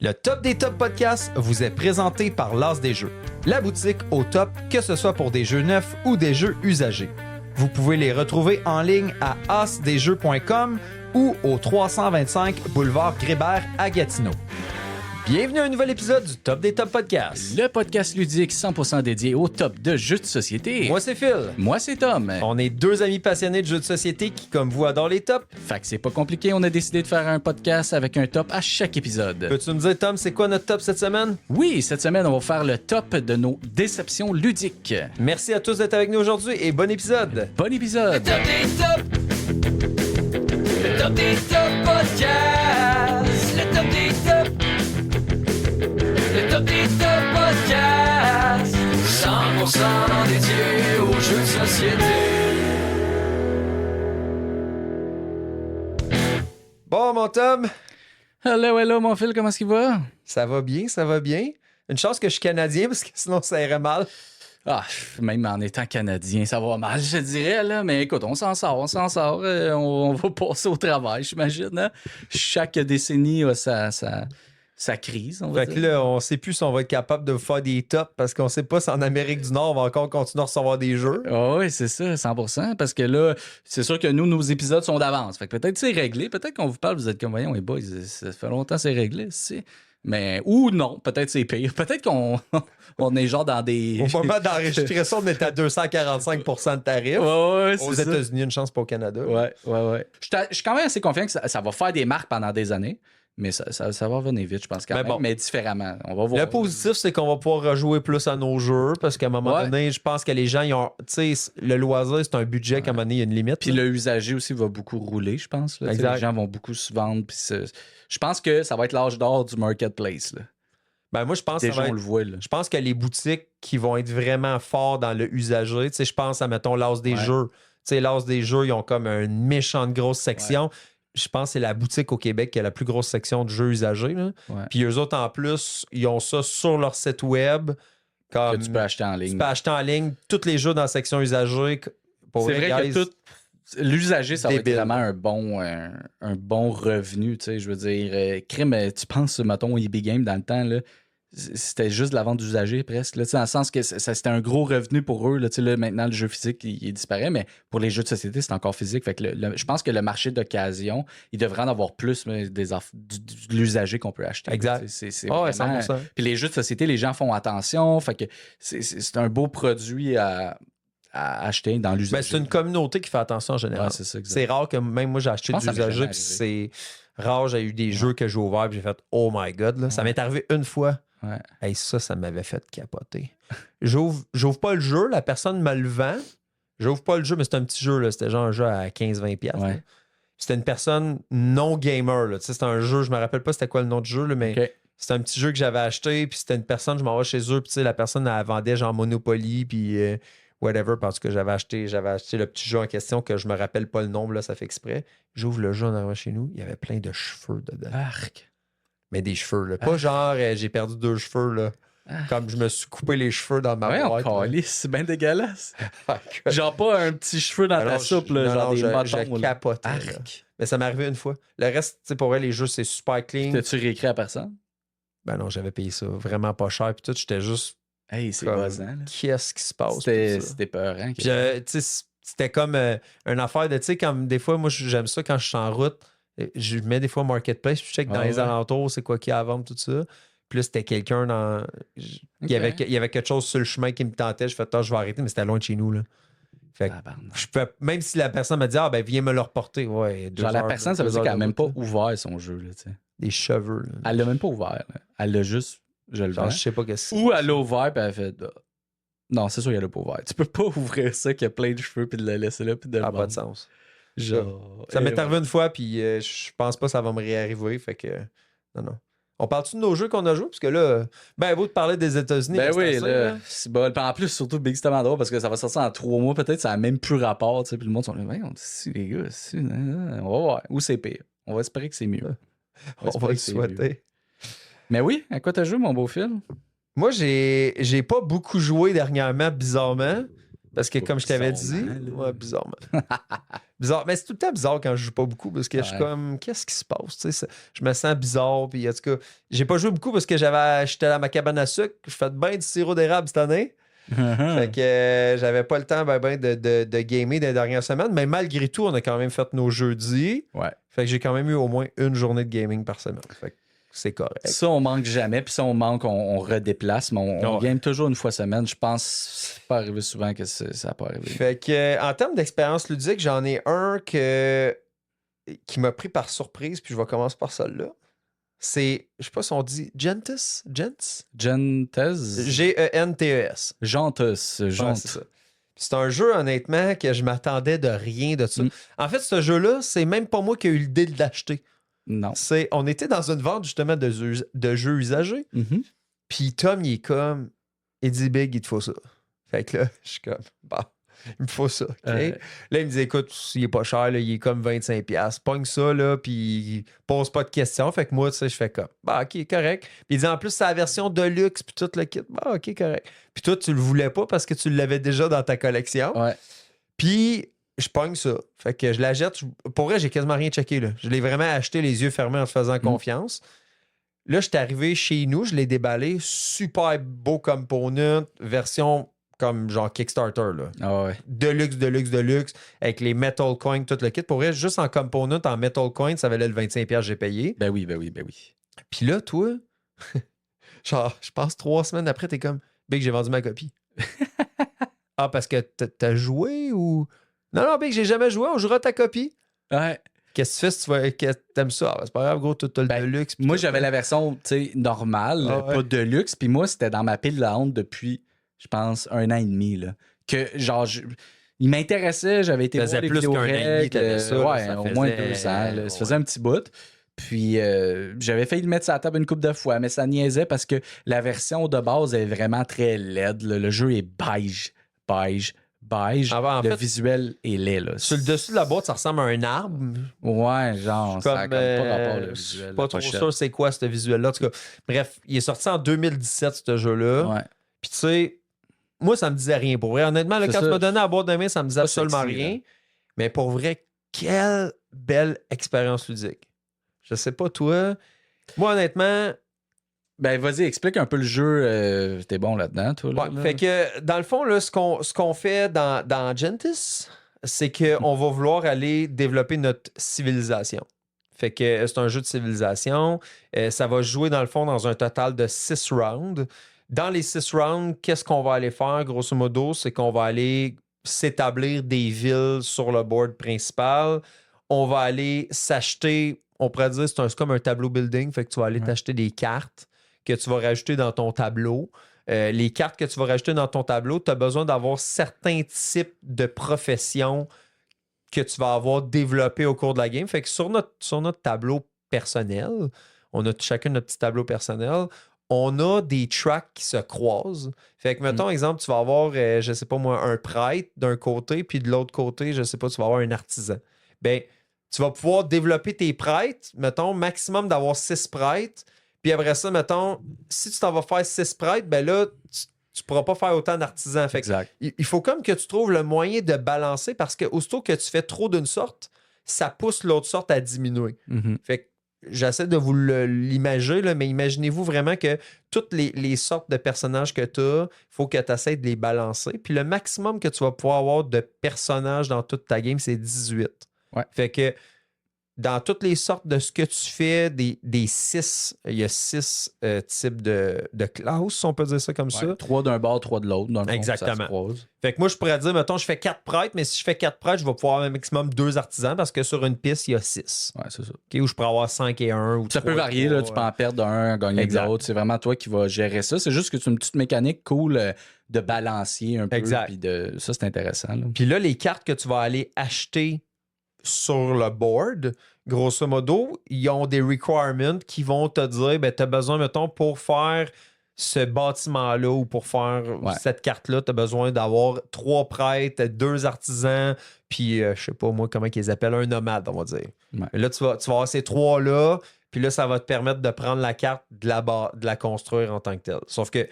Le Top des Top Podcasts vous est présenté par l'As des Jeux, la boutique au top, que ce soit pour des jeux neufs ou des jeux usagés. Vous pouvez les retrouver en ligne à asdesjeux.com ou au 325 boulevard Grébert à Gatineau. Bienvenue à un nouvel épisode du Top des Top Podcasts. Le podcast ludique 100% dédié au top de jeux de société. Moi, c'est Phil. Moi, c'est Tom. On est deux amis passionnés de jeux de société qui, comme vous, adorent les tops. Fait que c'est pas compliqué, on a décidé de faire un podcast avec un top à chaque épisode. Peux-tu nous dire, Tom, c'est quoi notre top cette semaine? Oui, cette semaine, on va faire le top de nos déceptions ludiques. Merci à tous d'être avec nous aujourd'hui et bon épisode. Bon épisode. Top des tops! Le top des tops podcasts! Le top des tops! Le top des tops podcasts! 100% dédié aux jeux de société. Bon, mon Tom, Hello, mon Phil, comment est-ce qu'il va? ça va bien, ça va bien. Une chance que je suis Canadien parce que sinon ça irait mal. Ah, même en étant Canadien, ça va mal, je dirais, là. Mais écoute, on s'en sort. On va passer au travail, j'imagine. Hein? Chaque décennie a sa crise, on va Fait que dire. là, on sait plus si on va être capable de faire des tops parce qu'on sait pas si en Amérique du Nord on va encore continuer à recevoir des jeux. Ah oui, c'est ça, 100%. Parce que là, c'est sûr que nous, nos épisodes sont d'avance. Fait que peut-être c'est réglé. Peut-être qu'on vous parle, vous êtes comme, voyons, les boys, ça fait longtemps que c'est réglé, c'est. Mais, ou non, peut-être c'est pire. Peut-être qu'on on est genre dans des. Au moment d'enregistrer ça, on est à 245% de tarif. Ouais, Aux c'est ça. États-Unis, une chance pas au Canada. Ouais. Je suis quand même assez confiant que ça va faire des marques pendant des années. Mais ça va revenir vite, je pense, quand Mais même. bon. Mais différemment. On va voir. Le positif, c'est qu'on va pouvoir rejouer plus à nos jeux parce qu'à un moment Ouais. donné, je pense que les gens, ils ont. Tu sais, le loisir, c'est un budget qu'à un moment donné, il y a une limite. Puis là. le usager aussi va beaucoup rouler, je pense. Là. Tu sais, Exact. Les gens vont beaucoup se vendre. Je pense que ça va être l'âge d'or du marketplace. Là. Ben, moi, je pense que ça Déjà, va on être- le voit. Là. Je pense que les boutiques qui vont être vraiment forts dans le usager, tu sais, je pense à, mettons, l'As des Ouais. jeux. Tu sais, l'As des jeux, ils ont comme une méchante grosse section. Je pense que c'est la boutique au Québec qui a la plus grosse section de jeux usagés. Là. Ouais. Puis eux autres, en plus, ils ont ça sur leur site web. Comme Que tu peux acheter en tu ligne. peux acheter en ligne tous les jeux dans la section usagée. Pour C'est vrai guys, que tout. L'usager, ça va être débile. vraiment un bon revenu. Tu sais, je veux dire, crime, tu penses, mettons, EB Game dans le temps, là, c'était juste de la vente d'usagers presque. Là, tu sais, dans le sens que c'était un gros revenu pour eux. Là, tu sais, là, maintenant, le jeu physique, il disparaît, mais pour les jeux de société, c'est encore physique. Fait que je pense que le marché d'occasion, il devrait en avoir plus mais de l'usager qu'on peut acheter. Exact. Là, tu sais, c'est Ah ouais, vraiment- 100%. Puis les jeux de société, les gens font attention. Fait que c'est un beau produit à acheter dans l'usager. Ben, c'est une communauté qui fait attention en général. Ouais, c'est ça, exact. C'est rare que même moi j'ai acheté Je pense du que ça m'est usager jamais puis c'est rare, j'ai eu des jeux que j'ai ouverts puis j'ai fait oh my god là. Ça Ouais. m'est arrivé une fois. Ouais. Hey, ça m'avait fait capoter. J'ouvre pas le jeu, la personne me le vend. J'ouvre pas le jeu, mais c'est un petit jeu là, c'était genre un jeu à 15-20$. piastres, Ouais. là. C'était une personne non gamer là, tu sais, c'était un jeu, je me rappelle pas c'était quoi le nom du jeu là, mais OK. c'était un petit jeu que j'avais acheté puis c'était une personne, je m'en vais chez eux puis tu sais la personne elle vendait genre Monopoly puis whatever parce que j'avais acheté le petit jeu en question que je me rappelle pas le nom là, ça fait exprès. J'ouvre le jeu en arrivant chez nous, il y avait plein de cheveux dedans. Arc. Mais des cheveux là, pas genre j'ai perdu 2 cheveux là. Comme je me suis coupé les cheveux dans ma Ouais, boîte. là. calisse, c'est bien dégueulasse. Fuck. Genre pas un petit cheveu dans ta Alors, soupe, là, non, genre non, des je bâtons. là. capotais, là. Arc. Mais ça m'est arrivé une fois. Le reste, tu sais, pour vrai, les jeux, c'est super clean. T'as-tu réécrit à personne? Ben non, j'avais payé ça vraiment pas cher. Puis tout, j'étais juste Hey, c'est comme, buzzant. là. qu'est-ce qui se passe? C'était pour ça? c'était peurant. Puis, tu sais, c'était comme une affaire de, tu sais, comme des fois, moi, j'aime ça quand je suis en route. Je mets des fois Marketplace, puis je check dans Ah les ouais. alentours, c'est quoi qu'il y a à vendre, tout ça. Puis là, c'était quelqu'un dans. Il y avait quelque chose sur le chemin qui me tentait. Je fais, je vais arrêter, mais c'était loin de chez nous, là. Fait que Tabarnak. je peux, même si la personne m'a dit, ah, ben, viens me le reporter. Ouais, Genre, la personne, ça veut dire qu'elle n'a même pas ouvert son jeu. Là, tu sais. Des cheveux, là. Elle l'a même pas ouvert. Là. Elle l'a juste. Je le Genre, vends. je sais pas qu'est-ce que Ou elle l'a ouvert, puis elle a fait. Ah. Non, c'est sûr qu'elle l'a pas ouvert. Tu peux pas ouvrir ça qui a plein de cheveux, puis de le laisser là, puis de le ça n'a pas de vendre. sens. Genre. Ça m'est et arrivé une fois, puis je pense pas que ça va me réarriver. Fait que, non. On parle-tu de nos jeux qu'on a joués? Parce que là, ben, vous de parler des États-Unis. Ben reste oui, assez, là, c'est bon. Puis en plus, surtout Big Stem drôle parce que ça va sortir en 3 mois, peut-être, ça n'a même plus rapport, tu sais. Puis le monde sont là, on dit, les gars, on va voir. Ou c'est pire. On va espérer que c'est mieux. On va le souhaiter. Mais oui, à quoi t'as joué, mon beau Phil? Moi, j'ai pas beaucoup joué dernièrement, bizarrement. Parce que comme je t'avais dit, Bizarrement, là. ouais, bizarrement. Bizarre. Mais c'est tout le temps bizarre quand je joue pas beaucoup parce que je suis Ouais. comme, qu'est-ce qui se passe? Tu sais, je me sens bizarre. Puis en tout cas, j'ai pas joué beaucoup parce que j'étais à ma cabane à sucre. Je fais bien du sirop d'érable cette année. Fait que j'avais pas le temps de gamer des dernières semaines. Mais malgré tout, on a quand même fait nos jeudis. Ouais. Fait que j'ai quand même eu au moins une journée de gaming par semaine. Fait que c'est correct. Ça, on manque jamais. Puis ça, on manque, on redéplace. Mais on Ouais. game toujours une fois semaine. Je pense que c'est pas arrivé souvent que ça n'a pas arrivé. Fait que en termes d'expérience ludique, j'en ai un qui m'a pris par surprise, puis je vais commencer par celle-là. C'est, je sais pas si on dit Gentis? Gents? Gentes. G-E-N-T-E-S. Jantes. Ouais, c'est ça. C'est un jeu, honnêtement, que je m'attendais de rien de ça. Mm. En fait, ce jeu-là, c'est même pas moi qui ai eu l'idée de l'acheter. Non. On était dans une vente, justement, de jeux usagés. Mhm. Puis Tom, il est comme, il dit, Big, il te faut ça. Fait que là, je suis comme, bah, il me faut ça. OK? Là, il me dit, écoute, il est pas cher, là, il est comme 25$. Pogne ça, là, puis pose pas de questions. Fait que moi, tu sais, je fais comme, bah, OK, correct. Puis il dit, en plus, c'est la version Deluxe, puis tout le kit. Bah, OK, correct. Puis toi, tu le voulais pas parce que tu l'avais déjà dans ta collection. Ouais. Puis je pogne ça. Fait que je la jette. Pour vrai, j'ai quasiment rien checké, là. Je l'ai vraiment acheté les yeux fermés en te faisant confiance. Là, je suis arrivé chez nous, je l'ai déballé. Super beau component, version comme genre Kickstarter, là. Ah ouais. Deluxe, avec les Metal Coins, tout le kit. Pour vrai, juste en component, en Metal Coins, ça valait le 25$ que j'ai payé. Ben oui. Puis là, toi, genre, je pense 3 semaines après, t'es comme, Big, j'ai vendu ma copie. Ah, parce que t'as joué ou... Non, Big, j'ai jamais joué, on jouera ta copie. Ouais. Qu'est-ce que tu fais si t'aimes ça? Ah, c'est pas grave, gros, t'as le Deluxe. Moi, j'avais la version, tu sais, normale, Ah ouais. pas de luxe. Puis moi, c'était dans ma pile de honte depuis, je pense, 1 an et demi, là. Que, genre, il m'intéressait, j'avais été Ça voir faisait les plus vidéos qu'un an et demi, rec, t'avais ça, là, ouais, ça au moins faisait- 2 ans, là. Ça faisait ouais. un petit bout. Puis j'avais failli le mettre sur la table une couple de fois, mais ça niaisait parce que la version de base est vraiment très laide, là. Le jeu est beige. Ah, ben, en le fait, visuel est laid, là. sur le dessus de la boîte, ça ressemble à un arbre. Ouais, genre, ça a comme pas rapport, le je visuel. suis pas la trop pochette. sûr c'est quoi ce visuel-là. En tout cas, bref, il est sorti en 2017, ce jeu-là. Ouais. Puis tu sais, moi, ça me disait rien. Pour vrai, honnêtement, là, C'est quand ça. tu m'as donné la boîte de main, ça me disait Pas absolument sexy, rien. là. Mais pour vrai, quelle belle expérience ludique. Je sais pas, toi. Moi, honnêtement, Ben, vas-y, explique un peu le jeu. T'es bon là-dedans, toi. Là, ouais, là. fait que dans le fond, là, ce qu'on fait dans Gentis, c'est qu'on va vouloir aller développer notre civilisation. Fait que c'est un jeu de civilisation. Ça va jouer dans le fond dans un total de 6 rounds. Dans les 6 rounds, qu'est-ce qu'on va aller faire, grosso modo? C'est qu'on va aller s'établir des villes sur le board principal. On va aller s'acheter, on pourrait dire, c'est comme un tableau building. Fait que tu vas aller t'acheter des cartes que tu vas rajouter dans ton tableau. Les cartes que tu vas rajouter dans ton tableau, tu as besoin d'avoir certains types de professions que tu vas avoir développées au cours de la game. Fait que sur notre tableau personnel, on a chacun notre petit tableau personnel, on a des tracks qui se croisent. Fait que, mettons, exemple, tu vas avoir, je sais pas moi, un prêtre d'un côté, puis de l'autre côté, je sais pas, tu vas avoir un artisan. Ben, tu vas pouvoir développer tes prêtres, mettons, maximum d'avoir 6 prêtres. Puis après ça, mettons, si tu t'en vas faire 6 prêtres, ben là, tu pourras pas faire autant d'artisans. Fait que Exact. il faut comme que tu trouves le moyen de balancer parce que aussitôt que tu fais trop d'une sorte, ça pousse l'autre sorte à diminuer. Mhm. Fait que j'essaie de vous l'imager, là, mais imaginez-vous vraiment que toutes les sortes de personnages que tu as, il faut que tu essaies de les balancer. Puis le maximum que tu vas pouvoir avoir de personnages dans toute ta game, c'est 18. Ouais. Fait que dans toutes les sortes de ce que tu fais, des 6, il y a 6 types de classes, on peut dire ça comme ça. Ouais, 3 d'un bord, 3 de l'autre. Dans le fond, Exactement. ça se croise. Fait que moi, je pourrais dire, mettons, je fais 4 prêtres, mais si je fais 4 prêtres, je vais pouvoir avoir un maximum 2 artisans parce que sur une piste, il y a 6. Ouais, c'est ça. OK, où je pourrais avoir 5 et 1. Ou Ça 3 peut varier, et là, 3, tu peux en perdre d'un, gagner Exact. de l'autre. C'est vraiment toi qui vas gérer ça. C'est juste que c'est une petite mécanique cool de balancier un peu. Exact. Puis ça, c'est intéressant. Là. Puis là, les cartes que tu vas aller acheter sur le board, grosso modo, ils ont des requirements qui vont te dire, ben, tu as besoin, mettons, pour faire ce bâtiment-là ou pour faire cette carte-là, tu as besoin d'avoir 3 prêtres, 2 artisans, puis je sais pas moi comment ils les appellent, un nomade, on va dire. Ouais. Là, tu vas avoir ces 3-là, puis là, ça va te permettre de prendre la carte, de la construire en tant que telle. Sauf que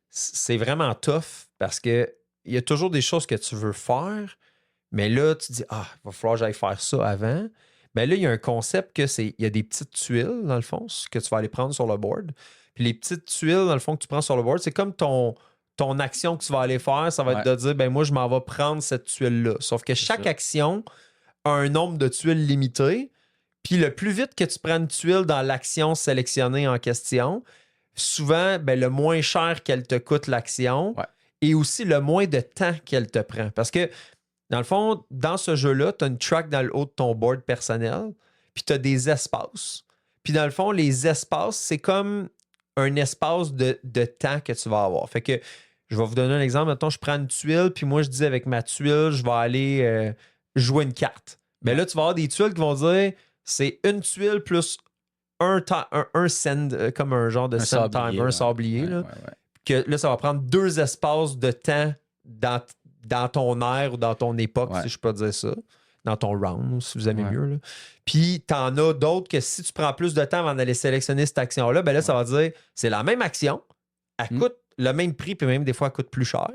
c'est vraiment tough parce que il y a toujours des choses que tu veux faire, mais là, tu dis, il va falloir que j'aille faire ça avant. Ben là, il y a un concept il y a des petites tuiles, dans le fond, que tu vas aller prendre sur le board. Puis les petites tuiles, dans le fond, que tu prends sur le board, c'est comme ton action que tu vas aller faire, ça va être de dire, ben moi, je m'en vais prendre cette tuile-là. Sauf que chaque action a un nombre de tuiles limité. Puis le plus vite que tu prends une tuile dans l'action sélectionnée en question, souvent, ben, le moins cher qu'elle te coûte l'action et aussi le moins de temps qu'elle te prend. Parce que, dans le fond, dans ce jeu-là, tu as une track dans le haut de ton board personnel, puis tu as des espaces. Puis dans le fond, les espaces, c'est comme un espace de temps que tu vas avoir. Fait que, je vais vous donner un exemple. Mettons, je prends une tuile, puis moi, je dis avec ma tuile, je vais aller jouer une carte. Mais là, tu vas avoir des tuiles qui vont dire, c'est une tuile plus un send, comme un genre de send timer, un sablier. Là, que là, ça va prendre 2 espaces de temps dans ton ère ou dans ton époque, si je peux dire ça. Dans ton round, si vous aimez mieux. Là. Puis, t'en as d'autres que si tu prends plus de temps avant d'aller sélectionner cette action-là, ben là, ça va dire, c'est la même action, elle coûte le même prix, puis même des fois, elle coûte plus cher.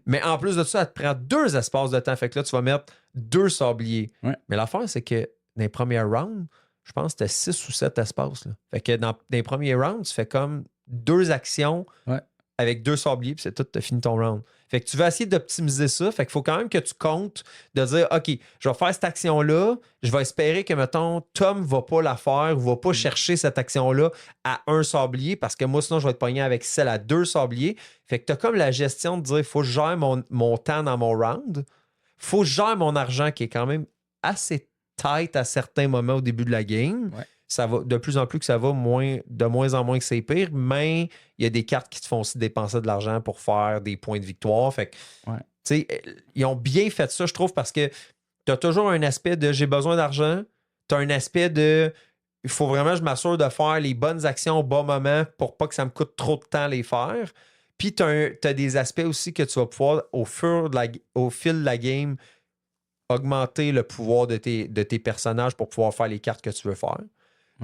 Mais en plus de ça, elle te prend 2 espaces de temps. Fait que là, tu vas mettre 2 sabliers. Mais l'affaire, c'est que dans les premiers rounds, je pense que c'était 6 ou 7 espaces. Là. Fait que dans les premiers rounds, tu fais comme 2 actions avec 2 sabliers, puis c'est tout, tu as fini ton round. Fait que tu vas essayer d'optimiser ça. Fait qu'il faut quand même que tu comptes de dire, OK, je vais faire cette action-là, je vais espérer que, mettons, Tom va pas la faire ou va pas chercher cette action-là à 1 sablier parce que moi, sinon, je vais être pogné avec celle à 2 sabliers. Fait que tu as comme la gestion de dire, il faut que je gère mon temps dans mon round. Faut que je gère mon argent qui est quand même assez tight à certains moments au début de la game. Ça va de plus en plus que ça va de moins en moins que c'est pire, mais il y a des cartes qui te font aussi dépenser de l'argent pour faire des points de victoire. Fait que, tu sais, ils ont bien fait ça, je trouve, parce que tu as toujours un aspect de j'ai besoin d'argent, tu as un aspect de il faut vraiment que je m'assure de faire les bonnes actions au bon moment pour pas que ça me coûte trop de temps à les faire. Puis tu as des aspects aussi que tu vas pouvoir, au fil de la game, augmenter le pouvoir de tes personnages pour pouvoir faire les cartes que tu veux faire.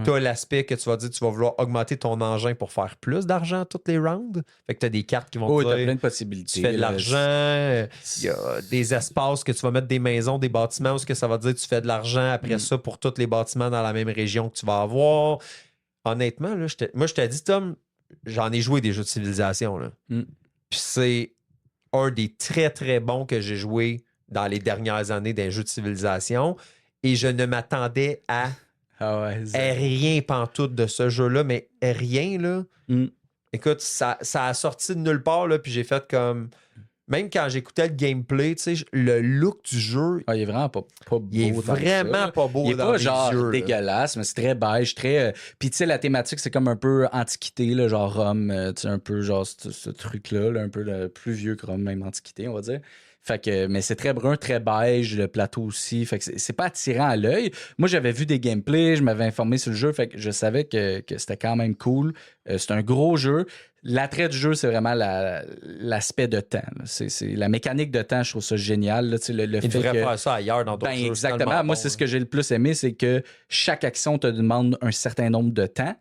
Tu as l'aspect que tu vas dire tu vas vouloir augmenter ton engin pour faire plus d'argent toutes les rounds. Fait que tu as des cartes qui vont te dire... tu as plein de possibilités. Tu fais de l'argent. Il y a des espaces que tu vas mettre des maisons, des bâtiments où ce que ça va dire tu fais de l'argent après ça pour tous les bâtiments dans la même région que tu vas avoir. Honnêtement, là, moi, je t'ai dit, Tom, j'en ai joué des jeux de civilisation. Là. Puis c'est un des très, très bons que j'ai joué dans les dernières années d'un jeu de civilisation. Et je ne m'attendais à... rien pantoute de ce jeu-là, mais rien, là. Écoute, ça a sorti de nulle part, là, puis j'ai fait comme... Même quand j'écoutais le gameplay, tu sais, le look du jeu... il est vraiment pas beau. Il est vraiment pas beau. Il est pas genre dégueulasse, mais c'est très beige, très... Puis tu sais, la thématique, c'est comme un peu antiquité, là, genre Rome, tu sais, un peu genre ce truc-là, là, un peu plus vieux que Rome, même antiquité, on va dire. Fait que, mais c'est très brun, très beige, le plateau aussi. Fait que c'est pas attirant à l'œil. Moi, j'avais vu des gameplays, je m'avais informé sur le jeu, fait que je savais que c'était quand même cool. C'est un gros jeu. L'attrait du jeu, c'est vraiment l'aspect de temps. C'est la mécanique de temps, je trouve ça génial. Là, le Il devrait faire ça ailleurs dans d'autres jeux. Exactement. Moi, c'est ce que j'ai le plus aimé, c'est que chaque action te demande un certain nombre de temps.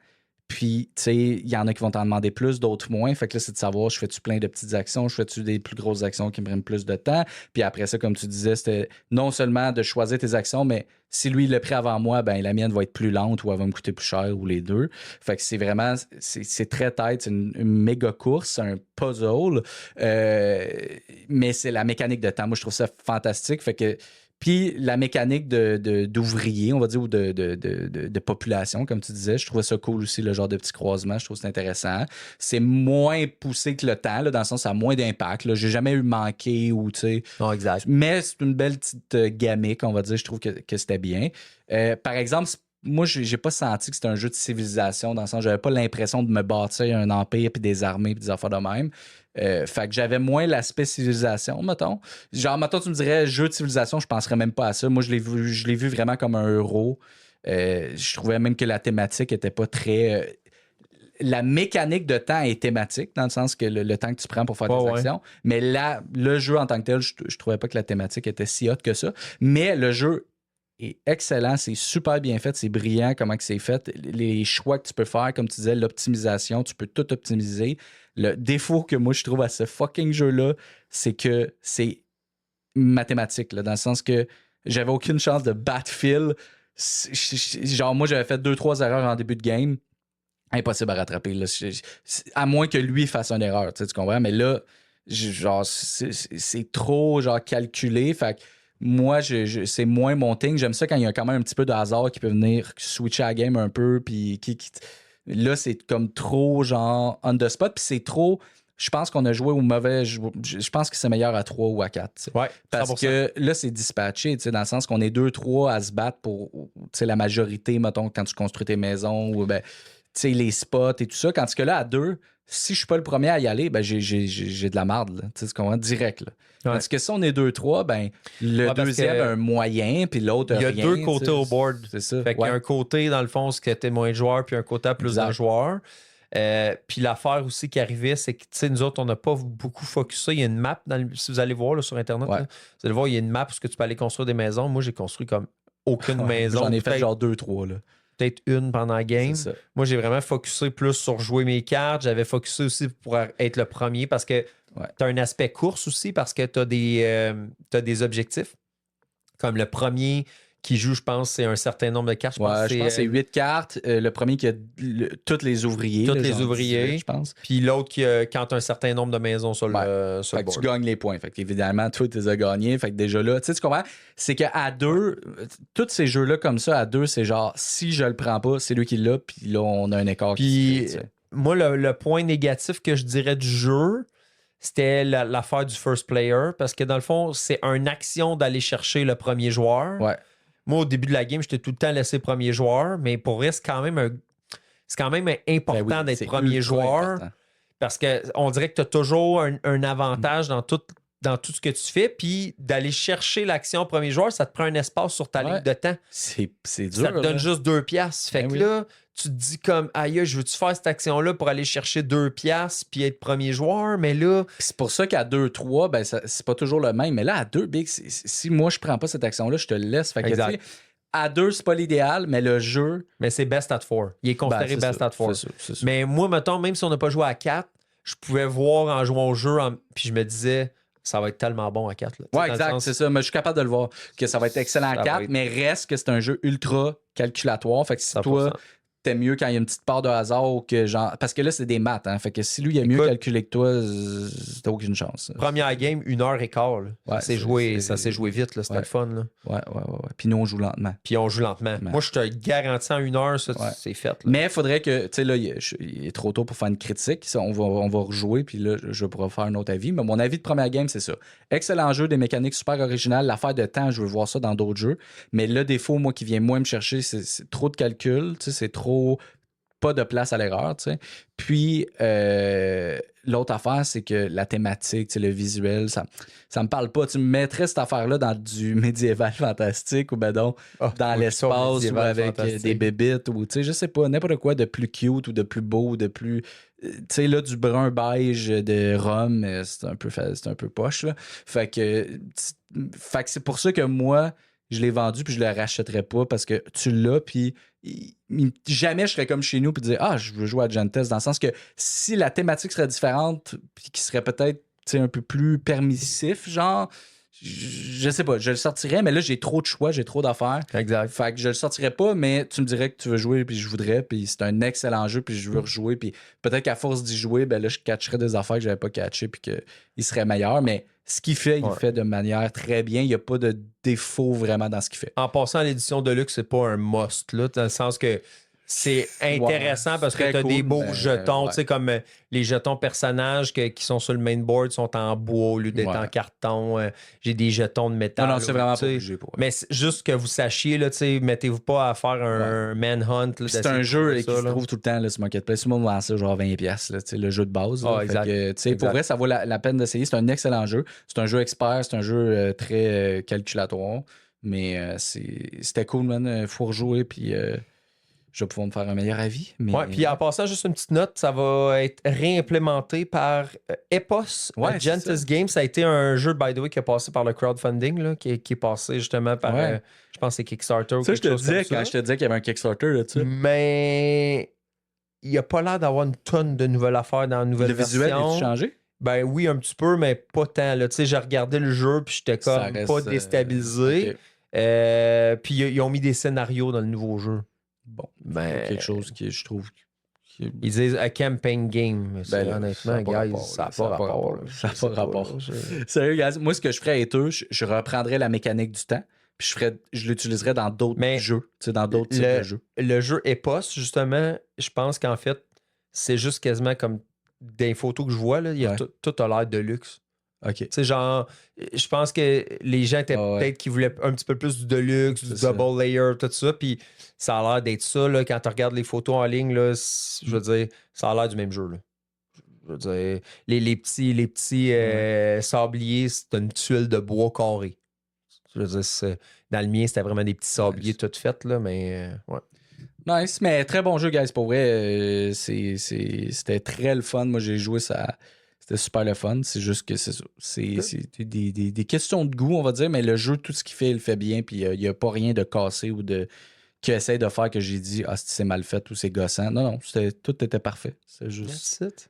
Puis, tu sais, il y en a qui vont t'en demander plus, d'autres moins. Fait que là, c'est de savoir, je fais-tu plein de petites actions, je fais-tu des plus grosses actions qui me prennent plus de temps. Puis après ça, comme tu disais, c'était non seulement de choisir tes actions, mais si lui, il l'a pris avant moi, ben la mienne va être plus lente ou elle va me coûter plus cher ou les deux. Fait que c'est vraiment, c'est très tight, c'est une méga course, c'est un puzzle. Mais c'est la mécanique de temps. Moi, je trouve ça fantastique. Fait que puis la mécanique d'ouvrier, on va dire, ou de population, comme tu disais, je trouvais ça cool aussi, le genre de petit croisement, je trouve ça intéressant. C'est moins poussé que le temps, là, dans le sens ça a moins d'impact. J'ai jamais eu manqué ou, tu sais... Non, exact. Mais c'est une belle petite gamique, on va dire, je trouve que c'était bien. Par exemple, moi, j'ai pas senti que c'était un jeu de civilisation, dans le sens j'avais pas l'impression de me bâtir un empire, puis des armées, puis des affaires de même. Fait que j'avais moins l'aspect civilisation, mettons. Genre, mettons, tu me dirais jeu de civilisation, je penserais même pas à ça. Moi, je l'ai vu vraiment comme un euro. Je trouvais même que la thématique était pas très... la mécanique de temps est thématique, dans le sens que le temps que tu prends pour faire tes actions. Mais là, le jeu en tant que tel, je trouvais pas que la thématique était si haute que ça. Mais le jeu est excellent, c'est super bien fait, c'est brillant comment que c'est fait. Les choix que tu peux faire, comme tu disais, l'optimisation, tu peux tout optimiser. Le défaut que moi je trouve à ce fucking jeu-là, c'est que c'est mathématique, là, dans le sens que j'avais aucune chance de battre Phil. Genre, moi, j'avais fait 2-3 erreurs en début de game. Impossible à rattraper. Là. À moins que lui fasse une erreur, tu comprends? Mais là, genre, c'est trop genre calculé. Fait que moi, c'est moins mon thing. J'aime ça quand il y a quand même un petit peu de hasard qui peut venir switcher la game un peu. Puis là, c'est comme trop genre on the spot. Puis c'est trop. Je pense qu'on a joué au mauvais. Je pense que c'est meilleur à 3 ou à 4. Ouais, parce 100%. que là, c'est dispatché, dans le sens qu'on est 2-3 à se battre pour la majorité, mettons, quand tu construis tes maisons ou ben, les spots et tout ça. Tandis que là, à 2, si je suis pas le premier à y aller, ben j'ai de la marde, là, tu comprends, direct. Là. Ouais. Tandis que si on est 2-3, ben le deuxième a un moyen, puis l'autre a rien. Il y a 2 côtés au board. C'est ça. Fait qu'il y a un côté, dans le fond, ce que t'es moins de joueurs, puis un côté à plus Exact. de joueurs. Puis l'affaire aussi qui arrivait, c'est que nous autres, on n'a pas beaucoup focusé. Il y a une map, si vous allez voir là, sur Internet, là, vous allez voir, il y a une map où tu peux aller construire des maisons. Moi, j'ai construit comme aucune maison. J'en ai fait genre 2-3. Là. Peut-être une pendant la game. C'est ça. Moi, j'ai vraiment focusé plus sur jouer mes cartes. J'avais focusé aussi pour être le premier parce que tu as un aspect course aussi parce que tu as des objectifs. Comme le premier qui joue, je pense, c'est un certain nombre de cartes. Je pense que c'est 8 cartes. Le premier qui a tous les ouvriers. Tous là, les genre ouvriers. 18, je pense. Puis l'autre qui quand tu as un certain nombre de maisons sur le Fait que board. tu gagnes les points. Fait que évidemment, toi, tu les as gagnés. Fait que déjà là, tu comprends? C'est qu'à 2, tous ces jeux-là comme ça, à 2, c'est genre, si je le prends pas, c'est lui qui l'a. Puis là, on a un écart Puis qui se fait, moi, le point négatif que je dirais du jeu, c'était l'affaire du first player. Parce que dans le fond, c'est une action d'aller chercher le premier joueur. Ouais. Moi, au début de la game, j'étais tout le temps laissé premier joueur, mais pour vrai, c'est quand même important Ben oui, d'être c'est premier ultra joueur important. parce qu'on dirait que tu as toujours un avantage dans tout ce que tu fais. Puis d'aller chercher l'action premier joueur, ça te prend un espace sur ta ligne de temps. C'est dur. Ça te donne là. juste 2 piastres. Fait Ben que oui. là, tu te dis comme, aïe, je veux-tu faire cette action-là pour aller chercher 2 piastres puis être premier joueur? Mais là, Puis c'est pour ça qu'à 2-3, ben c'est pas toujours le même. Mais là, à 2, Big, si moi je prends pas cette action-là, je te le laisse. Fait que, Exact. tu sais, à 2, c'est pas l'idéal, mais le jeu. mais c'est best at 4. Il est considéré ben, c'est best ça, at 4. c'est ça. Mais moi, mettons, même si on n'a pas joué à 4, je pouvais voir en jouant au jeu, puis je me disais, ça va être tellement bon à 4. Là. Ouais, exact, c'est ça. Mais je suis capable de le voir que ça va être excellent à Ça va 4, être- mais reste que c'est un jeu ultra calculatoire. Fait que si 100%. toi, t'es mieux quand il y a une petite part de hasard ou que genre. Parce que là, c'est des maths, hein. Fait que si lui, il a mieux Écoute, calculé que toi, t'as aucune chance. Première game, 1h15. Là. Ouais, Ça s'est joué vite, là. C'était Ouais. le fun. Là. Ouais. Puis nous, on joue lentement. Puis on joue lentement. Ouais. Moi, je te garantis en 1 heure, ça, Ouais. c'est fait. Là. Mais il faudrait que, tu sais, là, il est trop tôt pour faire une critique. Ça, on va rejouer, puis là, je pourrais faire un autre avis. Mais mon avis de première game, c'est ça. Excellent jeu, des mécaniques super originales. L'affaire de temps, je veux voir ça dans d'autres jeux. Mais le défaut, moi, qui vient moins me chercher, c'est trop de calcul. Tu sais, c'est trop pas de place à l'erreur, tu sais. Puis, l'autre affaire, c'est que la thématique, tu sais, le visuel, ça me parle pas. Tu me mettrais cette affaire-là dans du médiéval fantastique ou ben donc dans l'espace ou avec des bébites ou, tu sais, je sais pas, n'importe quoi de plus cute ou de plus beau, de plus... Tu sais, là, du brun beige de Rome, c'est un peu poche, là. Fait que c'est pour ça que moi, je l'ai vendu puis je le rachèterais pas parce que tu l'as puis jamais je serais comme chez nous puis dire je veux jouer à Gentes, dans le sens que si la thématique serait différente puis qui serait peut-être un peu plus permissif, genre je sais pas, je le sortirais, mais là j'ai trop de choix, j'ai trop d'affaires. Exact. Fait que je le sortirais pas, mais tu me dirais que tu veux jouer puis je voudrais, puis c'est un excellent jeu puis je veux rejouer, puis peut-être qu'à force d'y jouer, ben là je catcherais des affaires que j'avais pas catchées puis qu'il serait meilleur, mais ce qu'il fait, il fait de manière très bien. Il n'y a pas de défaut vraiment dans ce qu'il fait. En passant à l'édition de luxe, c'est pas un must, là, dans le sens que c'est intéressant parce que très tu as des cool, beaux mais, jetons, ouais. tu sais, comme les jetons personnages qui sont sur le main board sont en bois au lieu d'être Ouais. en carton. J'ai des jetons de métal. Non, c'est vraiment tu sais. pas obligé pour. Mais c'est juste que vous sachiez, là, tu sais, mettez-vous pas à faire un manhunt. Là, C'est d'essayer un de jeu trouver qui ça, se là. trouve tout le temps là, sur Marketplace. Tout le monde vend ça genre 20$, là, tu sais, le jeu de base. Là. Ah, Fait exact. que, tu sais, pour Exact. vrai, ça vaut la peine d'essayer. C'est un excellent jeu. C'est un jeu expert, c'est un jeu très calculatoire. Mais c'était cool, man. Faut rejouer. Puis je vais pouvoir me faire un meilleur avis. Mais... Ouais, puis en passant, juste une petite note, ça va être réimplémenté par Epos. Ouais, c'est Gentis ça. Games, ça a été un jeu, by the way, qui a passé par le crowdfunding, là, qui est passé justement par, Ouais. je pense que c'est Kickstarter ou Ça, quelque je te chose disais comme quand ça. je te disais qu'il y avait un Kickstarter là-dessus. Mais il n'y a pas l'air d'avoir une tonne de nouvelles affaires dans la nouvelle Le visuel, version. a-tu changé? Ben oui, un petit peu, mais pas tant. Là. Tu sais, j'ai regardé le jeu, puis j'étais Ça comme reste, pas déstabilisé. ok. Puis ils ont mis des scénarios dans le nouveau jeu. Bon, Ben, quelque chose qui, je trouve... ils disent a campaign game. Mais ça, Ben là, honnêtement, ça a pas guys, rapport, ça là. n'a pas rapport. là. Ça a Je sais pas rapport. là, Sérieux, guys, moi, ce que je ferais avec eux, je reprendrais la mécanique du temps, puis je l'utiliserais dans d'autres Mais jeux, tu sais, dans d'autres types de jeux. Le jeu Epos, justement, je pense qu'en fait, c'est juste quasiment comme des photos que je vois, là, il y a Ouais. tout a l'air de luxe. OK. Tu sais, genre, je pense que les gens étaient Ah ouais. peut-être qui voulaient un petit peu plus du deluxe, du C'est double layer, tout ça. Puis ça a l'air d'être ça, là, quand tu regardes les photos en ligne, là, je veux dire, ça a l'air du même jeu, là. Je veux dire, les petits sabliers, c'est une tuile de bois carré. Je veux dire, dans le mien, c'était vraiment des petits sabliers Nice. tout faits, là, mais ouais. Nice, mais très bon jeu, guys, pour vrai. C'était très le fun. Moi, j'ai joué ça. C'était super le fun. C'est juste que c'est ça. C'est des questions de goût, on va dire, mais le jeu, tout ce qu'il fait, il le fait bien. Puis il n'y a pas rien de cassé ou de qui essaie de faire que j'ai dit ah, c'est mal fait ou c'est gossant. Non, tout était parfait. C'est juste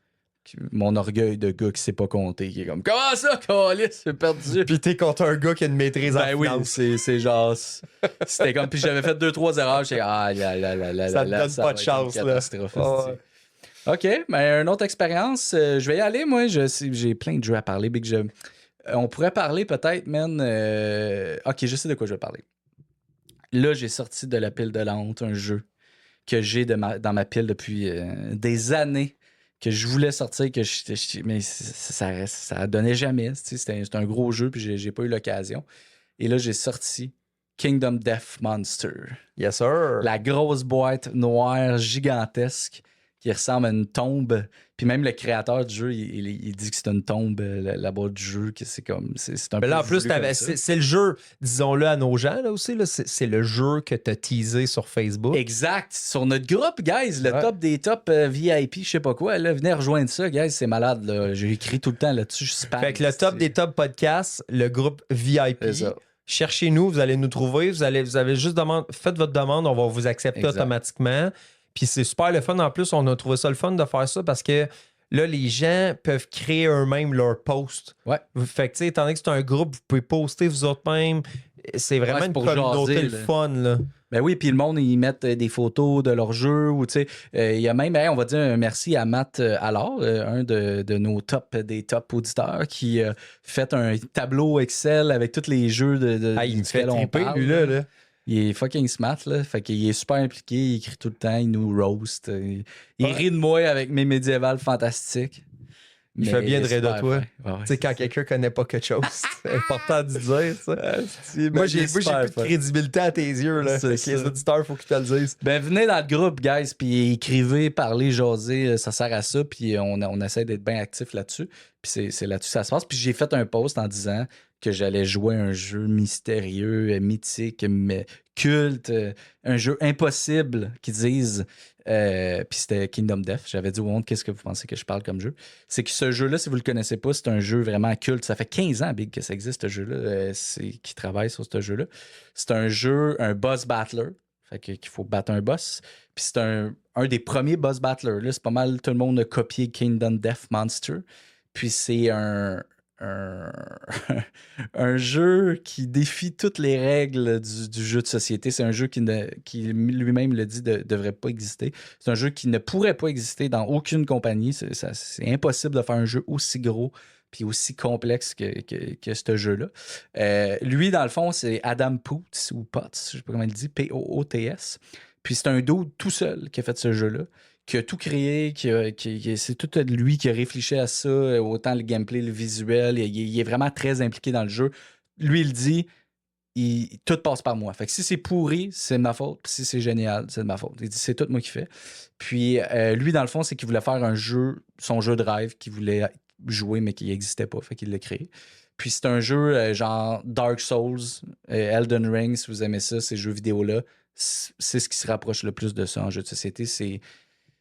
mon orgueil de gars qui sait pas compter, qui est comme comment ça, câlisse, j'ai perdu. Puis t'es contre un gars qui a une maîtrise Ben en oui, finance. c'est genre. C'était comme. Puis j'avais fait 2-3 erreurs. J'étais ah là. Ça te donne ça pas va de être chance, une là. catastrophe, Ah ouais. OK, mais une autre expérience. Je vais y aller, moi. J'ai plein de jeux à parler. On pourrait parler peut-être, man. OK, je sais de quoi je vais parler. Là, j'ai sorti de la pile de la honte un jeu que j'ai dans ma pile depuis des années, que je voulais sortir, mais ça donnait jamais. C'était un gros jeu, puis j'ai pas eu l'occasion. Et là, j'ai sorti Kingdom Death Monster. Yes, sir. La grosse boîte noire gigantesque qui ressemble à une tombe. Puis même le créateur du jeu, il dit que c'est une tombe, la boîte du jeu, que c'est comme. C'est un Mais là, peu en plus, voulu comme ça. c'est le jeu, disons-le à nos gens, là aussi, là, c'est le jeu que t'as teasé sur Facebook. Exact. Sur notre groupe, guys, le Ouais. top des tops VIP, je sais pas quoi, là, venez rejoindre ça, guys, c'est malade. Là. J'ai écrit tout le temps là-dessus, je spam. Fait que le top des top podcasts, le groupe VIP, C'est ça. cherchez-nous, vous allez nous trouver, vous avez juste faites votre demande, on va vous accepter Exact. automatiquement. Puis c'est super le fun. En plus, on a trouvé ça le fun de faire ça parce que là, les gens peuvent créer eux-mêmes leur post. Ouais. Fait que, tu sais, étant donné que c'est un groupe, vous pouvez poster vous autres-mêmes. C'est vraiment c'est une pour communauté jaser, le là. fun, là. Ben oui, puis le monde, ils mettent des photos de leur jeu ou tu sais, il y a même, on va dire un merci à Matt Allard, un de nos des top auditeurs qui fait un tableau Excel avec tous les jeux Il me fait duquel on triper, parle, lui, là. Il est fucking smart, là. Fait qu'il est super impliqué, il écrit tout le temps, il nous roast. Il rit de moi avec mes médiévales fantastiques. Il Mais fait bien de rire de super toi. fin. Ouais, Tu sais, quand quelqu'un connaît pas quelque chose, c'est important de dire ça. Moi, j'ai plus de crédibilité à tes yeux. Là. C'est Fait que les ça. auditeurs, il faut qu'ils te le disent. Ben, venez dans le groupe, guys, puis écrivez, parlez, jasez, ça sert à ça, puis on essaie d'être bien actif là-dessus, puis c'est là-dessus que ça se passe. Puis j'ai fait un post en disant que j'allais jouer un jeu mystérieux, mythique, mais culte, un jeu impossible, qu'ils disent. Puis c'était Kingdom Death. J'avais dit au monde, qu'est-ce que vous pensez que je parle comme jeu? C'est que ce jeu-là, si vous le connaissez pas, c'est un jeu vraiment culte. Ça fait 15 ans, Big, que ça existe, ce jeu-là, qui travaille sur ce jeu-là. C'est un jeu, un boss battler. Fait qu'il faut battre un boss. Puis c'est un des premiers boss battlers. Là, c'est pas mal, tout le monde a copié Kingdom Death Monster. Puis c'est un jeu qui défie toutes les règles du jeu de société. C'est un jeu qui lui-même le dit ne devrait pas exister. C'est un jeu qui ne pourrait pas exister dans aucune compagnie. C'est impossible de faire un jeu aussi gros puis aussi complexe que ce jeu-là. Lui, dans le fond, c'est Adam Poots ou Potts, je sais pas comment il dit, P-O-O-T-S. Puis c'est un dude tout seul qui a fait ce jeu-là, qui a tout créé, c'est tout lui qui a réfléchi à ça, autant le gameplay, le visuel, il est vraiment très impliqué dans le jeu. Lui, il dit, tout passe par moi. Fait que si c'est pourri, c'est de ma faute, puis si c'est génial, c'est de ma faute. Il dit, c'est tout moi qui fais. Puis lui, dans le fond, c'est qu'il voulait faire un jeu, son jeu de rêve, qu'il voulait jouer, mais qui n'existait pas, fait qu'il l'a créé. Puis c'est un jeu genre Dark Souls, Elden Ring, si vous aimez ça, ces jeux vidéo-là, c'est ce qui se rapproche le plus de ça en jeu de société.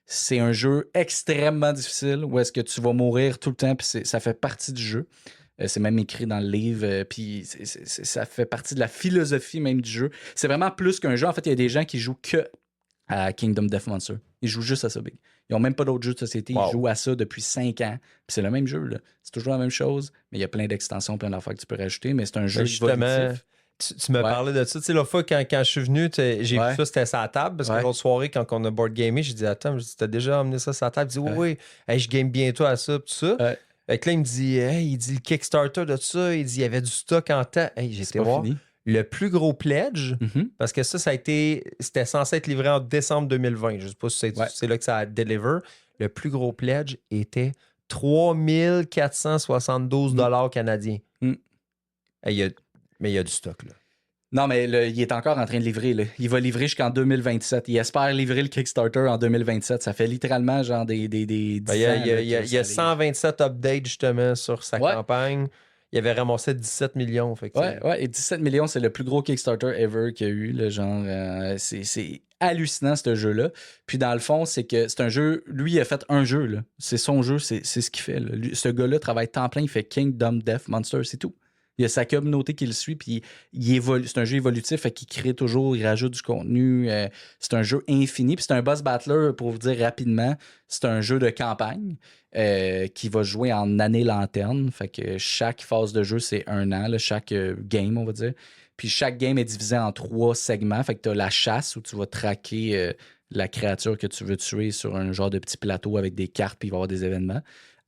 C'est un jeu extrêmement difficile où est-ce que tu vas mourir tout le temps, puis ça fait partie du jeu. C'est même écrit dans le livre, puis ça fait partie de la philosophie même du jeu. C'est vraiment plus qu'un jeu. En fait, il y a des gens qui jouent que à Kingdom Death Monster. Ils jouent juste à ça, Big. Ils n'ont même pas d'autres jeux de société. Ils jouent à ça depuis 5 ans. Puis c'est le même jeu, là. C'est toujours la même chose, mais il y a plein d'extensions, plein d'affaires que tu peux rajouter, mais c'est un jeu évolutif. Tu me parlais de ça. Tu sais, l'autre fois, quand je suis venu, j'ai vu ça, c'était sur la table. Parce que l'autre soirée, quand on a board gamé, j'ai dit, attends, t'as déjà emmené ça sur la table? Il dit, oui, hey, je game bientôt à ça, tout ça. Fait que là, il me dit, hey, il dit le Kickstarter de ça, il dit, il y avait du stock en temps. Hey, j'ai été voir. Fini. Le plus gros pledge, parce que c'était censé être livré en décembre 2020. Je ne sais pas si c'est là que ça a deliver. Le plus gros pledge était 3 472 $ canadiens. Hey, mais il y a du stock, là. Non, mais il est encore en train de livrer. Là. Il va livrer jusqu'en 2027. Il espère livrer le Kickstarter en 2027. Ça fait littéralement genre des il y a 127 updates, justement, sur sa campagne. Il avait ramassé 17 millions. Fait que et 17 millions, c'est le plus gros Kickstarter ever qu'il y a eu. Là, genre, c'est hallucinant, ce jeu-là. Puis dans le fond, c'est que c'est un jeu... Lui, il a fait un jeu. Là. C'est son jeu, c'est ce qu'il fait. Là. Ce gars-là travaille temps plein. Il fait Kingdom Death Monster, c'est tout. Il y a sa communauté qui le suit, puis il évolue. C'est un jeu évolutif, fait qu'il crée toujours, il rajoute du contenu. C'est un jeu infini, puis c'est un boss battler, pour vous dire rapidement, c'est un jeu de campagne qui va jouer en année lanterne. Fait que chaque phase de jeu, c'est 1 an, là, chaque game, on va dire. Puis chaque game est divisé en 3 segments. Fait que tu as la chasse, où tu vas traquer la créature que tu veux tuer sur un genre de petit plateau avec des cartes, puis il va y avoir des événements.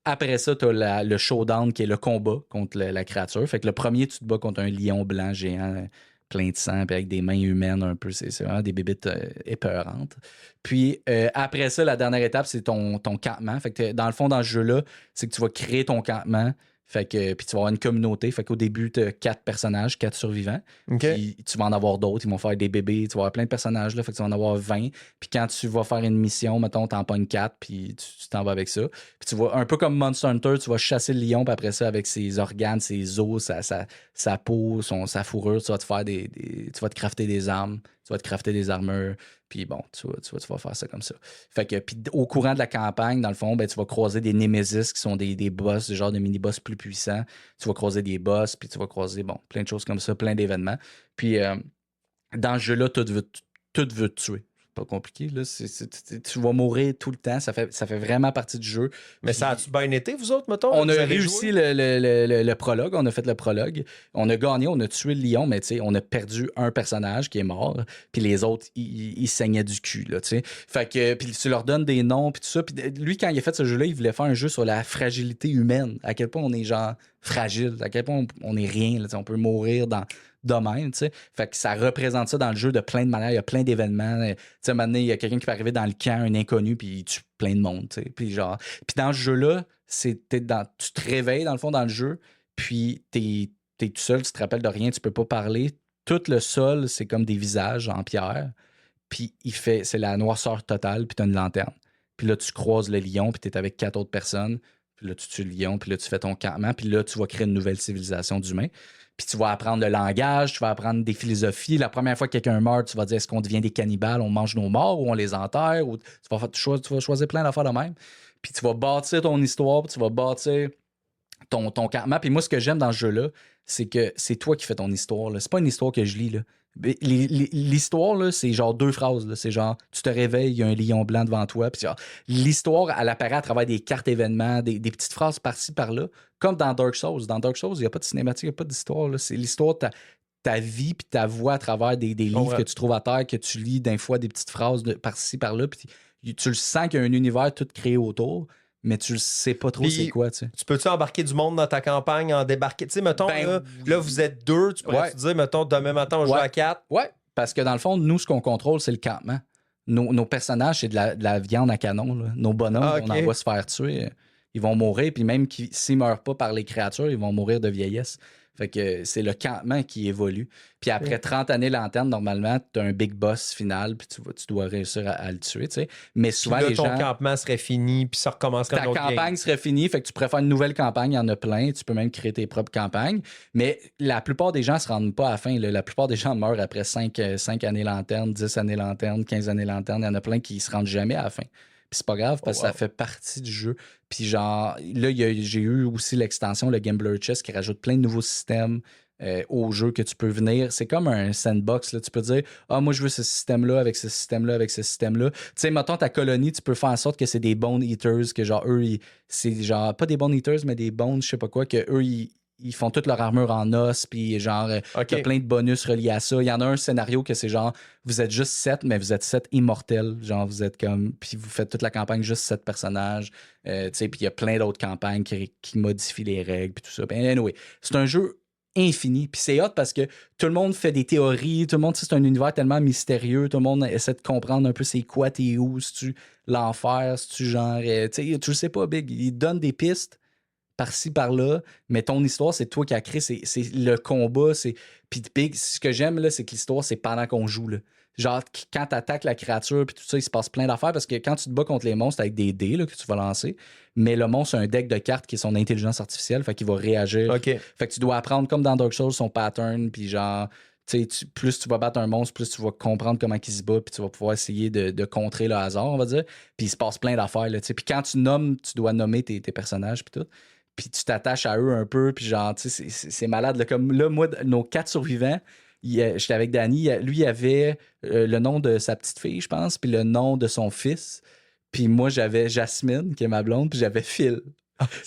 Après ça, tu as le showdown qui est le combat contre la créature. Fait que le premier, tu te bats contre un lion blanc géant plein de sang, puis avec des mains humaines un peu. C'est vraiment des bébites épeurantes. Puis après ça, la dernière étape, c'est ton campement. Fait que dans le fond, dans ce jeu-là, c'est que tu vas créer ton campement. Fait que, puis tu vas avoir une communauté. Fait qu'au début, tu as 4 personnages, 4 survivants. Puis tu vas en avoir d'autres. Ils vont faire des bébés. Tu vas avoir plein de personnages. Là, fait que tu vas en avoir 20. Puis quand tu vas faire une mission, mettons, t'en pognes 4. Puis tu t'en vas avec ça. Puis tu vas, un peu comme Monster Hunter, tu vas chasser le lion. Puis après ça, avec ses organes, ses os, sa peau, sa fourrure, tu vas te faire tu vas te crafter des armes. Tu vas te crafter des armures. Puis bon, tu vas faire ça comme ça. Fait que, puis au courant de la campagne, dans le fond, ben, tu vas croiser des Nemesis qui sont des boss, des genres de mini-boss plus puissants. Tu vas croiser des boss, puis tu vas croiser, bon, plein de choses comme ça, plein d'événements. Puis dans ce jeu-là, tout veut te tuer. Pas compliqué, là. Tu vas mourir tout le temps. Ça fait vraiment partie du jeu. Mais ça a-tu bien été, vous autres, mettons? On a réussi le prologue. On a fait le prologue. On a gagné, on a tué le lion, mais on a perdu un personnage qui est mort. Puis les autres, ils saignaient du cul, là, tu sais. Fait que, puis tu leur donnes des noms, puis tout ça. Puis lui, quand il a fait ce jeu-là, il voulait faire un jeu sur la fragilité humaine. À quel point on est genre fragile. À quel point on est rien, là, on peut mourir de même, tu sais. Fait que ça représente ça dans le jeu de plein de manières. Il y a plein d'événements. Tu sais, maintenant, il y a quelqu'un qui peut arriver dans le camp, un inconnu, puis il tue plein de monde, tu sais. Puis dans ce jeu-là, tu te réveilles, dans le fond, dans le jeu, puis t'es tout seul, tu te rappelles de rien, tu peux pas parler. Tout le sol, c'est comme des visages en pierre. Puis c'est la noirceur totale, puis t'as une lanterne. Puis là, tu croises le lion, puis t'es avec 4 autres personnes. Puis là, tu tues le lion, puis là, tu fais ton campement, puis là, tu vas créer une nouvelle civilisation d'humains. Puis tu vas apprendre le langage, tu vas apprendre des philosophies. La première fois que quelqu'un meurt, tu vas dire est-ce qu'on devient des cannibales, on mange nos morts ou on les enterre, ou tu vas choisir plein d'affaires de même. Puis tu vas bâtir ton histoire, puis tu vas bâtir ton campement. Puis moi, ce que j'aime dans ce jeu-là, c'est que c'est toi qui fais ton histoire. Là. C'est pas une histoire que je lis, là. L'histoire, là, c'est genre 2 phrases. Là. C'est genre, tu te réveilles, il y a un lion blanc devant toi. Puis genre, l'histoire, elle apparaît à travers des cartes événements, des petites phrases par-ci, par-là. Comme dans Dark Souls. Dans Dark Souls, il n'y a pas de cinématique, il n'y a pas d'histoire. Là. C'est l'histoire de ta vie puis ta voix à travers des livres que tu trouves à terre, que tu lis d'un fois des petites phrases par-ci, par-là. Puis tu le sens qu'il y a un univers tout créé autour. Mais tu ne sais pas trop c'est quoi, tu sais. Tu peux-tu embarquer du monde dans ta campagne, en débarquer? Tu sais, mettons, là, vous êtes 2, tu pourrais te dire, mettons, demain matin, on joue à 4. Ouais, parce que dans le fond, nous, ce qu'on contrôle, c'est le campement. Nos personnages, c'est de la viande à canon, là. Nos bonhommes, on en va se faire tuer. Ils vont mourir, puis même s'ils ne meurent pas par les créatures, ils vont mourir de vieillesse. Fait que c'est le campement qui évolue. Puis après 30 années lanterne, normalement, tu as un big boss final, puis tu dois réussir à le tuer, tu sais. Mais souvent, Puis là, les ton gens... campement serait fini, puis ça recommencerait Ta une autre campagne game. serait finie, fait que tu pourrais faire une nouvelle campagne, il y en a plein, tu peux même créer tes propres campagnes. Mais la plupart des gens se rendent pas à la fin. Là. La plupart des gens meurent après 5 années lanterne, 10 années lanterne, 15 années lanterne. Il y en a plein qui se rendent jamais à la fin. Puis c'est pas grave parce que ça fait partie du jeu. Puis genre, là, j'ai eu aussi l'extension, le Gambler Chess, qui rajoute plein de nouveaux systèmes au jeu que tu peux venir. C'est comme un sandbox. Là. Tu peux dire, moi, je veux ce système-là, avec ce système-là, avec ce système-là. Tu sais, mettons, ta colonie, tu peux faire en sorte que c'est des Bone Eaters, que genre, eux, c'est genre, pas des Bone Eaters, mais des Bones, je sais pas quoi, que eux, ils font toute leur armure en os, puis genre, t'as plein de bonus reliés à ça. Il y en a un scénario que c'est genre, vous êtes juste 7, mais vous êtes 7 immortels. Genre, vous êtes comme, puis vous faites toute la campagne juste 7 personnages. Tu sais, puis il y a plein d'autres campagnes qui modifient les règles, puis tout ça. Ben, anyway, c'est un jeu infini. Puis c'est hot parce que tout le monde fait des théories, tout le monde, c'est un univers tellement mystérieux, tout le monde essaie de comprendre un peu c'est quoi, t'es où, si tu l'enfer, si tu genre, tu sais, tu le sais pas, Big. Il donne des pistes par-ci, par-là, mais ton histoire, c'est toi qui as créé, c'est le combat, Puis Big, ce que j'aime, là, c'est que l'histoire, c'est pendant qu'on joue, là. Genre, quand t'attaques la créature, puis tout ça, il se passe plein d'affaires, parce que quand tu te bats contre les monstres avec des dés, là, que tu vas lancer, mais le monstre a un deck de cartes qui est son intelligence artificielle, fait qu'il va réagir. OK. Fait que tu dois apprendre, comme dans Dark Souls, son pattern, puis genre... plus tu vas battre un monstre, plus tu vas comprendre comment il se bat, puis tu vas pouvoir essayer de contrer le hasard, on va dire. Puis il se passe plein d'affaires, là, tu sais. Puis quand tu nommes, tu dois nommer tes personnages, puis tout. Puis tu t'attaches à eux un peu, puis genre, tu sais, c'est malade. Là. Comme là, moi, nos 4 survivants, j'étais avec Danny, lui, il avait le nom de sa petite fille, je pense, puis le nom de son fils. Puis moi, j'avais Jasmine, qui est ma blonde, puis j'avais Phil.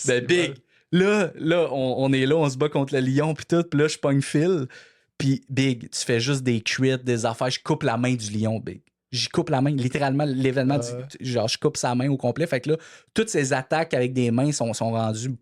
Ben, Big, là, on est là, on se bat contre le lion, puis tout, puis là, je pogne Phil. Puis, Big, tu fais juste des crits, des affaires. Je coupe la main du lion, Big. J'y coupe la main. Littéralement, l'événement, genre, je coupe sa main au complet. Fait que là, toutes ces attaques avec des mains sont rendues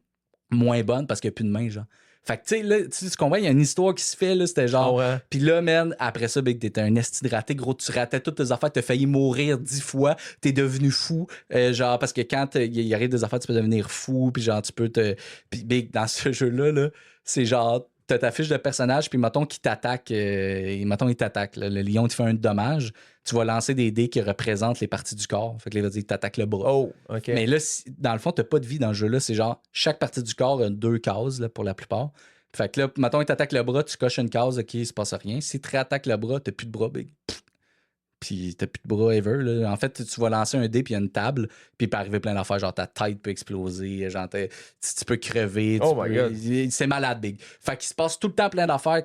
moins bonnes parce qu'il n'y a plus de main, genre. Fait que, tu sais, là, tu comprends, il y a une histoire qui se fait, là, c'était genre... Oh, ouais. Puis là, man, après ça, Big, t'étais un esti de raté, gros, tu ratais toutes tes affaires, t'as failli mourir 10 fois, t'es devenu fou, genre, parce que quand il arrive des affaires, tu peux devenir fou, puis genre, tu peux te... Puis, Big, dans ce jeu-là, là, c'est genre... T'as ta fiche de personnage, puis mettons qu'il t'attaque, mettons il t'attaque, là, le lion te fait un dommage, tu vas lancer des dés qui représentent les parties du corps. Fait que là, il va dire qu'il t'attaque le bras. Oh, OK. Mais là, dans le fond, t'as pas de vie dans le jeu-là. C'est genre, chaque partie du corps a 2 cases, là, pour la plupart. Fait que là, mettons, il t'attaque le bras, tu coches une case, OK, il se passe rien. Si tu réattaques le bras, t'as plus de bras, Big. Puis t'as plus de bras ever. Là. En fait, tu vas lancer un dé, puis il y a une table, puis il peut arriver plein d'affaires. Genre, ta tête peut exploser, genre, tu peux crever. Oh my God. C'est malade, Big. Fait qu'il se passe tout le temps plein d'affaires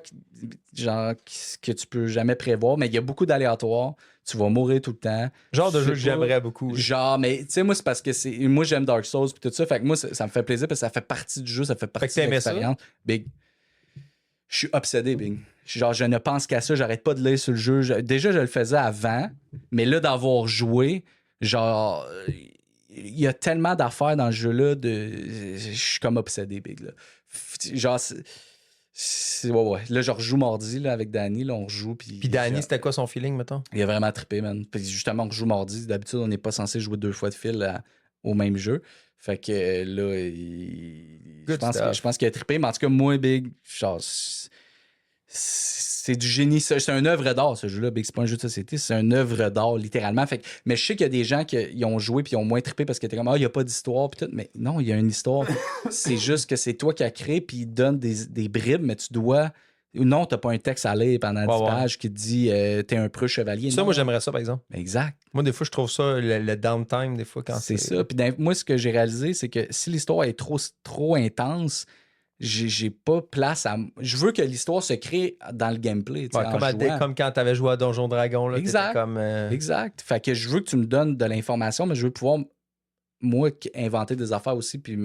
genre, que tu peux jamais prévoir, mais il y a beaucoup d'aléatoires. Tu vas mourir tout le temps. Genre de Je jeu sais que j'aimerais pas. beaucoup. Genre, mais tu sais, moi, c'est parce que moi, j'aime Dark Souls, puis tout ça. Fait que moi, ça me fait plaisir, parce que ça fait partie du jeu, ça fait partie de t'aimais ça? l'expérience. Big. Je suis obsédé, Big. Genre, je ne pense qu'à ça. J'arrête pas de lire sur le jeu. Déjà, je le faisais avant, mais là, d'avoir joué, genre, il y a tellement d'affaires dans le jeu-là. Je suis comme obsédé, Big. Là. Genre, ouais. Là, je rejoue mardi là, avec Danny. Là, on rejoue. Puis Danny, c'était quoi son feeling, mettons? Il a vraiment trippé, man. Puis justement, on rejoue mardi. D'habitude, on n'est pas censé jouer 2 fois de fil au même jeu. Fait que là, je pense qu'il a trippé. Mais en tout cas, moi, Big, genre, c'est du génie. C'est une œuvre d'art, ce jeu-là, Big. C'est pas un jeu de société, c'est une œuvre d'art, littéralement. Fait que, mais je sais qu'il y a des gens qui ont joué puis ont moins trippé parce qu'ils étaient comme, il n'y a pas d'histoire. Puis tout. Mais non, il y a une histoire. C'est juste que c'est toi qui as créé, puis il donne des bribes, mais tu dois. Non, t'as pas un texte à lire pendant 10 pages qui te dit t'es un preux chevalier. Ça, non. moi, j'aimerais ça, par exemple. Exact. Moi, des fois, je trouve ça, le downtime, des fois, quand c'est ça. Puis moi, ce que j'ai réalisé, c'est que si l'histoire est trop intense, j'ai pas place à... Je veux que l'histoire se crée dans le gameplay. Comme quand t'avais joué à Donjon Dragon. Là, exact. Comme, Exact. Fait que je veux que tu me donnes de l'information, mais je veux pouvoir, moi, inventer des affaires aussi, puis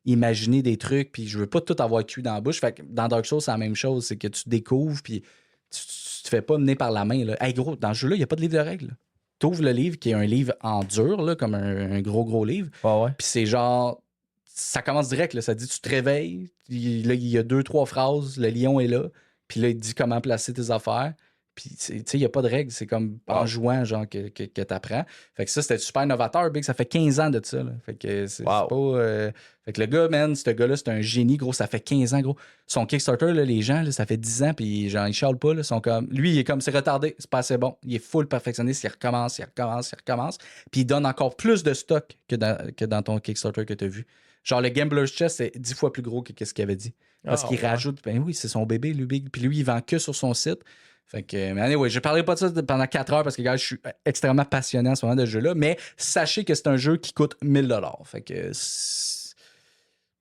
imaginer des trucs, puis je veux pas tout avoir cuit dans la bouche. Fait que dans Dark Souls, c'est la même chose. C'est que tu découvres, puis tu te fais pas mener par la main. Là. Hey, gros, dans ce jeu-là, il n'y a pas de livre de règles. Tu ouvres le livre, qui est un livre en dur, là, comme un gros livre. Ouais. Puis c'est genre... Ça commence direct, là. Ça dit tu te réveilles, là, il y a 2-3 phrases, le lion est là, puis là, il te dit comment placer tes affaires, Puis, tu sais, il n'y a pas de règles. C'est comme en jouant, genre, que tu apprends. Fait que ça, c'était super novateur, Big. Ça fait 15 ans de ça, là. Fait que c'est pas... Fait que le gars, man, ce gars-là, c'est un génie, gros. Ça fait 15 ans, gros. Son Kickstarter, là, les gens, là, ça fait 10 ans, puis genre, ils chialent pas, là. Sont comme... Lui, il est comme, c'est retardé, c'est pas assez bon. Il est full perfectionniste, il recommence. Puis il donne encore plus de stock que dans ton Kickstarter que tu as vu. Genre, le Gambler's Chest, c'est 10 fois plus gros que ce qu'il avait dit. Parce qu'il rajoute... Ben oui, c'est son bébé, lui, Big. Puis lui, il vend que sur son site. Fait que, mais anyway, je parlerai pas de ça pendant 4 heures parce que, gars, je suis extrêmement passionné en ce moment de ce jeu-là. Mais sachez que c'est un jeu qui coûte 1000$. Fait que...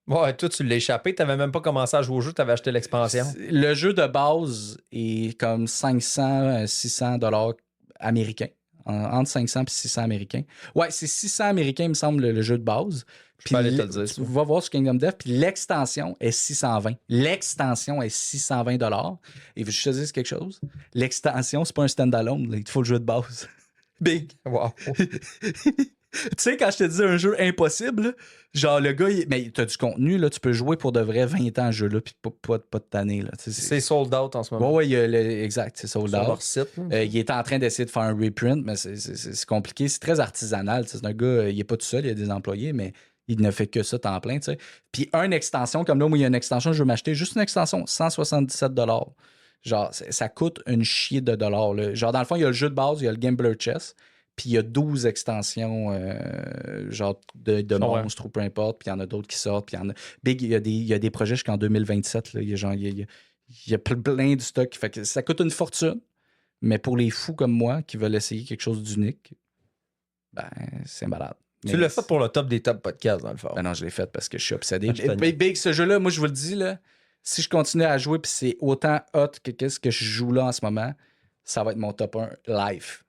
Ouais, toi, tu l'as échappé. T'avais même pas commencé à jouer au jeu, t'avais acheté l'expansion. Le jeu de base est comme 500-600$ américains. Entre 500 et 600 américains. Ouais, c'est 600 américains, il me semble, le jeu de base. Je peux aller te le dire. Tu vas voir sur Kingdom Death, puis l'extension est 620. L'extension est 620$. Et je te dis quelque chose. L'extension, c'est pas un standalone. Là. Il te faut le jeu de base. Big. Wow. Tu sais, quand je te dis un jeu impossible, là, genre le gars, mais t'as du contenu, là, tu peux jouer pour de vrai 20 ans à ce jeu-là, puis pas de tanner. Là. C'est sold out en ce moment. Ouais, exact, c'est sold Sur out. leur site. Il est en train d'essayer de faire un reprint, mais c'est compliqué. C'est très artisanal. C'est un gars, il est pas tout seul, il a des employés, mais il ne fait que ça temps plein. T'sais. Puis une extension, comme là où il y a une extension, je veux m'acheter juste une extension, 177$. Genre, ça coûte une chier de dollars. Là. Genre, dans le fond, il y a le jeu de base, il y a le Gambler Chess, puis il y a 12 extensions genre de monstres ou peu importe, puis il y en a d'autres qui sortent, puis il y en a... Big, il y a des projets jusqu'en 2027, là. Il y a plein de stock. Fait que ça coûte une fortune, mais pour les fous comme moi qui veulent essayer quelque chose d'unique, ben, c'est malade. Tu l'as fait pour le top des top podcasts, dans le fond. Ben non, je l'ai fait parce que je suis obsédé. Ah, Big, ce jeu-là, moi, je vous le dis, là, si je continue à jouer puis c'est autant hot que qu'est-ce que je joue là en ce moment, ça va être mon top 1 live.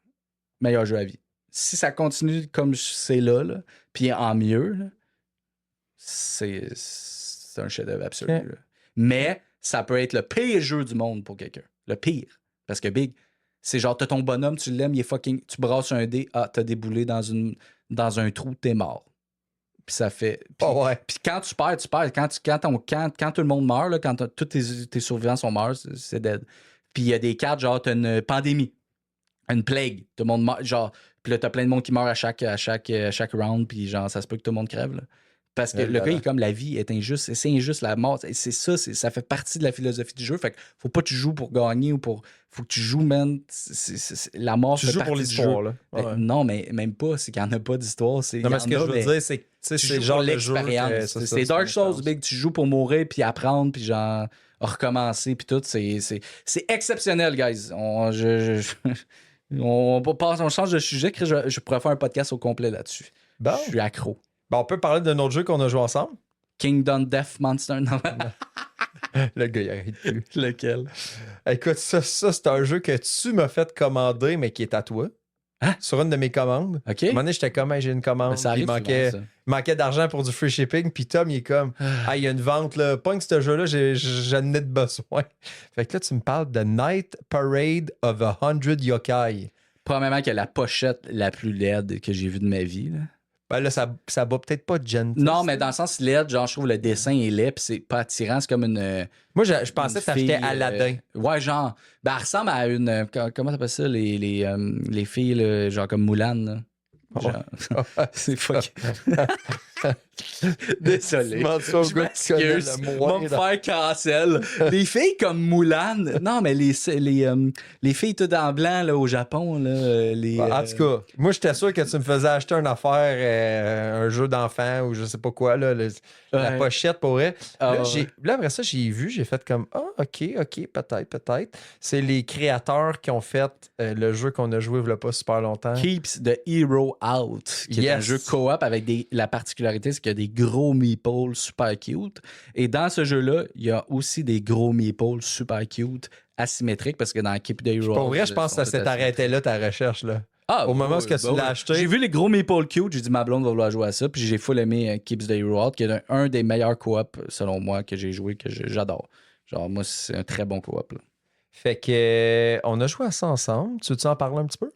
Meilleur jeu à vie. Si ça continue comme c'est là, puis en mieux, là, c'est un chef-d'œuvre absolu. Okay. Là. Mais ça peut être le pire jeu du monde pour quelqu'un. Le pire. Parce que Big, c'est genre, t'as ton bonhomme, tu l'aimes, il est fucking... Tu brasses un dé, t'as déboulé dans un trou, t'es mort. Puis ça fait... Puis quand tu perds, tu perds. Quand tout le monde meurt, là, quand tous tes survivants sont morts, c'est dead. Puis il y a des cartes, genre, t'as une pandémie, une plague, tout le monde meurt, genre... Puis là, t'as plein de monde qui meurt à chaque round, puis genre, ça se peut que tout le monde crève, là. Parce que le gars, il est comme la vie est injuste. C'est injuste, la mort. C'est ça, ça fait partie de la philosophie du jeu. Fait que faut pas que tu joues pour gagner ou pour. Faut que tu joues, man. La mort, tu joues pour l'histoire, là. Ouais. Non, mais même pas. C'est qu'il n'y en a pas d'histoire. Non, mais ce que je veux dire, c'est que c'est le genre l'expérience. C'est Dark Souls, Big. Tu joues pour mourir, puis apprendre, puis genre recommencer, puis tout. C'est exceptionnel, guys. On change de sujet. Je pourrais faire un podcast au complet là-dessus. Bon. Je suis accro. Ben, on peut parler d'un autre jeu qu'on a joué ensemble. Kingdom Death Monster. Non. Le gars, il arrête plus. Lequel? Écoute, ça c'est un jeu que tu m'as fait commander, mais qui est à toi. Hein? Sur une de mes commandes. OK. À un moment donné, j'étais comme, hey, j'ai une commande. Ça Il manquait d'argent pour du free shipping. Puis Tom, il est comme, il y a une vente, là. Pas que ce jeu-là, j'en ai de besoin. Fait que là, tu me parles de Night Parade of 100 Yokai. Probablement qu'il y a la pochette la plus laide que j'ai vue de ma vie. Là. Ben là, ça bat peut-être pas de gentil. Non, mais dans le sens laid, genre, je trouve le dessin est laid, puis c'est pas attirant, c'est comme une. Moi, je pensais que t'achetais Aladdin. Ouais, genre. Ben, elle ressemble à une. Comment t'appelles ça, les filles, là, genre comme Moulin, là. Genre, c'est fuck. Désolé. Je m'excuse. Moi, me faire cancel. Les filles comme Moulin. Non, mais les filles toutes en blanc là, au Japon. Là, en tout cas, moi, j'étais sûr que tu me faisais acheter une affaire, un jeu d'enfant ou je sais pas quoi, là, la pochette pour vrai. Là, après ça, j'ai fait comme, OK, peut-être. C'est les créateurs qui ont fait le jeu qu'on a joué il y a pas super longtemps. Keeps the Hero Out, qui est un jeu co-op avec la particularité, c'est qu'il y a des gros meeples super cute. Et dans ce jeu-là, il y a aussi des gros meeples super cute, asymétriques, parce que dans Keep the Hero Out... Pour vrai, je pense que ça s'est arrêté là, ta recherche, là. Au moment où tu l'as acheté. J'ai vu les gros meeples cute, j'ai dit ma blonde va vouloir jouer à ça, puis j'ai full aimé Keeps the Hero Out, qui est un des meilleurs co-op, selon moi, que j'ai joué, que j'adore. Genre, moi, c'est un très bon co-op, là. Fait que on a joué à ça ensemble. Tu veux-tu en parler un petit peu?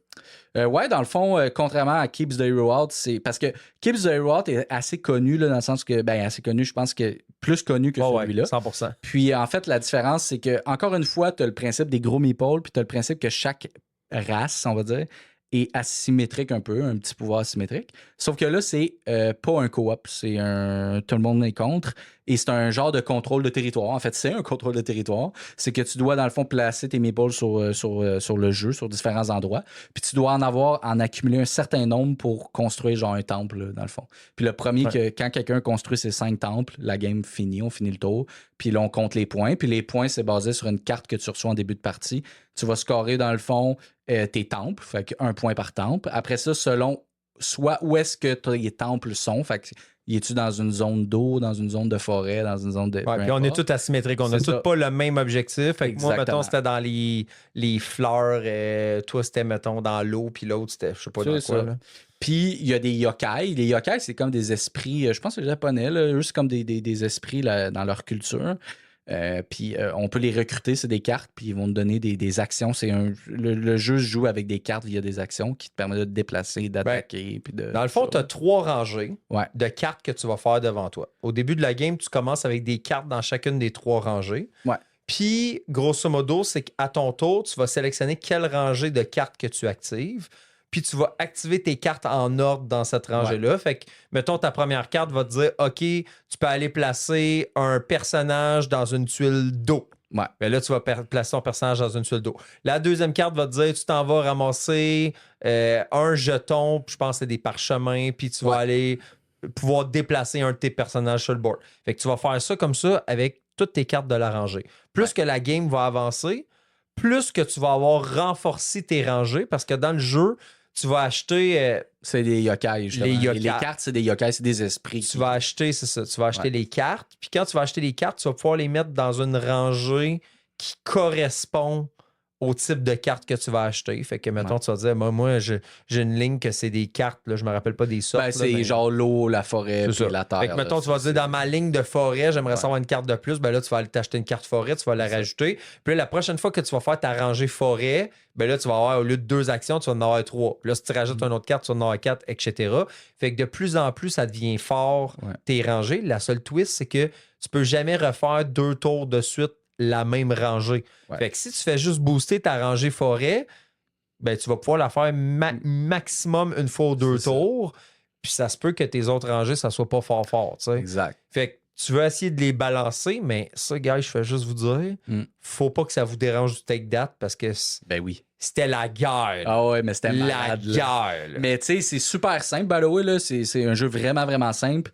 Ouais, dans le fond, contrairement à Keeps the Hero Out, c'est parce que Keeps the Hero Out est assez connu, là, dans le sens que, assez connu, je pense que plus connu que celui-là. 100%. Puis en fait, la différence, c'est que, encore une fois, tu as le principe des gros meeples, puis tu as le principe que chaque race, on va dire, est asymétrique un peu, un petit pouvoir asymétrique. Sauf que là, c'est pas un co-op, c'est tout le monde est contre. Et c'est un genre de contrôle de territoire. En fait, c'est un contrôle de territoire. C'est que tu dois, dans le fond, placer tes meeples sur le jeu, sur différents endroits. Puis tu dois en accumuler un certain nombre pour construire genre un temple, là, dans le fond. Puis le premier, quand quelqu'un construit ses 5 temples, la game finit, on finit le tour. Puis là, on compte les points. Puis les points, c'est basé sur une carte que tu reçois en début de partie. Tu vas scorer, dans le fond, tes temples. Fait qu'un point par temple. Après ça, selon soit où est-ce que tes temples sont. Fait que es-tu dans une zone d'eau, dans une zone de forêt, dans une zone de. Ouais, puis on est tous asymétriques. On n'a tous pas le même objectif. Fait que moi, mettons, c'était dans les fleurs. Toi, c'était, mettons, dans l'eau. Puis l'autre, c'était, je sais pas dans quoi. Là. Puis il y a des yokai. Les yokai, c'est comme des esprits. Je pense que c'est japonais. Là, eux, c'est comme des esprits là, dans leur culture. Puis on peut les recruter, c'est des cartes, puis ils vont te donner des actions. Le jeu se joue avec des cartes via des actions qui te permettent de te déplacer, d'attaquer. Dans le fond, tu as 3 rangées de cartes que tu vas faire devant toi. Au début de la game, tu commences avec des cartes dans chacune des 3 rangées. Ouais. Puis, grosso modo, c'est qu'à ton tour, tu vas sélectionner quelle rangée de cartes que tu actives. Puis tu vas activer tes cartes en ordre dans cette rangée-là. Fait que, mettons, ta première carte va te dire, OK, tu peux aller placer un personnage dans une tuile d'eau. Ouais. Ben là, tu vas placer ton personnage dans une tuile d'eau. La deuxième carte va te dire, tu t'en vas ramasser un jeton, je pense que c'est des parchemins, puis tu vas aller pouvoir déplacer un de tes personnages sur le board. Fait que tu vas faire ça comme ça avec toutes tes cartes de la rangée. Plus que la game va avancer, plus que tu vas avoir renforcé tes rangées, parce que dans le jeu, tu vas acheter. C'est des yokai, justement. Les cartes, c'est des yokai, c'est des esprits. Tu vas acheter, c'est ça. Tu vas acheter les cartes. Puis quand tu vas acheter les cartes, tu vas pouvoir les mettre dans une rangée qui correspond au type de carte que tu vas acheter. Fait que, mettons, tu vas dire, moi j'ai une ligne que c'est des cartes, là, je me rappelle pas des sortes. Ben, c'est genre l'eau, la forêt, puis la terre. Fait que, mettons, tu vas dire, dans ma ligne de forêt, j'aimerais savoir une carte de plus. Ben là, tu vas aller t'acheter une carte forêt, tu vas la rajouter. Puis là, la prochaine fois que tu vas faire ta rangée forêt, ben là, tu vas avoir, au lieu de 2 actions, tu vas en avoir 3. Puis là, si tu rajoutes une autre carte, tu vas en avoir 4, etc. Fait que de plus en plus, ça devient fort, tes rangées. La seule twist, c'est que tu peux jamais refaire 2 tours de suite la même rangée. Fait que si tu fais juste booster ta rangée forêt, ben tu vas pouvoir la faire maximum une fois ou 2 tours. Puis ça se peut que tes autres rangées, ça soit pas fort, tu sais. Exact. Fait que tu veux essayer de les balancer, mais ça, gars, je fais juste vous dire, faut pas que ça vous dérange du take that parce que c'était la guerre. Ah ouais, mais c'était malade, la guerre. Là. Mais tu sais, c'est super simple, by the way, là. C'est un jeu vraiment, vraiment simple.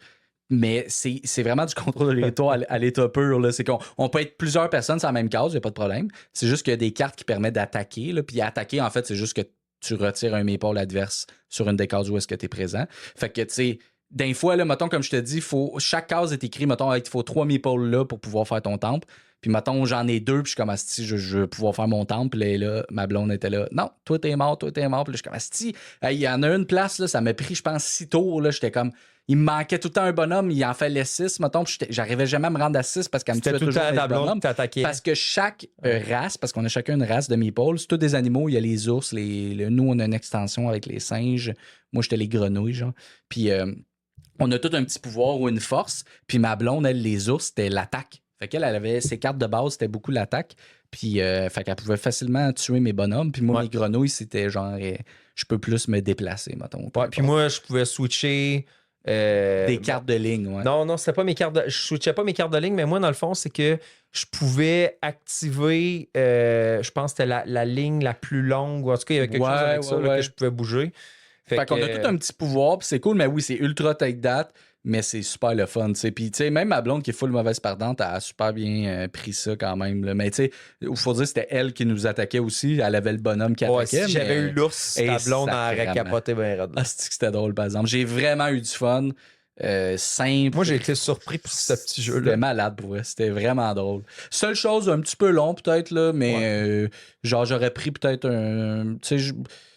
Mais c'est vraiment du contrôle de l'état à l'état pur. Là. C'est qu'on peut être plusieurs personnes sur la même case, il n'y a pas de problème. C'est juste qu'il y a des cartes qui permettent d'attaquer. Là. Puis attaquer, en fait, c'est juste que tu retires un meeple adverse sur une des cases où est-ce que tu es présent. Fait que, tu sais, d'un fois, là, mettons, comme je te dis, chaque case est écrit, mettons, il faut 3 meeples là pour pouvoir faire ton temple. Puis, mettons, j'en ai 2, puis je suis comme, asti, je veux pouvoir faire mon temple. Puis là, ma blonde était là, non, toi, t'es mort. Puis là, je suis comme, asti, il y en a une place, là, ça m'a pris, je pense, 6 tours. Là, j'étais comme, il me manquait tout le temps un bonhomme, il en fallait 6, mettons, puis j'arrivais jamais à me rendre à 6 parce qu'elle me tuait toujours les bonhommes. Parce que chaque race, parce qu'on a chacun une race de meeples, c'est tous des animaux, il y a les ours, nous, on a une extension avec les singes. Moi, j'étais les grenouilles, genre. Puis, on a tout un petit pouvoir ou une force. Puis ma blonde, elle, les ours, c'était l'attaque. Fait qu'elle avait ses cartes de base, c'était beaucoup l'attaque. Puis, fait qu'elle pouvait facilement tuer mes bonhommes. Puis moi, mes grenouilles, c'était genre, je peux plus me déplacer, mettons. Ouais, puis moi, je pouvais switcher. Des cartes de ligne, ouais. Non, c'était pas mes cartes je switchais pas mes cartes de ligne, mais moi, dans le fond, c'est que je pouvais activer, je pense que c'était la ligne la plus longue, ou en tout cas, il y avait quelque chose avec ça là, que je pouvais bouger. Fait qu'on a tout un petit pouvoir, puis c'est cool, mais oui, c'est ultra take that, mais c'est super le fun, tu sais. Puis, tu sais, même ma blonde qui est full mauvaise perdante, elle a super bien pris ça quand même, là. Mais, tu sais, il faut dire que c'était elle qui nous attaquait aussi. Elle avait le bonhomme qui attaquait. Si j'avais eu l'ours, ta blonde aurait capoté bien raide. Ah, c'était drôle, par exemple. J'ai vraiment eu du fun. Simple. Moi, j'ai été surpris pour ce petit jeu-là. C'était malade pour vrai. C'était vraiment drôle. Seule chose, un petit peu long, peut-être, là, mais genre, j'aurais pris peut-être un. Tu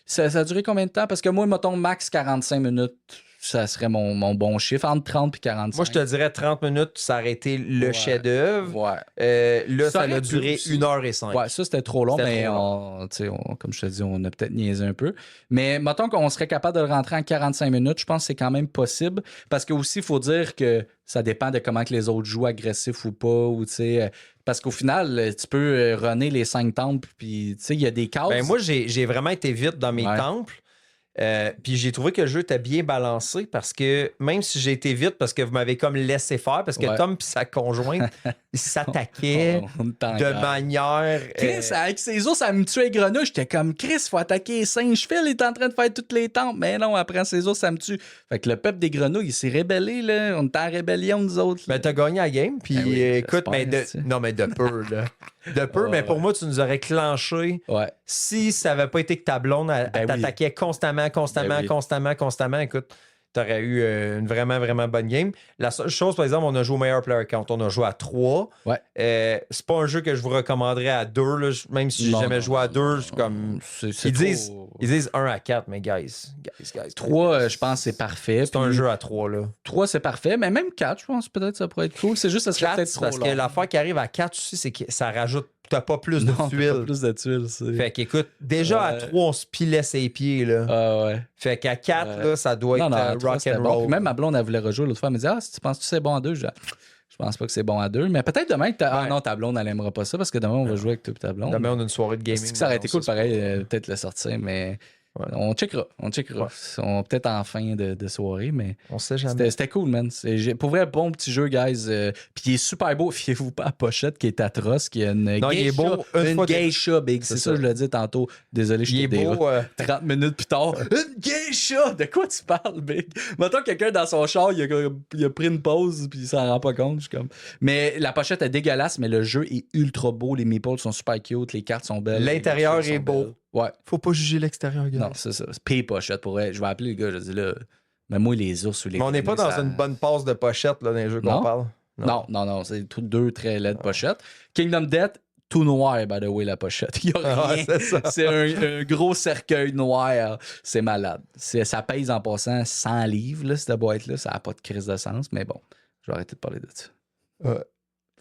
sais, ça a duré combien de temps? Parce que moi, mettons, max 45 minutes. ça serait mon bon chiffre, entre 30 et 45. Moi, je te dirais 30 minutes, ça aurait été le Ouais. chef-d'œuvre. Ouais. Là, ça aurait a pu duré aussi. 1h05. Ouais, ça c'était trop long, C'était mais trop tu sais, comme je te dis, on a peut-être niaisé un peu. Mais mettons qu'on serait capable de le rentrer en 45 minutes, je pense que c'est quand même possible. Parce que aussi, il faut dire que ça dépend de comment que les autres jouent, agressifs ou pas. Ou, tu sais, parce qu'au final, tu peux runner les 5 temples, puis tu sais, il y a des cases. Ben, moi, j'ai vraiment été vite dans mes Ouais. temples. Puis j'ai trouvé que le jeu était bien balancé parce que même si j'ai été vite parce que vous m'avez comme laissé faire parce que Ouais. Tom et sa conjointe ils s'attaquaient On est en de guerre. manière Chris, avec ses os, ça me tuait les grenouilles. J'étais comme, Chris, faut attaquer les singes. Phil est en train de faire toutes les temples. Mais non, après ses os, ça me tue. Fait que le peuple des grenouilles, il s'est rébellé, là. On était en rébellion, nous autres. là. Ben, t'as gagné la game, puis Ben oui, écoute, j'espère, mais c'est- non, mais de peu, là. De peu, Ouais, mais pour ouais. moi, tu nous aurais clenché Ouais. si ça avait pas été que ta blonde elle Ben oui. t'attaquait constamment, Ben oui. constamment. Écoute, t'aurais eu une vraiment, vraiment bonne game. La seule chose, par exemple, on a joué au meilleur player count. On a joué à 3. Ouais. C'est pas un jeu que je vous recommanderais à 2, là. Même si j'ai Non, jamais non, joué à 2, je suis comme. C'est Ils disent, trop- ils disent 1 à 4, mais guys. 3, je pense, c'est parfait. C'est un Puis jeu à 3, là. 3, c'est parfait. Mais même 4, je pense, peut-être, ça pourrait être cool. C'est juste, ça serait 4, peut-être trop parce que long. l'affaire qui arrive à 4 aussi, c'est que ça rajoute. T'as pas plus de Non, t'as tuiles. pas plus de tuiles. c'est- Fait qu'écoute, déjà à Ouais. 3, on se pilait ses pieds, là. Ah ouais. Fait qu'à 4, Ouais. là, ça doit être Non, à trois, rock c'était and bon. roll. Puis même ma blonde, elle voulait rejouer l'autre fois. Elle me dit, si tu penses que c'est bon à 2, je pense pas que c'est bon à 2. Mais peut-être demain, ah Ouais. non, ta blonde, elle aimera pas ça parce que demain, on va jouer avec toi et ta blonde. Demain, on a une soirée de gaming. C'est que ça aurait été cool, Ça, pareil, peut-être le sortir, mais Ouais. on checkera. Ouais. On peut-être en fin de soirée, mais on sait jamais. c'était cool, man. Pour vrai, bon petit jeu, guys. Puis il est super beau. Fiez-vous pas à la pochette qui est atroce, qui a une Non, il est beau. Une fois que- geisha, big. C'est C'est ça, ça. je le dis tantôt. Désolé, je Il est t'ai beau. 30 minutes plus tard, une geisha! De quoi tu parles, big? Mettons quelqu'un dans son char, il a pris une pause puis il s'en rend pas compte. Je suis comme... Mais la pochette est dégueulasse, mais le jeu est ultra beau. Les meeples sont super cute, les cartes sont belles. L'intérieur les est sont beau. belles. Ouais, Faut pas juger l'extérieur, gars. non, c'est ça. C'est pay pochette pour vrai. Je vais appeler le gars, je dis là, mais moi les ours ou les Mais on n'est pas grenouilles, dans ça- une bonne passe de pochette, là, dans les jeux qu'on Non? parle. Non, c'est tout deux très laides pochettes. Kingdom Death, tout noir, by the way, la pochette. Il y a Ah, rien. c'est ça. C'est un gros cercueil noir. C'est malade. Ça pèse en passant 100 livres, là, cette boîte-là. Ça n'a pas de crise de sens, mais bon, je vais arrêter de parler de ça.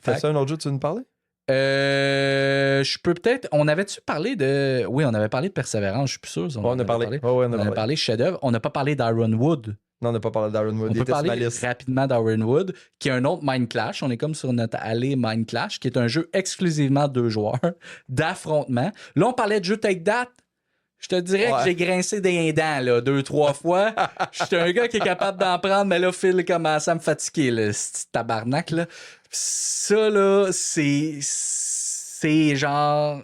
Fais Fait- ça un autre jeu, tu veux nous parler? Je peux peut-être. On avait-tu parlé de. Oui, on avait parlé de Persévérance, je suis plus sûr. Ouais, on a parlé. Ouais, On avait parlé chef-d'œuvre. On n'a pas parlé d'Iron Wood. Non, on n'a pas parlé d'Iron Wood. On Il peut était sur ma parler liste. rapidement d'Iron Wood, qui est un autre Mind Clash. On est comme sur notre allée Mind Clash, qui est un jeu exclusivement 2 joueurs, d'affrontement. Là, on parlait de jeu Take That. Je te dirais Ouais. que j'ai grincé des dents, là, 2-3 fois. J'étais un gars qui est capable d'en prendre, mais là, Phil commence à me fatiguer, là, ce petit tabarnak, là. Ça, là, c'est genre...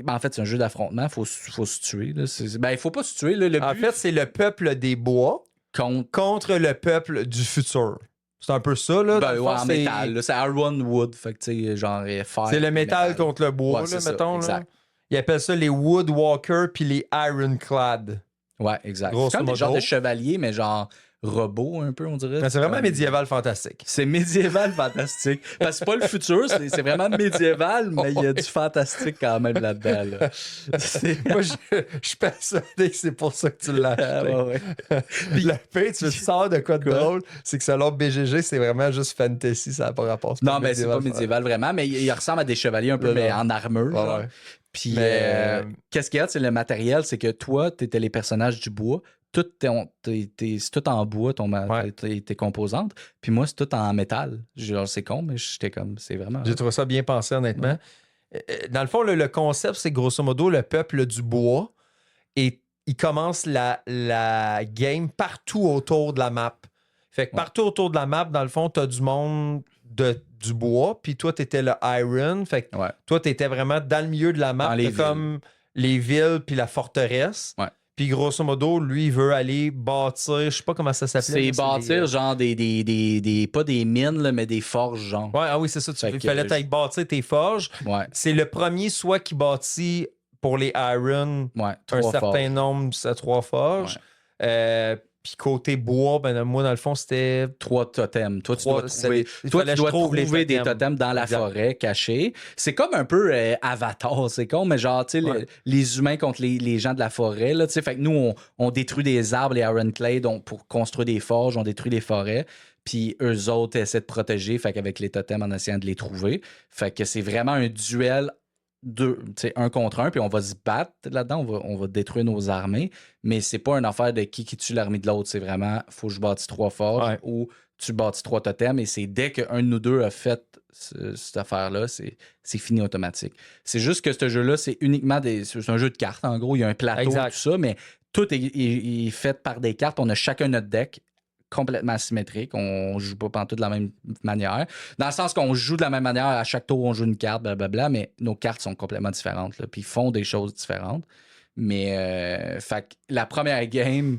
En fait, c'est un jeu d'affrontement. Faut se tuer, là. Il faut pas se tuer, là. Le En but fait, c'est le peuple des bois contre... contre le peuple du futur. C'est un peu ça, là. dans Ben, le ouais, fond, en c'est- métal, là. C'est Iron Wood. Fait que, tu sais, genre, fer. C'est le métal contre le bois, Ouais, là, c'est ça, mettons. Là. exact. Ils appellent ça les Woodwalkers puis les Ironclad. Ouais, exact. Grosso C'est comme des modo. genres de chevaliers, mais genre robots un peu, on dirait. Mais c'est vraiment médiéval fantastique. C'est médiéval fantastique. Parce que c'est pas le futur, c'est vraiment médiéval, mais il y a du fantastique quand même là-dedans. Là. Moi, je suis persuadé que c'est pour ça que tu l'as Ah, acheté. ouais, ouais. Le pire, tu sors de quoi de drôle, c'est que selon BGG, c'est vraiment juste fantasy, ça n'a pas rapport. Non, mais c'est pas médiéval vraiment, mais il ressemble à des chevaliers un peu, Non, mais non. en armure. Ouais, genre. ouais. Puis, Mais, qu'est-ce qu'il y a, c'est le matériel, c'est que toi, t'étais les personnages du bois. C'est tout en bois, Ouais. tes composantes. Puis moi, c'est tout en métal. Genre, c'est con, mais j'étais comme, c'est vraiment. J'ai trouvé ça bien pensé, honnêtement. Dans le fond, le concept, c'est grosso modo le peuple du bois et il commence la game partout autour de la map. Fait que Ouais. partout autour de la map, dans le fond, t'as du monde du bois, puis toi, t'étais le Iron. Fait que Ouais. toi, t'étais vraiment dans le milieu de la map. Dans les T'as villes. comme les villes puis la forteresse. Ouais. Puis grosso modo, lui, il veut aller bâtir, je sais pas comment ça s'appelait. C'est là, bâtir les- genre des pas des mines, là, mais des forges, genre. Ouais, ah oui, c'est ça. Fait Il que- fallait t'aller bâtir tes forges. Ouais, C'est le premier soit qui bâtit pour les Iron ouais. un 3 certain forges. nombre, c'est 3 forges. Puis Puis côté bois, ben moi, dans le fond, c'était 3 totems. Toi, tu Trois- dois c'est trouver, des- toi, fallait tu que je dois trouve les trouver des totems. totems dans la Exact. forêt cachés. C'est comme un peu Avatar, c'est con, mais genre, tu sais, Ouais. les humains contre les gens de la forêt, là, tu sais. Fait que nous, on détruit des arbres, les Ironclad, pour construire des forges, on détruit les forêts. Puis eux autres essaient de protéger, fait qu'avec les totems en essayant de les trouver. Fait que c'est vraiment un duel un contre un, puis on va se battre là-dedans, on va détruire nos armées, mais c'est pas une affaire de qui tue l'armée de l'autre, c'est vraiment, faut que je bâtisse 3 forges Ouais. ou tu bâtis 3 totems, et c'est dès qu'un de nous deux a fait cette affaire-là, c'est fini automatique. C'est juste que ce jeu-là, c'est uniquement c'est un jeu de cartes, en gros, il y a un plateau, Exact. tout ça, mais tout est fait par des cartes, on a chacun notre deck, complètement asymétrique. On joue pas pantoute de la même manière. Dans le sens qu'on joue de la même manière, à chaque tour, on joue une carte, blablabla, mais nos cartes sont complètement différentes. Là, puis ils font des choses différentes. Mais fait que la première game,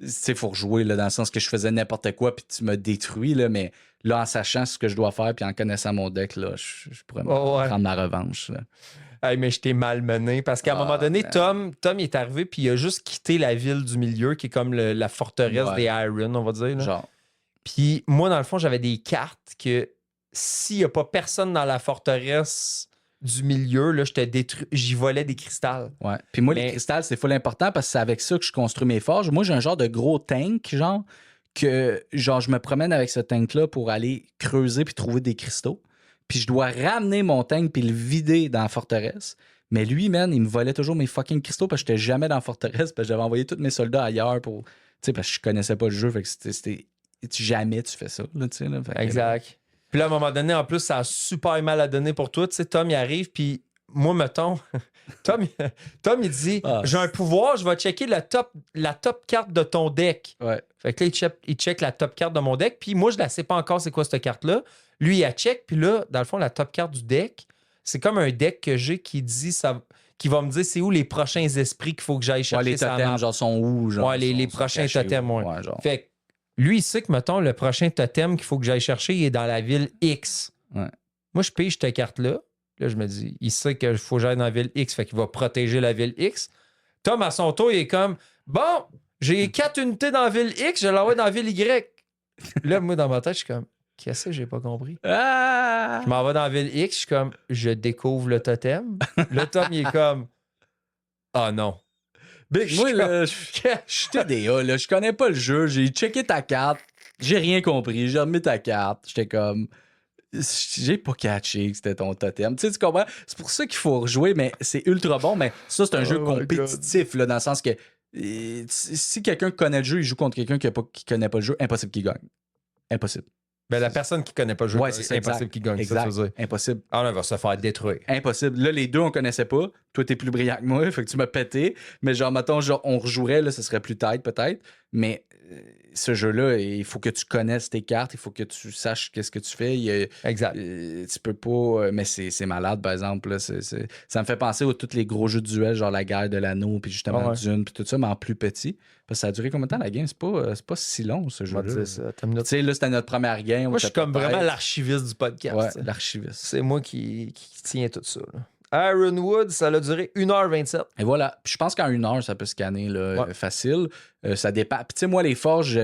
il faut rejouer là, dans le sens que je faisais n'importe quoi, puis tu m'as détruit. Là, mais là, en sachant ce que je dois faire, puis en connaissant mon deck, là, je pourrais prendre ma revanche. Là. Hey, mais je t'ai malmené parce qu'à un moment donné, man. Tom il est arrivé puis il a juste quitté la ville du milieu qui est comme la forteresse Ouais. des Iron, on va dire. Là. Genre, Puis moi, dans le fond, j'avais des cartes que s'il n'y a pas personne dans la forteresse du milieu, là, j'y volais des cristals. ouais. Puis moi, Mais- les cristals, c'est full important parce que c'est avec ça que je construis mes forges. Moi, j'ai un genre de gros tank, genre, que genre je me promène avec ce tank-là pour aller creuser puis trouver des cristaux. Puis je dois ramener mon tank puis le vider dans la forteresse. Mais lui, man, il me volait toujours mes fucking cristaux parce que j'étais jamais dans la forteresse parce que j'avais envoyé tous mes soldats ailleurs pour... Tu sais, parce que je connaissais pas le jeu. Fait que c'était... Jamais tu fais ça, là, tu sais. Là. Fait que- Exact. Puis là, à un moment donné, en plus, ça a super mal à donner pour toi. Tu sais, Tom, il arrive, puis moi, mettons, Tom, il dit Ah, j'ai un pouvoir, je vais checker la top carte de ton deck. Ouais. Fait que là, il check la top carte de mon deck, puis moi, je la sais pas encore c'est quoi cette carte-là. Lui, il la check, puis là, dans le fond, la top carte du deck, c'est comme un deck que j'ai qui va me dire c'est où les prochains esprits qu'il faut que j'aille Ouais, chercher les sur la totems, map. genre, sont où? Genre, Ouais, les sont prochains cachés totems, où? ouais. Genre. Fait que lui, il sait que, mettons, le prochain totem qu'il faut que j'aille chercher, il est dans la ville X. Ouais. Moi, je pige cette carte-là. Là, je me dis, il sait qu'il faut que j'aille dans la ville X, fait qu'il va protéger la ville X. Tom, à son tour, il est comme, bon, j'ai 4 unités dans la ville X, je l'envoie dans la ville Y. Là, moi, dans ma tête, je suis comme, qu'est-ce que j'ai pas compris? Ah! Je m'en vais dans la ville X, je suis comme, je découvre le totem. Le Tom, il est comme, ah non. Big, moi, là, je suis TDA, là. Je connais pas le jeu. J'ai checké ta carte. J'ai rien compris. J'ai remis ta carte. J'étais comme... J'ai pas catché que c'était ton totem. Tu sais, tu comprends? C'est pour ça qu'il faut rejouer, mais c'est ultra bon. Mais ça, c'est un jeu Oh my compétitif, là, dans le sens que si quelqu'un connaît le jeu, il joue contre quelqu'un qui connaît pas le jeu, impossible qu'il gagne. Impossible. Ben, la personne qui connaît pas le jeu, Ouais, c'est ça, impossible exact. qu'il gagne. Exact. Ça, tu veux dire. Impossible. Ah, on va se faire détruire. Impossible. Là, les deux, on connaissait pas. Toi, t'es plus brillant que moi, fait que tu m'as pété. Mais genre, mettons, genre, on rejouerait, là, ce serait plus tight, peut-être. Mais ce jeu-là, il faut que tu connaisses tes cartes, il faut que tu saches qu'est-ce que tu fais. Exact. Tu peux pas... mais c'est malade, par exemple. Là, ça me fait penser à tous les gros jeux de duel, genre la guerre de l'anneau, puis justement Ouais. Dune, puis tout ça, mais en plus petit. Parce que ça a duré combien de temps, la game? C'est pas si long, ce Je vais te jeu-là. dire ça. Attends une minute. Tu sais, là, c'était notre première game. Moi, je suis comme peut-être- vraiment l'archiviste du podcast. Ouais, tu sais. l'archiviste. C'est moi qui tiens tout ça. là. Ironwood, ça a duré 1h27. Et voilà. Puis je pense qu'en 1 heure, ça peut scanner là, Ouais. facile. Ça dépend. Puis tu sais, moi, les forges,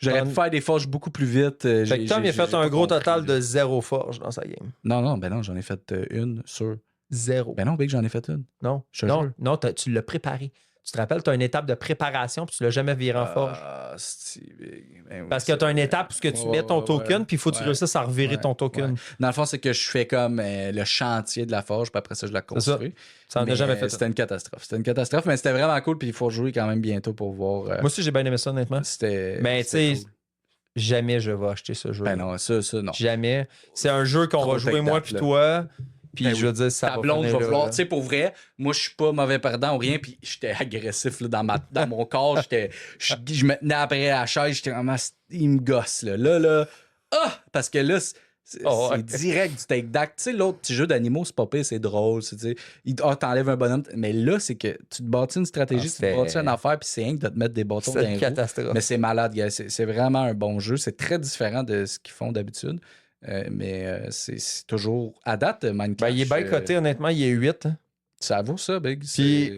j'aurais pu faire des forges beaucoup plus vite. Fait que Tom, il a fait un gros total de 0 forge dans sa game. Non, j'en ai fait une sur. 0. Ben non, Big, j'en ai fait une. non, je te non, jure. non, tu l'as préparé. Tu te rappelles, tu as une étape de préparation puis tu l'as jamais viré en forge. Ah, c'est Big. Ben oui, Parce que c'est tu as une vrai. étape où tu Ouais, mets ton ouais, token ouais. puis il faut que tu Ouais. réussisses à revirer Ouais, ton token. ouais. Dans le fond, c'est que je fais comme le chantier de la forge, puis après ça, je la C'est ça. construis. Ça en a Mais, jamais fait. C'était une catastrophe. C'était une catastrophe, mais c'était vraiment cool, puis il faut jouer quand même bientôt pour voir. Moi aussi, j'ai bien aimé ça, honnêtement. C'était. Mais tu c'était sais, cool. jamais je vais acheter ce jeu. Ben non, ça, non. Jamais. C'est un jeu qu'on Trop va jouer tech moi date, puis là. toi. Puis Ben je veux oui. dire, ça Ta va blonde finir va là, falloir, là. tu sais, pour vrai, moi, je suis pas mauvais perdant ou rien, puis j'étais agressif là, dans mon corps, je me tenais après à la chaise, j'étais vraiment, il me gosse, là, parce que là, c'est Oh, ouais. direct du take-back. Tu sais, l'autre petit jeu d'animaux, c'est pas pire, c'est drôle, tu sais, t'enlèves un bonhomme, mais là, c'est que tu te bâtis une stratégie, tu te bâtis une affaire, puis c'est rien que de te mettre des bâtons dans C'est les une roues. catastrophe. Mais c'est malade, gars. C'est vraiment un bon jeu. C'est très différent de ce qu'ils font d'habitude. Mais c'est toujours. À date, Minecraft. Ben, il est bien coté, honnêtement, il est 8. hein. Ça vaut ça, Big. Puis-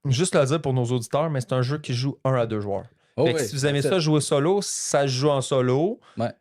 Juste le dire pour nos auditeurs, mais c'est un jeu qui joue 1 à 2 joueurs. Oh, Fait que oui, si vous aimez c'est ça jouer solo, ça se joue en solo. Ouais.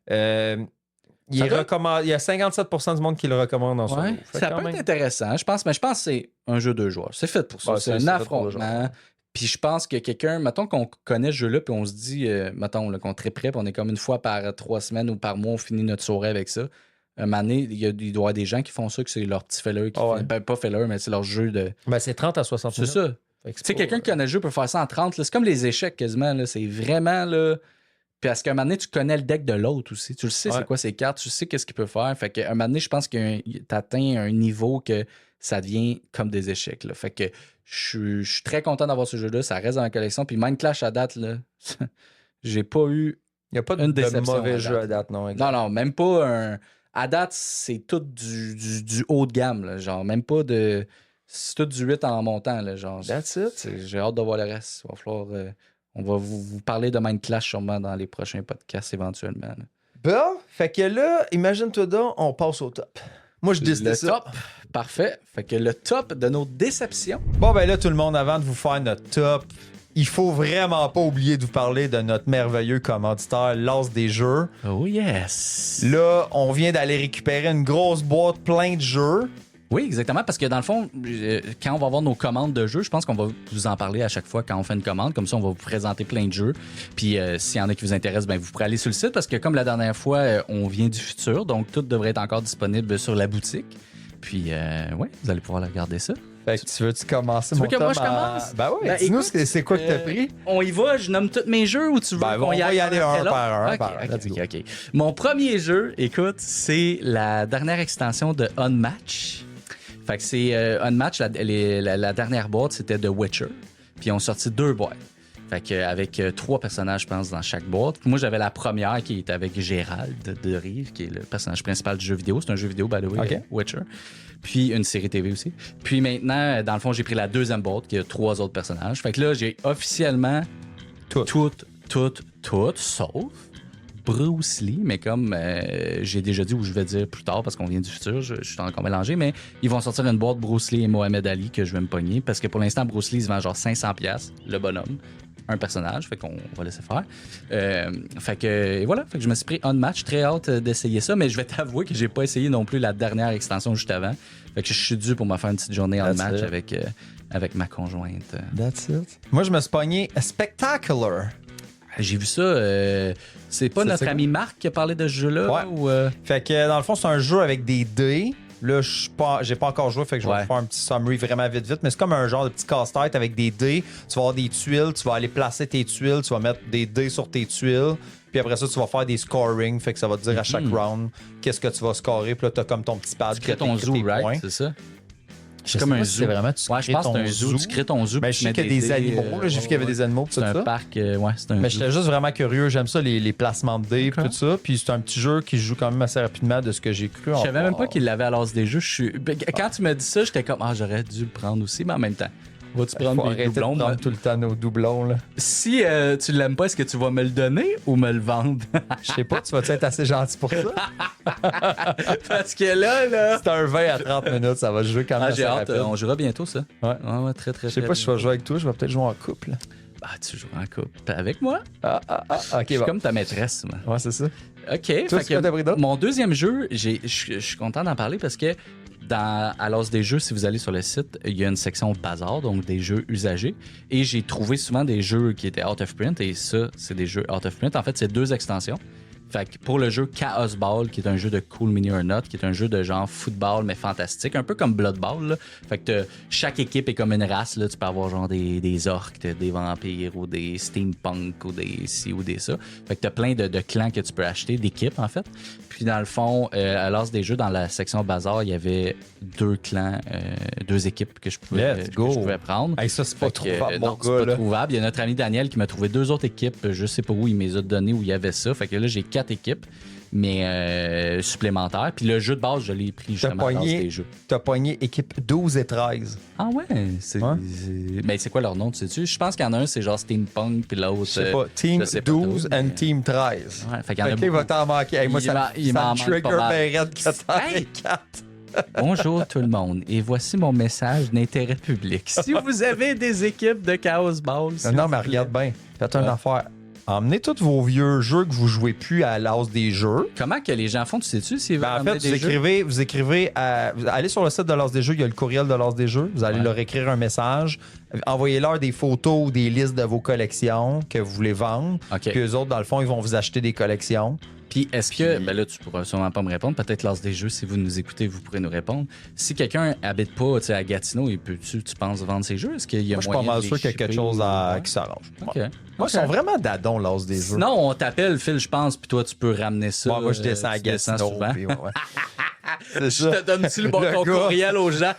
Il Ça doit- il y a 57% du monde qui le recommande en solo. Ouais, Fait ça quand peut même- être intéressant, je pense, mais je pense que c'est un jeu de joueurs. C'est fait pour ça. Ouais, c'est c'est un fait pour le affrontement. joueur. Puis je pense que quelqu'un, mettons qu'on connaît ce jeu-là, puis on se dit, mettons là, qu'on est très prêt, puis on est comme une fois par 3 semaines ou par mois, on finit notre soirée avec ça. Un moment donné, il doit y avoir des gens qui font ça, que c'est leur petit filler, qui Ah ouais. ben, pas filler, mais c'est leur jeu de. Ben, c'est 30 à 60 C'est minutes. ça. Fait que Tu sais, pas- quelqu'un qui connaît le jeu peut faire ça en 30. là. C'est comme les échecs quasiment. Là. C'est vraiment là. Puis à ce qu'à un moment donné, tu connais le deck de l'autre aussi. Tu le sais, Ouais. c'est quoi ses cartes, tu sais qu'est-ce qu'il peut faire. Fait qu'à un moment donné, je pense que tu atteins un niveau que ça devient comme des échecs. Là. Fait que je suis très content d'avoir ce jeu-là. Ça reste dans ma collection. Puis Mind Clash à date, là, j'ai pas eu. Il n'y a pas une de déception mauvais à jeu à date, non. exact. Non, non, même pas un. À date, c'est tout du haut de gamme. Là. Genre, même pas de. C'est tout du 8 en montant. Là. Genre, That's it. j'ai hâte de voir le reste. Il va falloir. On va vous parler de Mind Clash sûrement dans les prochains podcasts éventuellement. là. Bon, fait que là, imagine-toi donc, on passe au top. Moi, je décide Le ça. top. Parfait. Fait que le top de nos déceptions. Bon, ben là, tout le monde, avant de vous faire notre top, il faut vraiment pas oublier de vous parler de notre merveilleux commanditaire, l'As des jeux. Oh yes. Là, on vient d'aller récupérer une grosse boîte plein de jeux. Oui, exactement, parce que dans le fond, quand on va avoir nos commandes de jeux, je pense qu'on va vous en parler à chaque fois quand on fait une commande. Comme ça, on va vous présenter plein de jeux. Puis s'il y en a qui vous intéressent, ben, vous pourrez aller sur le site parce que comme la dernière fois, on vient du futur, donc tout devrait être encore disponible sur la boutique. Puis, ouais, vous allez pouvoir regarder ça. Fait que tu veux-tu commencer, Tu mon veux que moi, Tom, je commence? Ben oui, Ben, dis-nous écoute, c'est quoi que t'as pris. On y va, je nomme tous mes jeux ou tu veux Ben, qu'on on va y aller après un l'autre? par un, Ok, par un. ok, Let's go. ok. Mon premier jeu, écoute, c'est la dernière extension de Unmatch. Fait que c'est Unmatch, la dernière boîte, c'était The Witcher. Puis ils ont sorti 2 boîtes. Fait que avec 3 personnages, je pense, dans chaque boîte. Puis moi, j'avais la première qui est avec Gérald de Rive, qui est le personnage principal du jeu vidéo. C'est un jeu vidéo, by the way, Ok. Witcher. Puis une série TV aussi. Puis maintenant, dans le fond, j'ai pris la deuxième boîte qui a 3 autres personnages. Fait que là, j'ai officiellement toutes, sauf Bruce Lee, mais comme j'ai déjà dit ou je vais dire plus tard parce qu'on vient du futur, je suis encore mélangé, mais ils vont sortir une boîte Bruce Lee et Mohamed Ali que je vais me pogner parce que pour l'instant, Bruce Lee se vend genre 500$, le bonhomme, un personnage, fait qu'on va laisser faire. Fait que et voilà, fait que je me suis pris Unmatch, très hâte d'essayer ça, mais je vais t'avouer que j'ai pas essayé non plus la dernière extension juste avant. Fait que je suis dû pour me faire une petite journée Unmatch avec ma conjointe. That's it. Moi, je me suis pogné Spectacular. J'ai vu ça. C'est pas Ça, notre c'est ami Marc qui a parlé de ce jeu-là? Ouais. Ou, Fait que dans le fond, c'est un jeu avec des dés. Là, j'ai pas encore joué, fait que je vais Ouais. vous faire un petit summary vraiment vite. Mais c'est comme un genre de petit casse-tête avec des dés. Tu vas avoir des tuiles, tu vas aller placer tes tuiles, tu vas mettre des dés sur tes tuiles. Puis après ça, tu vas faire des scoring. Fait que ça va te dire à chaque round qu'est-ce que tu vas scorer. Puis là, t'as comme ton petit pad tu crées qui ton écrit zoo, tes right? points. C'est ça? Je C'est sais comme pas un si zoo. c'est vraiment tu Ouais, je pense que c'est un zoo. Tu crées ton zoo. Ben, puis je tu sais mets qu'il y a des animaux. Là, j'ai vu qu'il y avait des animaux. Tout C'est un ça. parc. Ouais, c'est un Mais zoo. j'étais juste vraiment curieux. J'aime ça, les placements de dés, Ok. tout ça. Puis c'est un petit jeu qui se joue quand même assez rapidement de ce que j'ai cru. Je savais même pas qu'il l'avait à l'as des jeux. Quand tu m'as dit ça, j'étais comme, j'aurais dû le prendre aussi, mais en même temps. Vas-tu Faut prendre des arrêter de doublons? prendre tout le temps nos doublons. Là. Si tu l'aimes pas, est-ce que tu vas me le donner ou me le vendre? Je sais pas, tu vas être assez gentil pour ça? Parce que là. C'est un 20 à 30 minutes, ça va jouer quand même assez J'ai hâte. rapide. On jouera bientôt, ça. Ouais. Ouais, très, très, Je sais très pas si je vais bientôt. jouer avec toi, je vais peut-être jouer en couple. Tu joues en couple. Avec moi? Ok, Je suis bon. comme ta maîtresse, moi. Ouais, c'est ça. OK. Toi, fait c'est quoi t'as pris d'autre? mon deuxième jeu, je suis content d'en parler parce que à l'os des jeux, si vous allez sur le site, il y a une section bazar, donc des jeux usagés. Et j'ai trouvé souvent des jeux qui étaient out of print. Et ça, c'est des jeux out of print. En fait, c'est 2 extensions. Fait que pour le jeu Chaos Ball, qui est un jeu de Cool Mini or Not, qui est un jeu de genre football, mais fantastique, un peu comme Blood Ball. Là. Fait que chaque équipe est comme une race. Là. Tu peux avoir genre des orques, des vampires, ou des steampunk, ou des ci ou des ça. Fait que t'as plein de clans que tu peux acheter, d'équipes en fait. Puis dans le fond, à l'as des jeux, dans la section bazar, il y avait 2 clans, 2 équipes que je pouvais, Let's que go. je pouvais prendre. Hey, ça, c'est pas Fait que, trouvable, mon non, c'est gars. pas Là. trouvable. Il y a notre ami Daniel qui m'a trouvé 2 autres équipes. Je sais pas où il me les a données, où il y avait ça. Fait que là, j'ai 4 équipes, mais supplémentaires. Puis le jeu de base, je l'ai pris justement dans pogné- ces jeux. T'as pogné équipe 12 et 13. Ah ouais? Mais c'est quoi leur nom, tu sais-tu? Je pense qu'il y en a un, c'est genre Steampunk, puis l'autre... Je sais pas. Team je sais pas 12 trop, and mais- Team 13. Ouais, fait qu'il y en a Ok, il beaucoup. va t'en manquer. Hey, moi, Il ça m'en me manque trigger pas mal. bien raide que t'en aies Hey! 4. Bonjour tout le monde, et voici mon message d'intérêt public. Si vous avez des équipes de Chaos Ball... s'il Non, vous mais plaît. regarde bien. Faites une Ouais. affaire. Emmenez tous vos vieux jeux que vous jouez plus à l'as des jeux. Comment que les gens font, tu sais-tu, s'ils veulent Ben, en emmener fait, des jeux? vous écrivez allez sur le site de l'as des jeux, il y a le courriel de l'as des jeux. Vous allez Ouais. leur écrire un message. Envoyez-leur des photos ou des listes de vos collections que vous voulez vendre. OK. Puis eux autres, dans le fond, ils vont vous acheter des collections. Puis est-ce que, ben là, tu pourras sûrement pas me répondre, peut-être l'as des jeux, si vous nous écoutez, vous pourrez nous répondre. Si quelqu'un habite pas, tu sais, à Gatineau, il peut-tu, tu penses, vendre ses jeux? Est-ce qu'il y a Moi, je suis pas moyen mal de sûr les qu'il y a quelque shipper chose ou- qui s'arrange. OK. Ouais. Moi, ils sont vraiment dadons, l'as des jeux. Sinon, on t'appelle, Phil, je pense, puis toi, tu peux ramener ça. Moi, je descends à tu descends Gatineau. souvent. puis ouais. C'est Je te donne-tu le bon Le ton gars. courriel aux gens?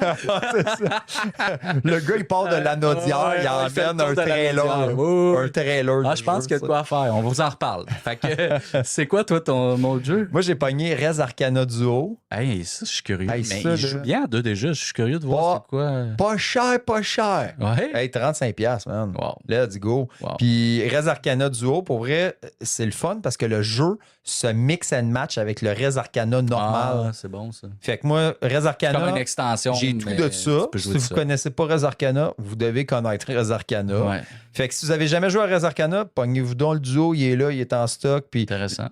Le gars, il part de l'anodière, Ouais, il il fait le emmène tour un de trailer. l'anodière. Oui. Un trailer. Ah, de je pense jeu, qu'il y a de ça. quoi faire. On vous en reparle. Fait que, c'est quoi, toi, ton autre jeu? Moi, j'ai pogné Res Arcana Duo. Hey, ça, je suis curieux. Hey, mais ça, il joue là. bien à deux déjà. Je suis curieux de voir c'est quoi. Pas cher, pas cher. Ouais. Hey, 35$, man. Wow. Let's go. Wow. Puis Res Arcana Duo, pour vrai, c'est le fun parce que le jeu se mix and match avec le Res Arcana normal. Ah, c'est bon, ça. Fait que moi, Res Arcana, Comme une extension. j'ai tout mais de tu ça. peux Si jouer vous de ça. connaissez pas Res Arcana, vous devez connaître Res Arcana. Ouais, Fait que si vous avez jamais joué à Res Arcana, pognez-vous dans le duo, il est là, il est en stock. Puis intéressant.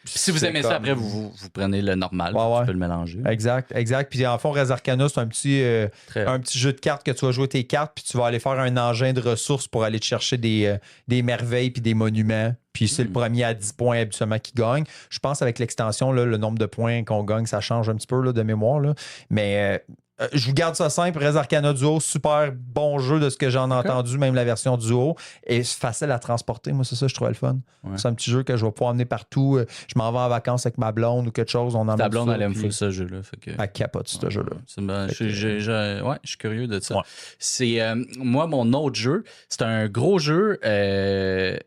Puis si vous c'est aimez ça, comme- après, vous prenez le normal. Ouais, ouais. Tu peux le mélanger. Exact, exact. Puis en fond, Res Arcana, c'est un Très petit jeu de cartes que tu vas jouer tes cartes, puis tu vas aller faire un engin de ressources pour aller te chercher des merveilles puis des monuments. Puis c'est le premier à 10 points habituellement qui gagne. Je pense avec l'extension, là, le nombre de points qu'on gagne, ça change un petit peu là, de mémoire. Là. Mais je vous garde ça simple. Res Arcana Duo, super bon jeu de ce que j'en ai entendu, même la version Duo. Et c'est facile à transporter. Moi, c'est ça, je trouvais le fun. Ouais. C'est un petit jeu que je vais pouvoir emmener partout. Je m'en vais en vacances avec ma blonde ou quelque chose. On en Ta blonde, ça, elle aime puis full ce jeu-là. Fait que... elle capote ce jeu-là. C'est bon. Fait que- Ouais, je suis curieux de ça. Ouais. C'est moi, mon autre jeu, c'est un gros jeu.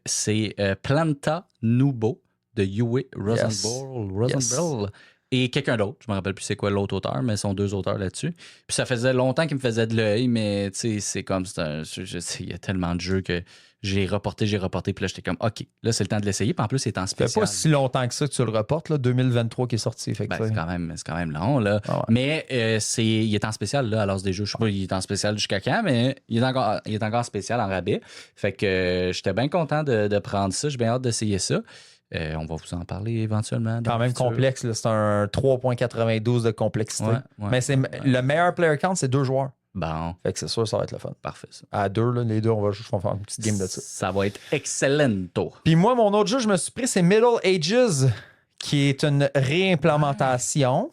C'est Planta Nubo de Uwe Rosenberg. Et quelqu'un d'autre. Je me rappelle plus c'est quoi l'autre auteur, mais ils sont deux auteurs là-dessus. Puis ça faisait longtemps qu'ils me faisaient de l'œil, mais tu sais, c'est comme il y a tellement de jeux que j'ai reporté, puis là j'étais comme OK, là c'est le temps de l'essayer. Puis en plus, c'est en Ça fait spécial. pas si longtemps que ça que tu le reportes, là, 2023 qui est sorti. Fait que Ben, ça- c'est quand même long, là. Ah ouais. Mais il est en spécial, là, à l'as des jeux. Je sais pas, il est en spécial jusqu'à quand, mais il est encore spécial en rabais. Fait que j'étais bien content de prendre ça. J'ai bien hâte d'essayer ça. On va vous en parler éventuellement. dans quand le même futur. complexe, là. C'est un 3.92 de complexité. Ouais, ouais. Mais le meilleur player count, c'est 2 joueurs. Bon, Fait que c'est sûr, ça va être le fun. parfait, ça. À 2, là, les deux, on va juste faire une petite game de ça. Ça va être excellento. Puis moi, mon autre jeu, je me suis pris, c'est Middle Ages, qui est une réimplémentation.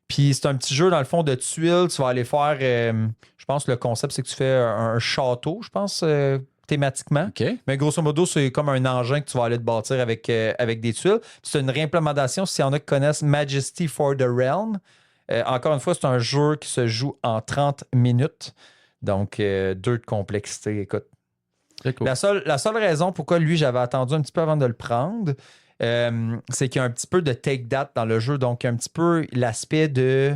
Puis c'est un petit jeu, dans le fond, de tuiles. Tu vas aller faire, je pense, le concept, c'est que tu fais un château, je pense, thématiquement. OK. Mais grosso modo, c'est comme un engin que tu vas aller te bâtir avec des tuiles. C'est une réimplémentation, s'il y en a qui connaissent Majesty for the Realm. Encore une fois, c'est un jeu qui se joue en 30 minutes. Donc, 2 de complexité. Écoute, Très cool. la seule raison pourquoi lui, j'avais attendu un petit peu avant de le prendre, c'est qu'il y a un petit peu de take-that dans le jeu. Donc, un petit peu l'aspect de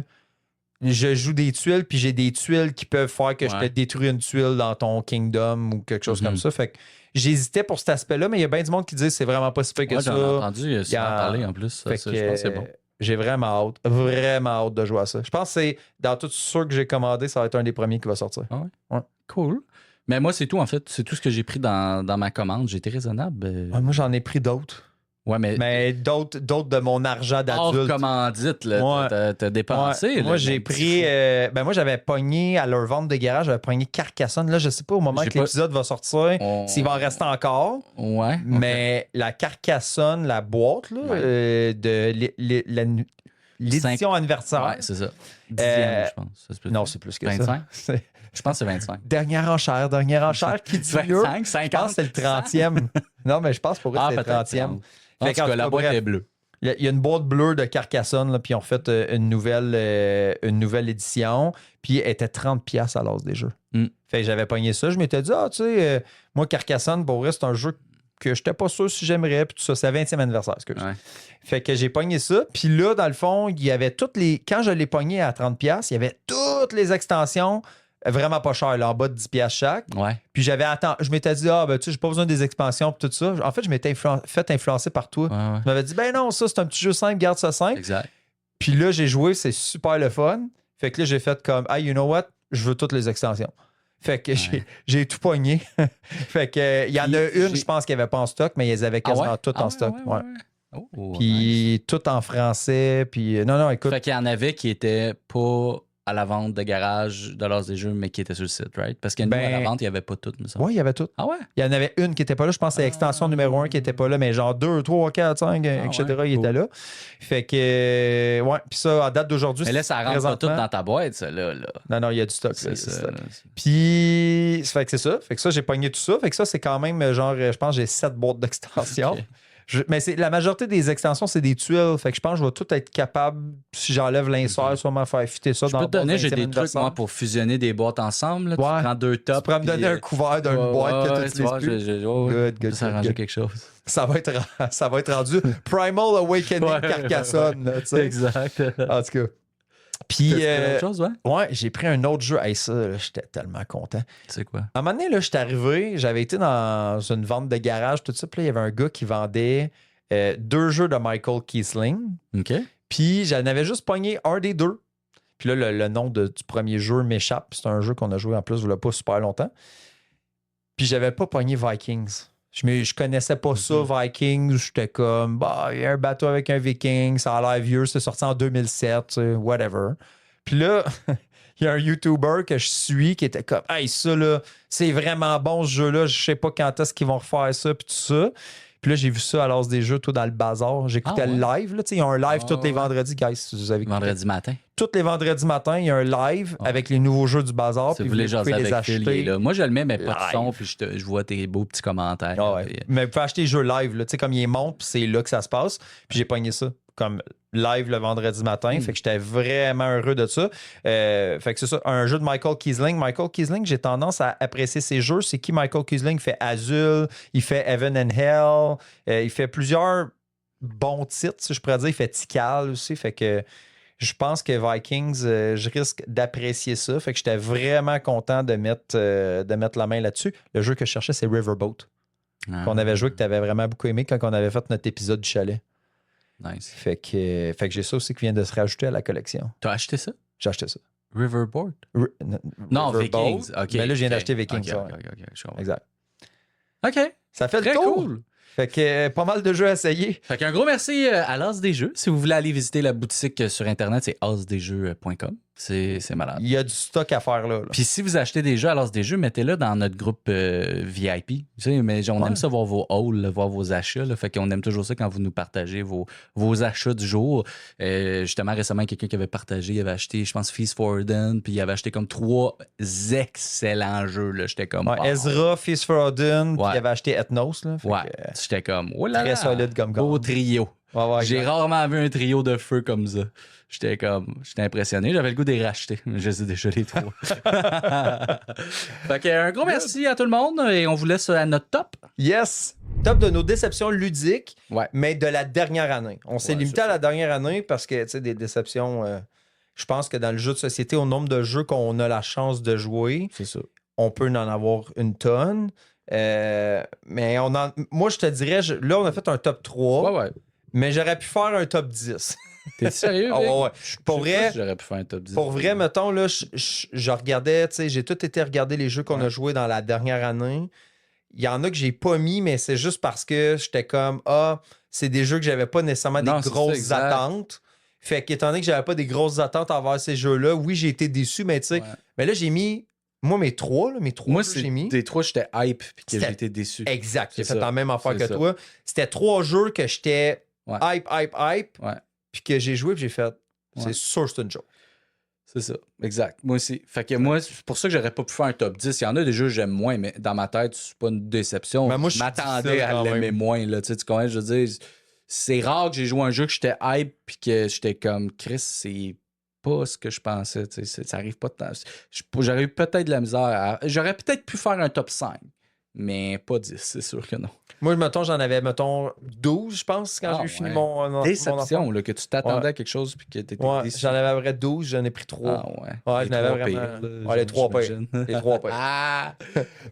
je joue des tuiles, puis j'ai des tuiles qui peuvent faire que je te Ouais. détruis une tuile dans ton kingdom ou quelque chose comme ça. Fait que j'hésitais pour cet aspect-là, mais il y a bien du monde qui dit que c'est vraiment pas si pire que Ouais, ça. j'en ai entendu souvent y a- parler en plus. Ça, Fait ça, que, je pense que c'est bon. j'ai vraiment hâte de jouer à ça. Je pense que c'est dans tout ceux que j'ai commandé, ça va être un des premiers qui va sortir. Cool. Mais moi, c'est tout, en fait. C'est tout ce que j'ai pris dans ma commande. J'ai été raisonnable. Moi, j'en ai pris d'autres. Ouais, Mais d'autres de mon argent hors d'adulte. commandite, là, Ouais. t'as dépensé. Ouais. là, Moi, j'ai mon petit pris. fou. Moi, j'avais pogné à leur vente de garage, j'avais pogné Carcassonne. Là, je sais pas au moment J'ai que pas- l'épisode va sortir On- s'il va en rester encore. Ouais. Mais la Carcassonne, la boîte là, Ouais. de l'édition anniversaire. Ouais, c'est ça. 10e, je pense. Ça se peut Non, faire. c'est plus que 25? ça. Je pense que c'est 25. Dernière enchère qui dit mieux. 25, Je 50. pense que c'est le 30e. Non, mais je pense pour eux, c'est le peut-être 30e. 30. Fait En tout qu'en cas, tout la cas, boîte bref. est bleue. Il y a une boîte bleue de Carcassonne, là, puis ils ont fait une nouvelle édition, puis elle était 30$ à l'as des jeux. Mm. Fait que j'avais pogné ça. Je m'étais dit, tu sais, moi, Carcassonne, pour vrai, c'est un jeu que je n'étais pas sûr si j'aimerais, puis tout ça. C'est le 20e anniversaire, excuse. Ouais. Fait que j'ai pogné ça, puis là, dans le fond, il y avait toutes les. Quand je l'ai pogné à 30$, il y avait toutes les extensions vraiment pas chères, là, en bas de 10$ chaque. Ouais. Puis je m'étais dit, tu sais, j'ai pas besoin des expansions pour tout ça. En fait, je m'étais fait influencer par toi. Ouais, ouais. Je m'avais dit, ben non, ça, c'est un petit jeu simple, garde ça simple. Exact. Puis là, j'ai joué, c'est super le fun. Fait que là, j'ai fait comme, hey, you know what? Je veux toutes les extensions. Fait que j'ai tout pogné. Fait que il y en a une, je pense, qui avait pas en stock, mais ils avaient quasiment toutes en stock. Ouais. Oh, Puis tout en français. Puis non, écoute. Fait qu'il y en avait qui étaient pas à la vente de garage de l'As des jeux, mais qui étaient sur le site, right? Parce que nous, à la vente, il n'y avait pas toutes, me semble. Oui, il y avait toutes. Ah ouais? Il y en avait une qui n'était pas là. Je pense que c'est l'extension numéro 1 qui n'était pas là, mais genre 2, 3, 4, 5, etc. Ouais, il était là. Fait que, ouais. Puis ça, à date d'aujourd'hui, Mais là, ça rentre pas tout dans ta boîte, ça, là. Non, il y a du stock. C'est là, il y a du ça. stock. Puis, fait que c'est ça. Fait que ça, j'ai pogné tout ça. Fait que ça, c'est quand même, genre, je pense que j'ai 7 boîtes d'extensions. Ok. Mais la majorité des extensions, c'est des tuiles. Fait que je pense que je vais tout être capable, si j'enlève l'insert, sûrement faire fitter ça Je dans peux te donner, j'ai 20e des trucs, anniversaire. moi, pour fusionner des boîtes ensemble. Là. Tu Ouais. prends 2 tops. Tu pourrais me donner un couvert d'une boîte que tu tu vois, utilises plus. Good, s'arranger good. quelque chose. Ça va être rendu Primal Awakening Ouais. Carcassonne. Là, tu sais. Exact. En tout cas. Puis, autre chose, ouais? ouais, j'ai pris un autre jeu. Hey, ça, là, j'étais tellement content. C'est quoi? À un moment donné, là, j'étais arrivé, j'avais été dans une vente de garage, tout ça. Puis là, il y avait un gars qui vendait 2 jeux de Michael Kiesling. OK. Puis j'en avais juste pogné un des 2. Puis là, le nom du premier jeu m'échappe. C'est un jeu qu'on a joué en plus il n'y a pas super longtemps. Puis j'avais pas pogné Vikings. Je connaissais pas ça, Vikings. J'étais comme, bah, il y a un bateau avec un Viking, ça a l'air vieux, c'est sorti en 2007, tu sais, whatever. Puis là, il y a un YouTuber que je suis qui était comme, hey, ça là, c'est vraiment bon ce jeu-là, je sais pas quand est-ce qu'ils vont refaire ça, puis tout ça. Puis là, j'ai vu ça à l'As des jeux, tout dans le bazar. J'écoutais le live. Là, il y a un live tous les vendredis, guys. Si vous avez Vendredi matin. tous les vendredis matin, il y a un live avec les nouveaux jeux du bazar. Si Puis vous voulez jaser pouvez les avec Phil, il est acheter. là. Moi, je le mets, mais pas de Live. son, puis je vois tes beaux petits commentaires. Ah ouais. Puis, Mais vous pouvez acheter les jeux live. Là. Tu sais, comme il est monte, puis c'est là que ça se passe. Puis j'ai pogné ça comme live le vendredi matin. Fait que j'étais vraiment heureux de ça. Fait que c'est ça, un jeu de Michael Kiesling. Michael Kiesling, j'ai tendance à apprécier ses jeux. C'est qui Michael Kiesling? Il fait Azul, il fait Heaven and Hell, il fait plusieurs bons titres, si je pourrais dire. Il fait Tikal aussi. Fait que je pense que Vikings, je risque d'apprécier ça. Fait que j'étais vraiment content de mettre la main là-dessus. Le jeu que je cherchais, c'est Riverboat. Qu'on avait joué, que tu avais vraiment beaucoup aimé quand on avait fait notre épisode du chalet. Nice. Fait que j'ai ça aussi qui vient de se rajouter à la collection. T'as acheté ça? J'ai acheté ça. Riverboard? Non, Riverboat. Vikings. OK. Mais là, je viens OK. d'acheter Vikings. OK, ouais. OK, je comprends. Exact. OK. Ça fait Très le tour. cool. Fait que pas mal de jeux à essayer. Fait qu'un gros merci à l'As des Jeux. Si vous voulez aller visiter la boutique sur Internet, c'est asdesjeux.com. C'est malade. Il y a du stock à faire là. Puis si vous achetez des jeux à l'As des Jeux, mettez-le dans notre groupe VIP. Tu sais, mais on aime ça voir vos hauls, voir vos achats. Là. Fait qu'on aime toujours ça quand vous nous partagez vos achats du jour. Justement, récemment, quelqu'un qui avait partagé, il avait acheté, je pense, Feast for Odin, puis il avait acheté comme 3 excellents jeux. Là. J'étais comme... Ouais, wow. Ezra, Feast for Odin, puis Ouais. il avait acheté Ethnos. Là. Fait Ouais, que, j'étais comme... Oh là très là, solide comme beau gars. trio. ouais, J'ai exact. rarement vu un trio de feu comme ça. J'étais impressionné. J'avais le goût de les racheter. Mais je les ai déjà les 3. Fait que, un gros merci à tout le monde et on vous laisse à notre top. Yes! Top de nos déceptions ludiques, Ouais. mais de la dernière année. On s'est Ouais, limité c'est à la dernière année parce que, tu sais, des déceptions, je pense que dans le jeu de société, au nombre de jeux qu'on a la chance de jouer, C'est ça. on peut en avoir une tonne. Mais moi, je te dirais, là, on a fait un top 3, Ouais. mais j'aurais pu faire un top 10. T'es sérieux? Ah Vic? ouais. Pour Je sais pas vrai, si j'aurais pu faire un top 10. pour vrai, mettons, là, je regardais, tu sais, j'ai tout été regarder les jeux qu'on a joués dans la dernière année. Il y en a que j'ai pas mis, mais c'est juste parce que j'étais comme, c'est des jeux que j'avais pas nécessairement Non, des c'est ça, grosses exact. attentes. Fait qu'étant donné que j'avais pas des grosses attentes envers ces jeux-là, oui, j'ai été déçu, mais tu sais, Ouais. mais là, j'ai mis, moi, mes trois Moi, jeux que c'est j'ai mis. des 3, j'étais hype puis que C'était- j'ai été déçu. Exact, j'ai C'est fait ça. la même affaire C'est que ça. toi. C'était 3 jeux que j'étais Ouais. hype, Ouais. puis que j'ai joué, puis j'ai fait, Ouais. c'est sûr que c'est une joke. C'est ça, exact. Moi aussi. Fait que moi, c'est pour ça que j'aurais pas pu faire un top 10. Il y en a des jeux que j'aime moins, mais dans ma tête, c'est pas une déception. Mais moi, je suis m'attendais difficile à quand l'aimer même. moins. Là. Tu comprends? Je veux dire, c'est rare que j'ai joué un jeu que j'étais hype puis que j'étais comme Chris, c'est pas ce que je pensais. Tu sais, ça arrive pas de temps. J'aurais eu peut-être de la misère. J'aurais peut-être pu faire un top 5, mais pas 10, c'est sûr que non. Moi, mettons, j'en avais, mettons, 12, je pense, quand Ah, j'ai fini ouais. mon Déception, là, que tu t'attendais Ouais. à quelque chose puis que t'étais Ouais, déçu. j'en avais à peu près 12, j'en ai pris 3. Ah ouais. Ouais, Les j'en avais trois vraiment- pires, là, Ouais, les trois pires. j'imagine. Les 3 pires. Ah!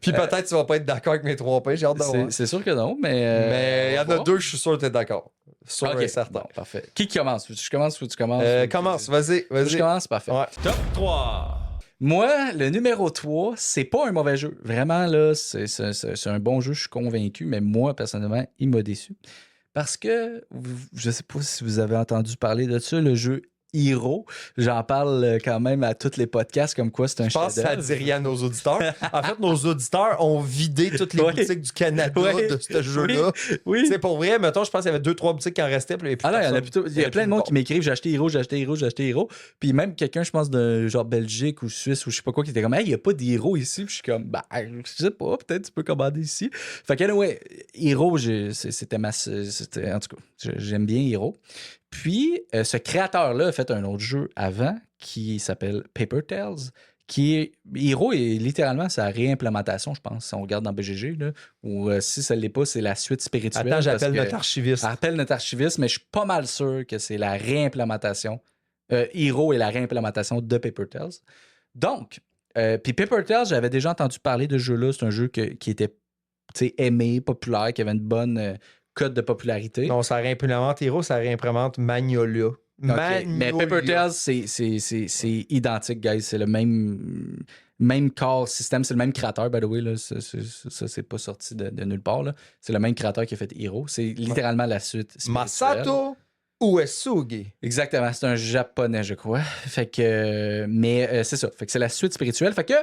Puis peut-être tu vas pas être d'accord avec mes 3 pires, j'ai hâte de voir. C'est sûr que non, mais. Mais il y en a voir. 2, je suis sûr que tu es d'accord. Sûr Ok, et certain. bon, parfait. Qui commence? Tu commences ou tu commences? Commence, vas-y, Je vas-y. commence, parfait. Ouais. Top 3. Moi, le numéro 3, c'est pas un mauvais jeu. Vraiment, là, c'est un bon jeu, je suis convaincu, mais moi, personnellement, il m'a déçu. Parce que, je sais pas si vous avez entendu parler de ça, le jeu Hero. J'en parle quand même à tous les podcasts, comme quoi c'est un Je pense que ça chef-d'œuvre. dit rien à nos auditeurs. En fait, nos auditeurs ont vidé toutes les Ouais. boutiques du Canada Ouais. de ce jeu-là. Oui. Tu sais, pour vrai, mettons, je pense qu'il y avait 2-3 boutiques qui en restaient. Puis Ah là, il y a plein de monde qui m'écrivent j'ai acheté Hero. Puis même quelqu'un, je pense, de genre Belgique ou Suisse ou je sais pas quoi, qui était comme hey, il n'y a pas d'Hero ici. Puis je suis comme bah, je sais pas, peut-être tu peux commander ici. Fait que, ouais, Hero, c'était en tout cas, j'aime bien Hero. Puis, ce créateur-là a fait un autre jeu avant qui s'appelle Paper Tales, qui est. Hero est littéralement sa réimplémentation, je pense, si on regarde dans BGG, là, ou si ça ne l'est pas, c'est la suite spirituelle. Attends, j'appelle parce que- notre archiviste. Appelle notre archiviste, mais je suis pas mal sûr que c'est la réimplémentation. Hero est la réimplémentation de Paper Tales. Donc, puis Paper Tales, j'avais déjà entendu parler de ce jeu-là. C'est un jeu qui était aimé, populaire, qui avait une bonne cote de popularité. Non, ça réimplémente Hero, ça réimplémente Magnolia. Ok. Mais Paper Tales, c'est identique, guys. C'est le même core système. C'est le même créateur, by the way. Là. Ça, c'est pas sorti de nulle part. Là. C'est le même créateur qui a fait Hero. C'est littéralement la suite spirituelle. Masato Uesugi. Exactement. C'est un japonais, je crois. Fait que... mais c'est ça. Fait que c'est la suite spirituelle. Fait que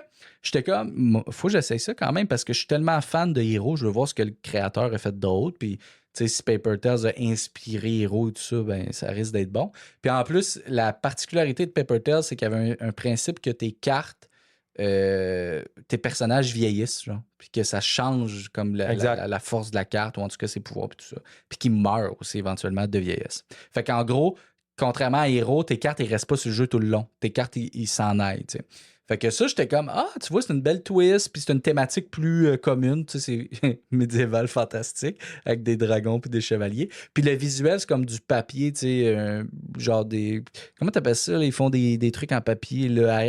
j'étais comme... Faut que j'essaye ça quand même parce que je suis tellement fan de Hero. Je veux voir ce que le créateur a fait d'autre. Puis... Tu sais, si Paper Tales a inspiré Hero et tout ça, ben, ça risque d'être bon. Puis en plus, la particularité de Paper Tales, c'est qu'il y avait un principe que tes cartes, tes personnages vieillissent, genre. Puis que ça change comme la force de la carte, ou en tout cas ses pouvoirs, puis tout ça. Puis qu'ils meurent aussi éventuellement de vieillesse. Fait qu'en gros, contrairement à Hero, tes cartes, ils restent pas sur le jeu tout le long. Tes cartes, ils s'en aillent, tu sais. Fait que ça, j'étais comme, tu vois, c'est une belle twist, puis c'est une thématique plus commune, tu sais, c'est médiéval fantastique, avec des dragons puis des chevaliers. Puis le visuel, c'est comme du papier, tu sais, genre des... Comment t'appelles ça, là? Ils font des trucs en papier, là,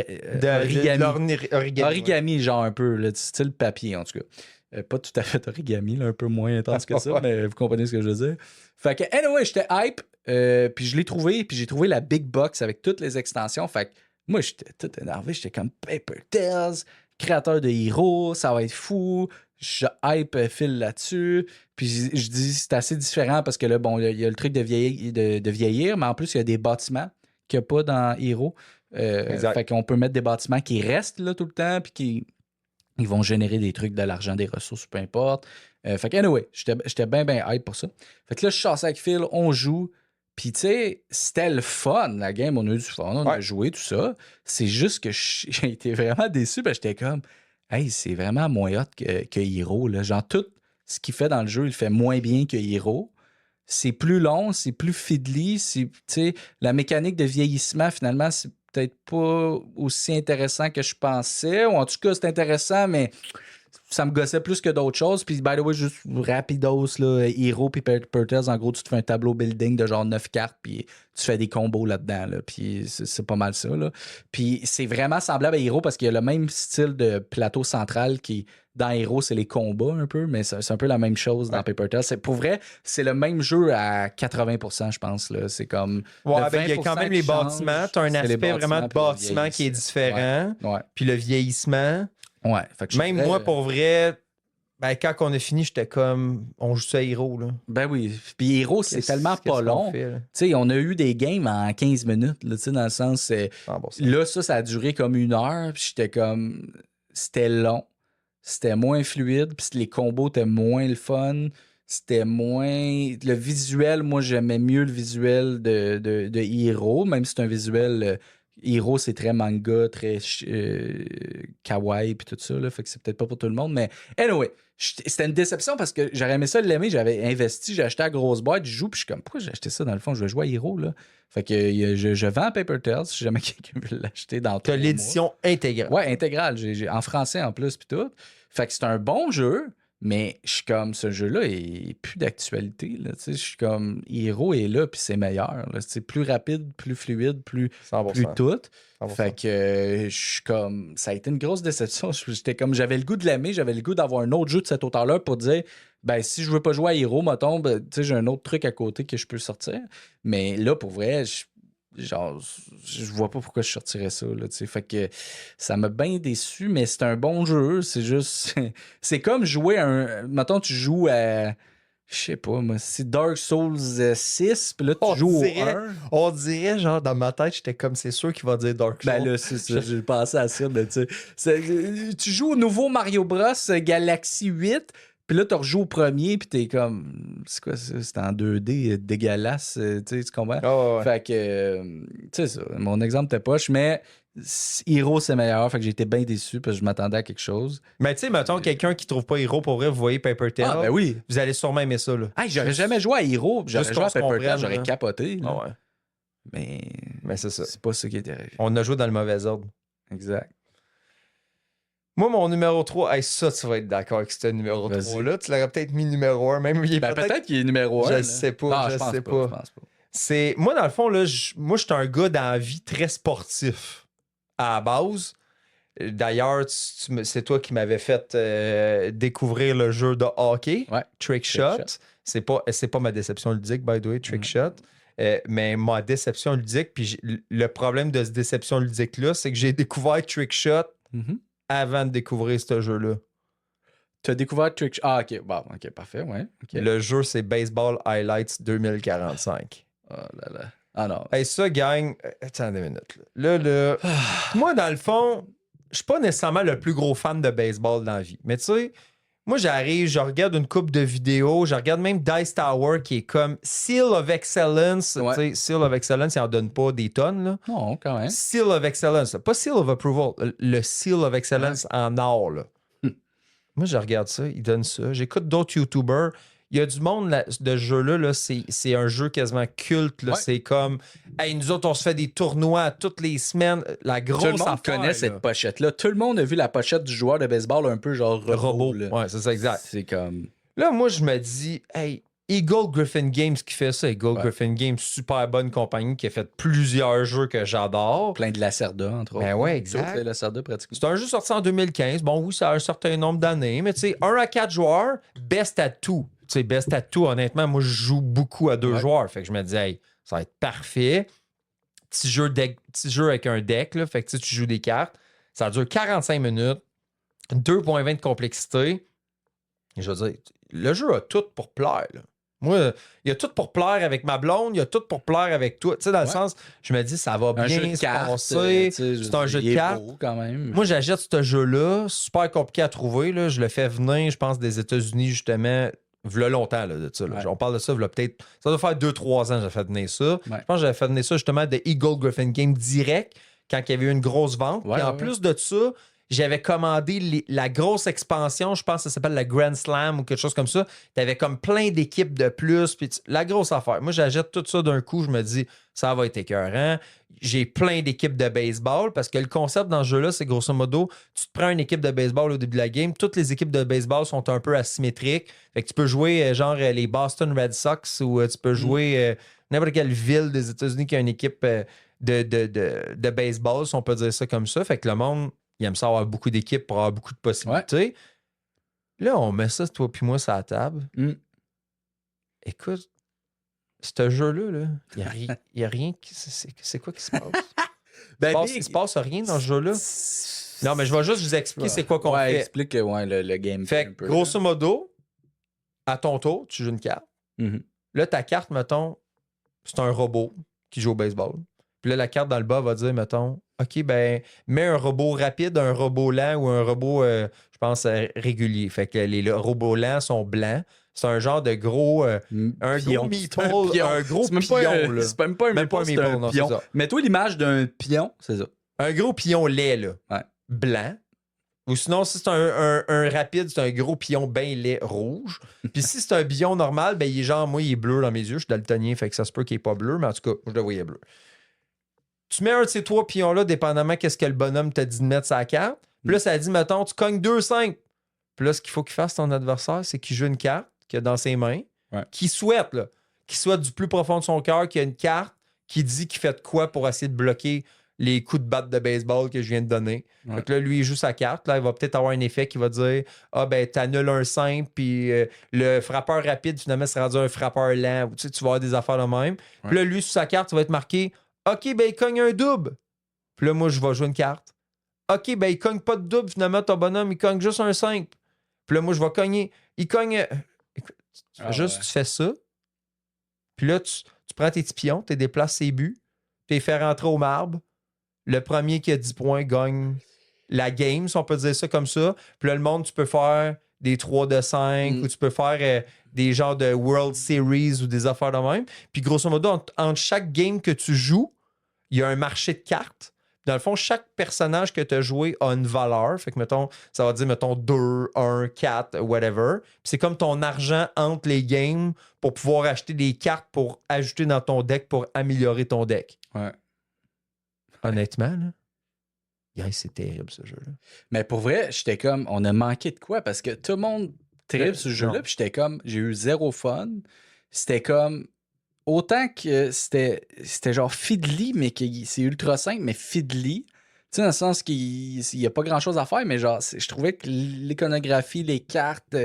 origami. Origami, genre un peu, là, style papier, en tout cas. Pas tout à fait origami, là, un peu moins intense que ça, mais vous comprenez ce que je veux dire. Fait que, anyway, j'étais hype, puis je l'ai trouvé, puis j'ai trouvé la big box avec toutes les extensions, fait que moi, j'étais tout énervé. J'étais comme Paper Tales, créateur de Hero, ça va être fou. Je hype Phil là-dessus. Puis je dis c'est assez différent parce que là, bon, il y a le truc de vieillir, mais en plus, il y a des bâtiments qu'il n'y a pas dans Hero. Fait qu'on peut mettre des bâtiments qui restent là tout le temps, puis ils vont générer des trucs, de l'argent, des ressources, peu importe. Fait que, anyway, j'étais bien hype pour ça. Fait que là, je chasse avec Phil, on joue. Puis, tu sais, c'était le fun, la game. On a eu du fun, on a joué, tout ça. C'est juste que j'ai été vraiment déçu. Ben, j'étais comme, hey, c'est vraiment moins hot que Hero. Là. Genre, tout ce qu'il fait dans le jeu, il fait moins bien que Hero. C'est plus long, c'est plus fiddly. Tu sais, la mécanique de vieillissement, finalement, c'est peut-être pas aussi intéressant que je pensais. Ou en tout cas, c'est intéressant, mais ça me gossait plus que d'autres choses. Puis, by the way, juste rapidos, là, Hero puis Paper Tales, en gros, tu te fais un tableau building de genre 9 cartes, puis tu fais des combos là-dedans. Là, puis c'est pas mal ça. Là. Puis c'est vraiment semblable à Hero parce qu'il y a le même style de plateau central qui, dans Hero, c'est les combats un peu, mais c'est un peu la même chose dans Paper Tales. Pour vrai, c'est le même jeu à 80%, je pense. Là. C'est comme. Ouais, il y a quand même les bâtiments. Tu as un aspect vraiment de bâtiment qui est différent. Ouais. Puis le vieillissement. Ouais. Fait que même moi, pour vrai, ben, quand on a fini, j'étais comme, on joue ça à Hero. Là. Ben oui. Puis Hero, c'est tellement pas long. Tu sais, on a eu des games en 15 minutes, là, dans le sens. Là, ça a duré comme 1 heure. Puis j'étais comme. C'était long. C'était moins fluide. Puis les combos étaient moins le fun. C'était moins. Le visuel, moi, j'aimais mieux le visuel de Hero, même si c'est un visuel. Hero, c'est très manga, très kawaii puis tout ça, là, fait que c'est peut-être pas pour tout le monde, mais anyway, c'était une déception parce que j'aurais aimé ça l'aimer, j'avais investi, j'ai acheté la grosse boîte, je joue, puis je suis comme, pourquoi j'ai acheté ça dans le fond, je vais jouer à Hero, là. Fait que je vends Paper Tales, si jamais quelqu'un veut l'acheter dans T'as l'édition intégrale. Ouais, intégrale, j'ai en français en plus, puis tout. Fait que c'est un bon jeu, mais je suis comme, ce jeu-là est plus d'actualité. Je suis comme, Hero est là, puis c'est meilleur. C'est plus rapide, plus fluide, plus tout. 100%. Fait que je suis comme, ça a été une grosse déception. J'étais comme, j'avais le goût de l'aimer, j'avais le goût d'avoir un autre jeu de cet auteur-là pour dire, ben si je veux pas jouer à Hero, mettons, ben, j'ai un autre truc à côté que je peux sortir. Mais là, pour vrai, genre, je vois pas pourquoi je sortirais ça, là, tu sais. Fait que ça m'a bien déçu, mais c'est un bon jeu. C'est juste. C'est comme jouer à un. Mettons, tu joues à. Je sais pas, moi, c'est Dark Souls 6, puis là, tu joues au 1. On dirait, genre, dans ma tête, j'étais comme, c'est sûr qu'il va dire Dark Souls. Ben là, c'est ça, j'ai pensé à ça, mais tu sais. Tu joues au nouveau Mario Bros. Galaxy 8, puis là, tu rejoues au premier, puis t'es comme. C'est quoi ça? C'est en 2D dégueulasse, tu sais, tu comprends? Ah ouais. Fait que, tu sais, ça, mon exemple était poche, mais Hero, c'est meilleur. Fait que j'ai été bien déçu parce que je m'attendais à quelque chose. Mais tu sais, mettons, quelqu'un qui trouve pas Hero, pour vrai, vous voyez Paper Tail. Ah, ben oui. Vous allez sûrement aimer ça, là. Hey, j'aurais jamais joué à Hero, puis j'aurais Juste joué à qu'on se Paper Tail, comprenne, j'aurais là. capoté. là. Ah ouais. Mais c'est ça. c'est pas ça qui est arrivé. On a joué dans le mauvais ordre. Exact. Moi, mon numéro 3, hey, ça, tu vas être d'accord avec ce numéro Vas-y. 3-là. Tu l'aurais peut-être mis numéro 1, même. Il est Ben, peut-être qu'il est numéro 1. Je sais pas, je sais pas. Je pense pas. C'est... Moi, dans le fond, là, moi, je suis un gars dans la vie très sportif à la base. D'ailleurs, c'est toi qui m'avais fait découvrir le jeu de hockey, Ouais. Trick Shot. C'est pas ma déception ludique, by the way, Trick Shot. Mais ma déception ludique, puis le problème de cette déception ludique-là, c'est que j'ai découvert Trick Shot Mhm. avant de découvrir ce jeu-là. Tu as découvert Trick. Ah, ok. Bon, ok, parfait, ouais. ok. Le jeu, c'est Baseball Highlights 2045. Oh là là. Ah non. Hey, ça, gang. Attends une minute. Là, moi, dans le fond, je suis pas nécessairement le plus gros fan de baseball dans la vie. Mais tu sais, moi, j'arrive, je regarde une couple de vidéos, je regarde même Dice Tower qui est comme Seal of Excellence. Ouais. Tu sais, Seal of Excellence, il en donne pas des tonnes, là. Non, quand même. Seal of Excellence, là. Pas Seal of Approval, le Seal of Excellence en or, là. Moi, je regarde ça, il donne ça. J'écoute d'autres YouTubers. Il y a du monde là, de ce jeu-là, là, c'est un jeu quasiment culte. Là. Ouais. C'est comme, hey, nous autres, on se fait des tournois toutes les semaines. La grosse Tout le monde affaire, connaît là. cette pochette-là. Tout le monde a vu la pochette du joueur de baseball un peu genre robot. là. Ouais, c'est ça, exact. C'est comme. Là, moi, je me dis, hey, Eagle Griffin Games qui fait ça. Eagle Ouais. Griffin Games, super bonne compagnie qui a fait plusieurs jeux que j'adore. Plein de Lacerda, entre autres. Ben ouais, exact. Toutes les Lacerda, pratiquement. C'est un jeu sorti en 2015. Bon, oui, ça a un certain nombre d'années, mais tu sais, 1 à 4 joueurs, best at 2. Tu sais, best at 2, honnêtement, moi, je joue beaucoup à 2 Ouais. joueurs. Fait que je me dis, hey, ça va être parfait. Petit jeu avec un deck, là. Fait que tu joues des cartes. Ça dure 45 minutes, 2.20 de complexité. Et je veux dire, le jeu a tout pour plaire, là. Moi, il y a tout pour plaire avec ma blonde, il y a tout pour plaire avec toi. Tu sais, dans le Ouais. sens, je me dis, ça va Un jeu bien de se cartes. passer. tu sais, C'est un jeu de il est cartes. beau, quand même. Moi, j'achète ce jeu-là, super compliqué à trouver. Là. Je le fais venir, je pense, des États-Unis, justement, v'là longtemps, là, de ça. Là. Ouais. On parle de ça, v'là peut-être. Ça doit faire 2-3 ans que j'ai fait venir ça. Ouais. Je pense que j'avais fait venir ça, justement, de Eagle Griffin Game direct, quand il y avait eu une grosse vente. Ouais, Puis en ouais, plus de ça, j'avais commandé la grosse expansion, je pense que ça s'appelle la Grand Slam ou quelque chose comme ça. T'avais comme plein d'équipes de plus. Puis la grosse affaire. Moi, j'achète tout ça d'un coup, je me dis, ça va être écœurant. J'ai plein d'équipes de baseball parce que le concept dans ce jeu-là, c'est grosso modo, tu te prends une équipe de baseball au début de la game. Toutes les équipes de baseball sont un peu asymétriques. Fait que tu peux jouer genre les Boston Red Sox ou tu peux jouer n'importe quelle ville des États-Unis qui a une équipe de baseball, si on peut dire ça comme ça. Fait que le monde, il aime ça avoir beaucoup d'équipes pour avoir beaucoup de possibilités. Là, on met ça, toi puis moi, sur la table. Mm. Écoute, ce jeu-là, il n'y a rien qui. C'est quoi qui se passe? Ben, Il se passe rien dans ce jeu-là. Non, mais je vais juste vous expliquer c'est quoi qu'on ouais, fait. explique le game. Fait un que, peu, grosso modo, à ton tour, tu joues une carte. là. Mhm. Là, ta carte, mettons, c'est un robot qui joue au baseball. Puis là, la carte dans le bas va dire, mettons, OK, ben, mets un robot rapide, un robot lent ou un robot, je pense, régulier. Fait que les robots lents sont blancs. C'est un genre de gros. Un Pion. gros C'est un meeple, pion. un gros C'est même pas pion. un- là. C'est même pas un Même pas un meeple, c'est meeple, un non, pion. c'est ça. Mets-toi l'image d'un pion, c'est ça. Un gros pion laid, là. Ouais. Blanc. Ou sinon, si c'est un rapide, c'est un gros pion bien laid rouge. Puis si c'est un bion normal, ben il est genre, moi, il est bleu dans mes yeux. Je suis daltonien, fait que ça se peut qu'il n'est pas bleu, mais en tout cas, moi, je le voyais bleu. Tu mets un de ces 3 pions-là, dépendamment qu'est-ce que le bonhomme t'a dit de mettre sa carte. Puis là, ça dit, mettons, tu cognes 2-5. Puis là, ce qu'il faut qu'il fasse ton adversaire, c'est qu'il joue une carte qu'il a dans ses mains, qu'il souhaite du plus profond de son cœur, qu'il y a une carte qui dit qu'il fait de quoi pour essayer de bloquer les coups de batte de baseball que je viens de donner. Ouais. Fait que là, lui, il joue sa carte. Là, il va peut-être avoir un effet qui va dire ah, ben, t'annules un simple, puis le frappeur rapide, finalement, sera rendu un frappeur lent. Tu sais, tu vas avoir des affaires de même. Puis là, lui, sur sa carte, il va être marqué OK, ben il cogne un double. Puis là, moi, je vais jouer une carte. OK, ben il cogne pas de double, finalement, ton bonhomme, il cogne juste un 5. Puis là, moi, je vais cogner. Il cogne. Écoute, tu fais ça. Puis là, tu prends tes petits pions, tu déplaces ses buts, tu les fais rentrer au marbre. Le premier qui a 10 points gagne la game, si on peut dire ça comme ça. Puis là, le monde, tu peux faire des 3 de 5 ou tu peux faire des genres de World Series ou des affaires de même. Puis grosso modo, entre chaque game que tu joues, il y a un marché de cartes. Dans le fond, chaque personnage que tu as joué a une valeur. Fait que, mettons, ça va dire, mettons, 2, 1, 4, whatever. Puis c'est comme ton argent entre les games pour pouvoir acheter des cartes pour ajouter dans ton deck pour améliorer ton deck. Ouais. Honnêtement, là. Yeah, c'est terrible, ce jeu-là. Mais pour vrai, j'étais comme, on a manqué de quoi? Parce que tout le monde tripe sur ce jeu-là, puis j'étais comme, j'ai eu zéro fun. C'était comme, autant que c'était genre fiddly, mais que c'est ultra simple, mais fiddly. Tu sais, dans le sens qu'il n'y a pas grand-chose à faire, mais genre, je trouvais que l'iconographie, les cartes,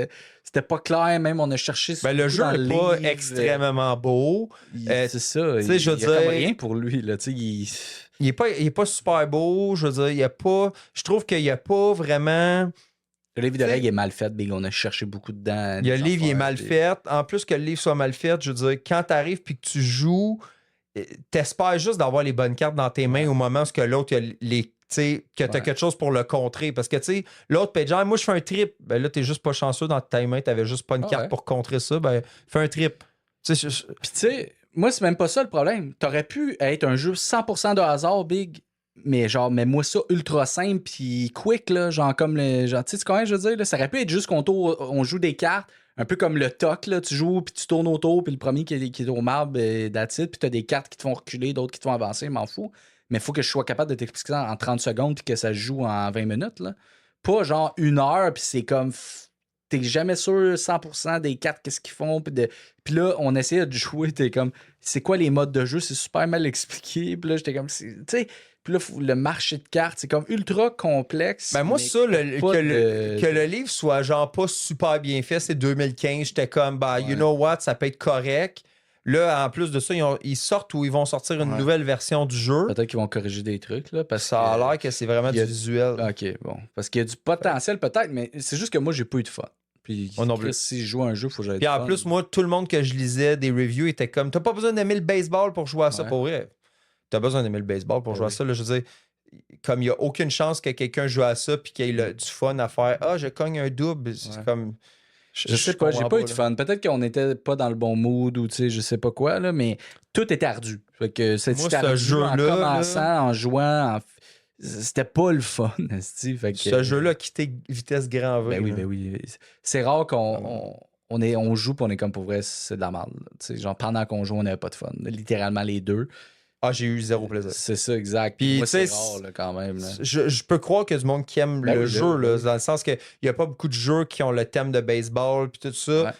c'était pas clair. Même, on a cherché Ben, le jeu n'est pas extrêmement beau. C'est ça. Il je veux y a comme dire, rien pour lui, là. Tu sais, il est pas super beau. Je veux dire, il y a pas. Je trouve qu'il n'y a pas vraiment. le livre de règles est mal fait, Big. On a cherché beaucoup dedans. Le livre il est mal fait. En plus que le livre soit mal fait, je veux dire, quand tu arrives puis que tu joues, t'espères juste d'avoir les bonnes cartes dans tes mains au moment où l'autre, il y a que tu as quelque chose pour le contrer. Parce que, tu sais, l'autre peut dire, moi, je fais un trip. Ben là, t'es juste pas chanceux dans ta main. T'avais juste pas une carte pour contrer ça. Ben, fais un trip. Puis, tu sais, moi, c'est même pas ça le problème. T'aurais pu être un jeu 100% de hasard, Big. Mais genre, mets-moi ça ultra simple puis quick, là. Genre, comme le. Genre, tu sais, comment je veux dire, là, ça aurait pu être juste on joue des cartes. Un peu comme le toc, là, tu joues, puis tu tournes autour, puis le premier qui est au marbre, that's it, puis t'as des cartes qui te font reculer, d'autres qui te font avancer, m'en fous. Mais il faut que je sois capable de t'expliquer ça en 30 secondes, puis que ça se joue en 20 minutes, là. Pas genre 1 heure, puis c'est comme... T'es jamais sûr 100% des cartes, qu'est-ce qu'ils font, puis là, on essayait de jouer, t'es comme... C'est quoi les modes de jeu? C'est super mal expliqué, puis là, j'étais comme... Tu sais... Puis là, le marché de cartes, c'est comme ultra complexe. Ben moi, ça, que le livre soit genre pas super bien fait, c'est 2015. J'étais comme, you know what, ça peut être correct. Là, en plus de ça, ils sortent ou ils vont sortir une nouvelle version du jeu. Peut-être qu'ils vont corriger des trucs, là. Parce ça a l'air que c'est vraiment du visuel. OK, bon. Parce qu'il y a du potentiel, peut-être, mais c'est juste que moi, j'ai pas eu de fun. Puis si je joue à un jeu, il faut que j'aille Puis en plus, moi, tout le monde que je lisais des reviews était comme, t'as pas besoin d'aimer le baseball pour jouer à ça, pour vrai. T'as besoin d'aimer le baseball pour jouer à ça. Là, je veux dire, comme il n'y a aucune chance que quelqu'un joue à ça puis qu'il ait du fun à faire. Ah, je cogne un double. C'est comme. Je sais pas, j'ai pas eu de fun. Peut-être qu'on n'était pas dans le bon mood ou tu sais, je sais pas quoi, là, mais tout était ardu. Fait que ce jeu-là, en commençant, en jouant, c'était pas le fun. Fait que, ce jeu-là quitté vitesse grand V. Ben oui. C'est rare qu'on joue puis on est comme pour vrai, c'est de la merde. Genre pendant qu'on joue, on n'avait pas de fun. Littéralement les deux. Ah, j'ai eu zéro plaisir. C'est ça, exact. Puis moi, c'est rare, là, quand même. Là. Je peux croire qu'il y a du monde qui aime le jeu, là, dans le sens qu'il n'y a pas beaucoup de jeux qui ont le thème de baseball puis tout ça. Ouais.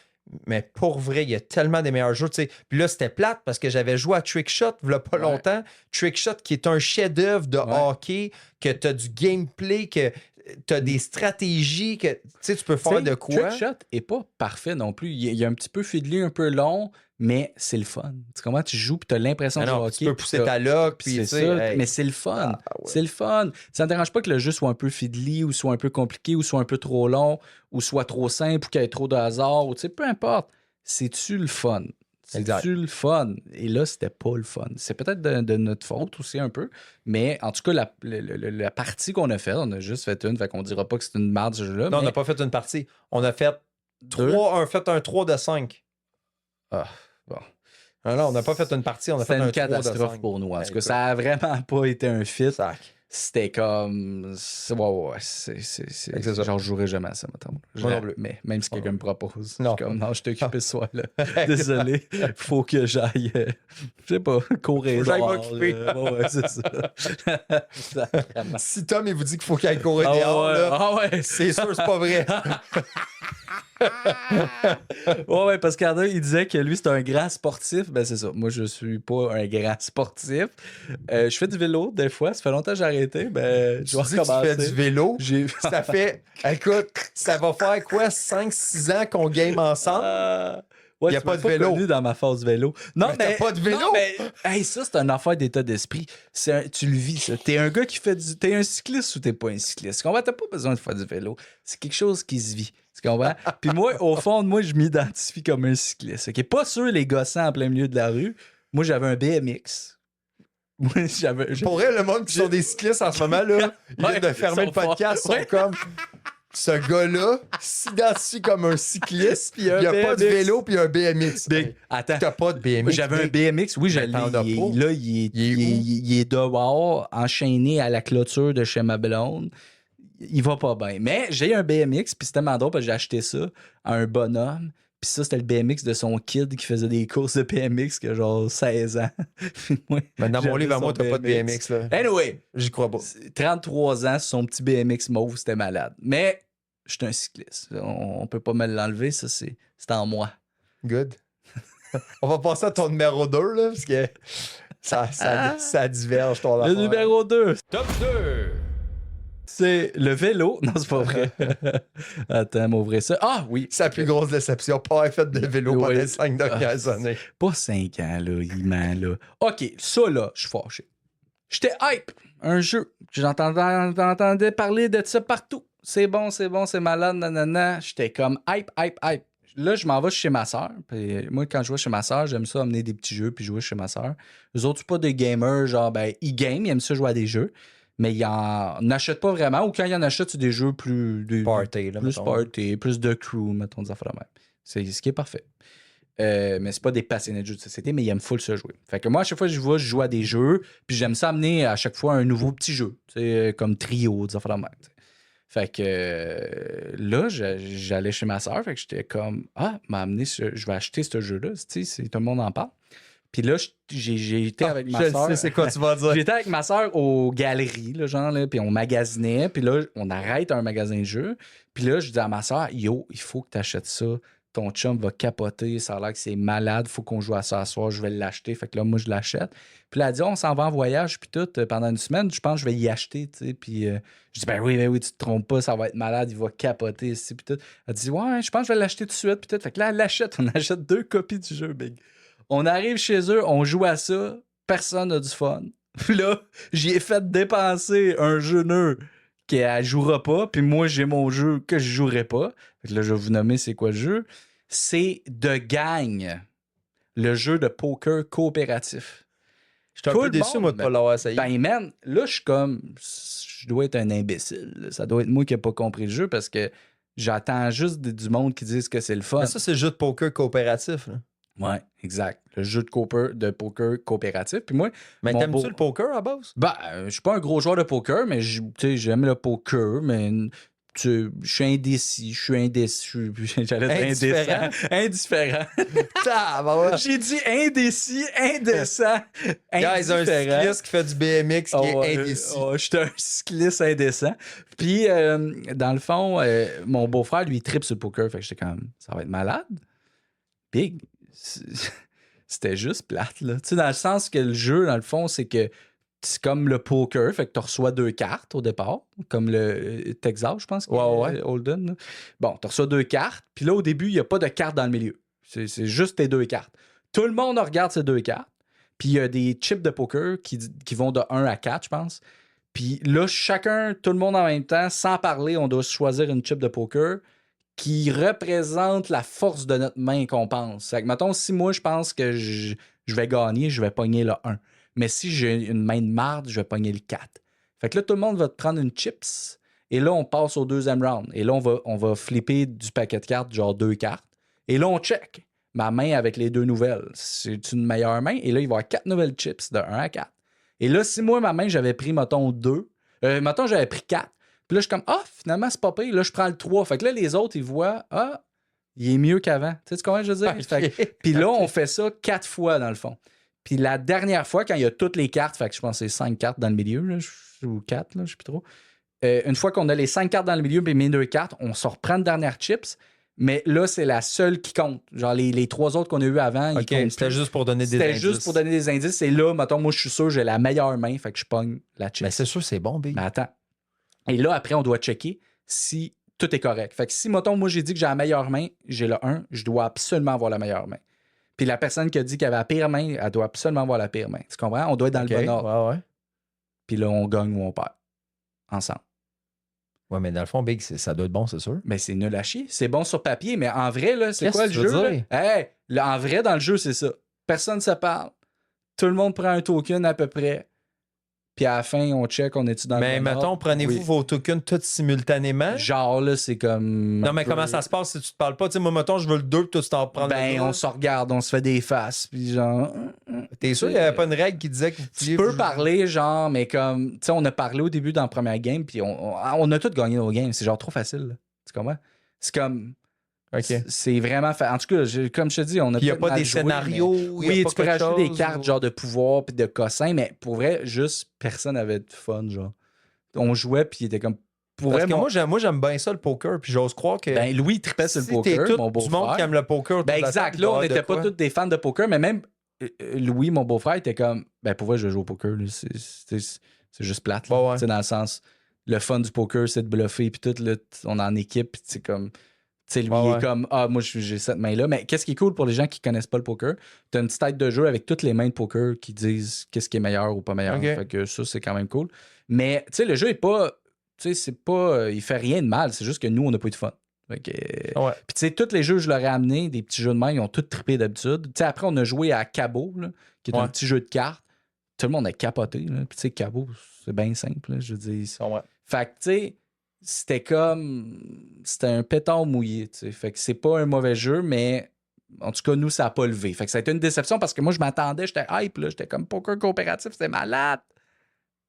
Mais pour vrai, il y a tellement des meilleurs jeux. T'sais. Puis là, c'était plate parce que j'avais joué à Trickshot il n'y a pas longtemps. Trickshot qui est un chef-d'œuvre de hockey, que tu as du gameplay, que tu as des stratégies, que tu peux faire de quoi. Trickshot n'est pas parfait non plus. Il y a un petit peu fiddly, un peu long. Mais c'est le fun. Tu comprends? Tu joues, puis tu as l'impression de jouer. Tu peux pousser ta lock, puis c'est ça. Mais c'est le fun. C'est le fun. Ça ne dérange pas que le jeu soit un peu fiddly, ou soit un peu compliqué, ou soit un peu trop long, ou soit trop simple, ou qu'il y ait trop de hasard, ou peu importe. C'est-tu le fun? C'est-tu le fun? Et là, c'était pas le fun. C'est peut-être de notre faute aussi un peu, mais en tout cas, la partie qu'on a faite, on a juste fait une, fait qu'on dira pas que c'est une merde ce jeu-là. Non, on n'a pas fait une partie. On a fait un 3 de 5. Ah. Bon. Non, on n'a pas fait une partie, on a fait un 3 de 5. C'est une catastrophe pour nous. En tout cas, ça a vraiment pas été un fit. C'était comme... Ouais. C'est genre, je jouerai jamais à ça, maintenant. Mais même si quelqu'un me propose, je suis comme, non, je t'ai occupé ce soir-là. Désolé, faut que j'aille, je sais pas, courir dehors. M'occuper. Ouais, c'est ça. Si Tom, il vous dit qu'il faut qu'il aille courir dehors, c'est sûr, c'est pas vrai. Ouais, parce qu'Arnaud, il disait que lui, c'est un grand sportif. Ben, c'est ça. Moi, je suis pas un grand sportif. Je fais du vélo, des fois. Ça fait longtemps que j'ai arrêté. Ben, je vais recommencer. Tu fais du vélo? Ça fait... Écoute, ça va faire quoi? 5-6 ans qu'on game ensemble? Ouais, Il y a tu pas m'as de vélo. connu dans ma phase vélo. Non, Mais t'as pas de vélo? Non, mais hey, ça, c'est une affaire d'état d'esprit. Tu le vis, ça. T'es un gars qui fait du. T'es un cycliste ou t'es pas un cycliste? Tu comprends? T'as pas besoin de faire du vélo. C'est quelque chose qui se vit. Tu comprends? Puis moi, au fond de moi, je m'identifie comme un cycliste. OK? Pas sûr les gossants en plein milieu de la rue. Moi, j'avais un BMX. Moi, Pour vrai, le monde qui sont des cyclistes en ce moment, là, ils viennent de fermer ils le sont podcast, forts. sont comme... Ce gars-là s'identifie comme un cycliste, Puis il un n'y a pas de BMX. vélo, puis un BMX. Big. Attends. T'as pas de BMX. Moi, j'avais un Big. BMX, oui, je Mais l'ai. t'en as pas. Là, il Il est où? il est dehors, enchaîné à la clôture de chez ma blonde. Il va pas bien. Mais j'ai un BMX, puis c'était tellement drôle parce que j'ai acheté ça à un bonhomme. Puis ça, c'était le BMX de son kid qui faisait des courses de BMX qui a genre 16 ans. Puis moi, Mais dans mon j'avais livre à son moi, t'as pas de BMX, là. Anyway, J'y crois pas. 33 ans, son petit BMX mauve, c'était malade. Mais je suis un cycliste. On peut pas me l'enlever, ça, c'est en moi. Good. On va passer à ton numéro 2, là, parce que ça diverge ton Le affaire. numéro 2, Top 2. c'est le vélo. Non, c'est pas vrai. Attends, m'ouvrir ça. Ah oui, Sa plus grosse déception, pas avoir fait de vélo pendant Ouais. les 5 dernières années. pas 5 ans, là, il ment, là. OK, ça, là, je suis fâché. J'étais hype. Un jeu. J'entendais parler de ça partout. C'est bon, c'est malade, nanana. J'étais comme hype. Là, je m'en vais chez ma soeur. Moi, quand je vais chez ma soeur, j'aime ça amener des petits jeux puis jouer chez ma soeur. Les autres, c'est pas des gamers, genre, ils game, ils aiment ça jouer à des jeux. Mais ils en achètent pas vraiment. Ou quand ils en achètent, c'est des jeux plus... Party, là, plus mettons. party, plus de crew, mettons, des affaires de même. C'est ce qui est parfait. Mais c'est pas des passionnés de jeux de société, mais ils aiment full se jouer. Fait que moi, à chaque fois que je vois, je joue à des jeux, puis j'aime ça amener à chaque fois un nouveau petit jeu, comme trio, des affaires de même. T'sais. Fait que là, j'allais chez ma soeur, fait que j'étais comme, je vais acheter ce jeu-là, tout le monde en parle. Puis là, j'ai été avec ma soeur. Je sais c'est quoi tu vas dire. J'étais avec ma soeur aux galeries, là, genre, là, puis on magasinait, puis là, on arrête un magasin de jeux. Puis là, je dis à ma soeur, yo, il faut que tu achètes ça. Ton chum va capoter, ça a l'air que c'est malade, faut qu'on joue à ça ce soir, je vais l'acheter. Fait que là, moi, je l'achète. Puis là, elle dit, on s'en va en voyage, puis tout, pendant une semaine, je pense que je vais y acheter, tu sais. Puis je dis, ben oui, tu te trompes pas, ça va être malade, il va capoter ici, puis tout. Elle dit, ouais, je pense que je vais l'acheter tout de suite, puis tout. Fait que là, elle l'achète, on achète 2 copies du jeu, big. On arrive chez eux, on joue à ça, personne n'a du fun. Puis là, j'y ai fait dépenser un jeuneux qu'elle jouera pas, puis moi, j'ai mon jeu que je jouerai pas. Fait que là, je vais vous nommer c'est quoi le jeu. C'est The Gang, le jeu de poker coopératif. Je suis un Tout peu le déçu, monde, moi, de pas l'avoir essayé. Ben, man, là, je suis comme... Je dois être un imbécile. Là. Ça doit être moi qui n'ai pas compris le jeu parce que j'attends juste du monde qui disent que c'est le fun. Mais ça, c'est le jeu de poker coopératif. Là. Ouais, exact. Le jeu de poker coopératif. Puis moi, Mais mon t'aimes-tu le poker à base? ben, je suis pas un gros joueur de poker, mais tu sais, j'aime le poker, mais je suis indécis. J'allais dire Indifférent. Indifférent. Tabarouette. J'ai dit indécis, indécent, Guys, un indifférent. cycliste qui fait du BMX qui est indécis. J'étais un cycliste indécent. Puis, dans le fond, mon beau-frère, lui, il tripe sur le poker. Fait que j'étais comme, ça va être malade. Big. C'était juste plate, là. Tu sais, dans le sens que le jeu, dans le fond, c'est que c'est comme le poker, fait que tu reçois 2 cartes au départ, comme le Texas, je pense, Ouais. Holden. Là. Bon, tu reçois 2 cartes, puis là, au début, il n'y a pas de cartes dans le milieu. C'est juste tes 2 cartes. Tout le monde regarde ces 2 cartes, puis il y a des chips de poker qui vont de 1 à 4, je pense. Puis là, tout le monde en même temps, sans parler, on doit choisir une chip de poker qui représente la force de notre main qu'on pense. Fait que, mettons, si moi, je pense que je vais gagner, je vais pogner le 1. Mais si j'ai une main de marde, je vais pogner le 4. Fait que là, tout le monde va te prendre une chips. Et là, on passe au 2e round. Et là, on va flipper du paquet de cartes, genre 2 cartes. Et là, on check ma main avec les 2 nouvelles. C'est une meilleure main. Et là, il va y avoir 4 nouvelles chips de 1 à 4. Et là, si moi, ma main, j'avais pris, mettons, 2. Mettons, j'avais pris 4. Puis là, je suis comme, finalement, c'est pas pire. Là, je prends le 3. Fait que là, les autres, ils voient, il est mieux qu'avant. Tu sais comment je veux dire? Okay. Puis là, on fait ça 4 fois, dans le fond. Puis la dernière fois, quand il y a toutes les cartes, fait que je pense que c'est 5 cartes dans le milieu, là, ou 4, là, je sais plus trop. Une fois qu'on a les 5 cartes dans le milieu, puis mes 2 cartes, on se reprend de dernière chips. Mais là, c'est la seule qui compte. Genre, les 3 autres qu'on a eu avant, ils comptent C'était plus. juste pour donner des indices. C'était juste pour donner des indices. Et là, mettons, moi, je suis sûr, j'ai la meilleure main, fait que je pogne la chip. Mais c'est sûr, c'est bon, Big. Mais attends. Et là, après, on doit checker si tout est correct. Fait que si, mettons, moi, j'ai dit que j'ai la meilleure main, j'ai le 1, je dois absolument avoir la meilleure main. Puis la personne qui a dit qu'elle avait la pire main, elle doit absolument avoir la pire main. Tu comprends? On doit être dans Ok, le bon ordre. ouais. Puis là, on gagne ou on perd. Ensemble. Ouais, mais dans le fond, Big, ça doit être bon, c'est sûr. Mais c'est nul à chier. C'est bon sur papier, mais en vrai, là, c'est Qu'est-ce quoi que le tu veux jeu? dire? Là? Hey, là, en vrai, dans le jeu, c'est ça. Personne ne se parle. Tout le monde prend un token à peu près. Puis à la fin, on check, on est-tu dans Mais le bon mettons, ordre? prenez-vous Oui. vos tokens tous simultanément? Genre, là, c'est comme... Non, mais comment ça se passe si tu te parles pas? Tu sais, moi, mettons, je veux le 2, puis toi, tu t'en prends le Ben, 2. on se regarde, on se fait des faces, puis genre... T'es sûr qu'il n'y avait pas une règle qui disait que vous Tu peux parler, genre, mais comme... Tu sais, on a parlé au début dans la première game, puis on a tous gagné nos games. C'est genre trop facile, là. Tu comprends? C'est comme... OK. C'est vraiment... En tout cas, comme je te dis, on a Puis il n'y a peut-être pas mal des joué, scénarios. mais- il y a Oui, pas tu peux quelque rajouter des chose, cartes ou- genre de pouvoir puis de cossins, mais pour vrai, juste personne avait de fun, genre. On jouait, puis il était comme... Pour Parce vrai, que moi, j'aime bien ça, le poker, puis j'ose croire que. ben, Louis tripait sur le si t'es poker, tout mon du monde beau-frère. qui aime le poker. Ben autour de la exact, table, là, on il doit y n'était avoir pas de tous des fans de poker, mais même Louis, mon beau-frère, était comme, ben pour vrai, je joue au poker, là, c'est juste plate, là. Ouais, ouais. Tu sais, dans le sens, le fun du poker, c'est de bluffer, puis tout, là, on est en équipe, puis c'est comme, tu sais, lui, Ouais, il est ouais. comme, ah, moi, j'ai cette main-là. Mais qu'est-ce qui est cool pour les gens qui connaissent pas le poker? T'as une petite tête de jeu avec toutes les mains de poker qui disent qu'est-ce qui est meilleur ou pas meilleur. Ok. Fait que ça, c'est quand même cool. Mais, tu sais, le jeu est pas, tu sais, c'est pas, il fait rien de mal, c'est juste que nous, on n'a pas eu de fun. Fait que, Ouais. puis, tu sais, tous les jeux que je leur ai amenés, des petits jeux de main, ils ont tous trippé d'habitude. Tu sais, après, on a joué à Cabo, là, qui est un Ouais. petit jeu de cartes. Tout le monde a capoté. Là. Puis, tu sais, Cabo, c'est bien simple. Là, je veux dire. Ouais. Fait que, tu sais, c'était comme. C'était un pétard mouillé. Tu sais. Fait que c'est pas un mauvais jeu, mais en tout cas, nous, ça a pas levé. Fait que ça a été une déception parce que moi, je m'attendais, j'étais hype, là, j'étais comme poker coopératif, c'était malade.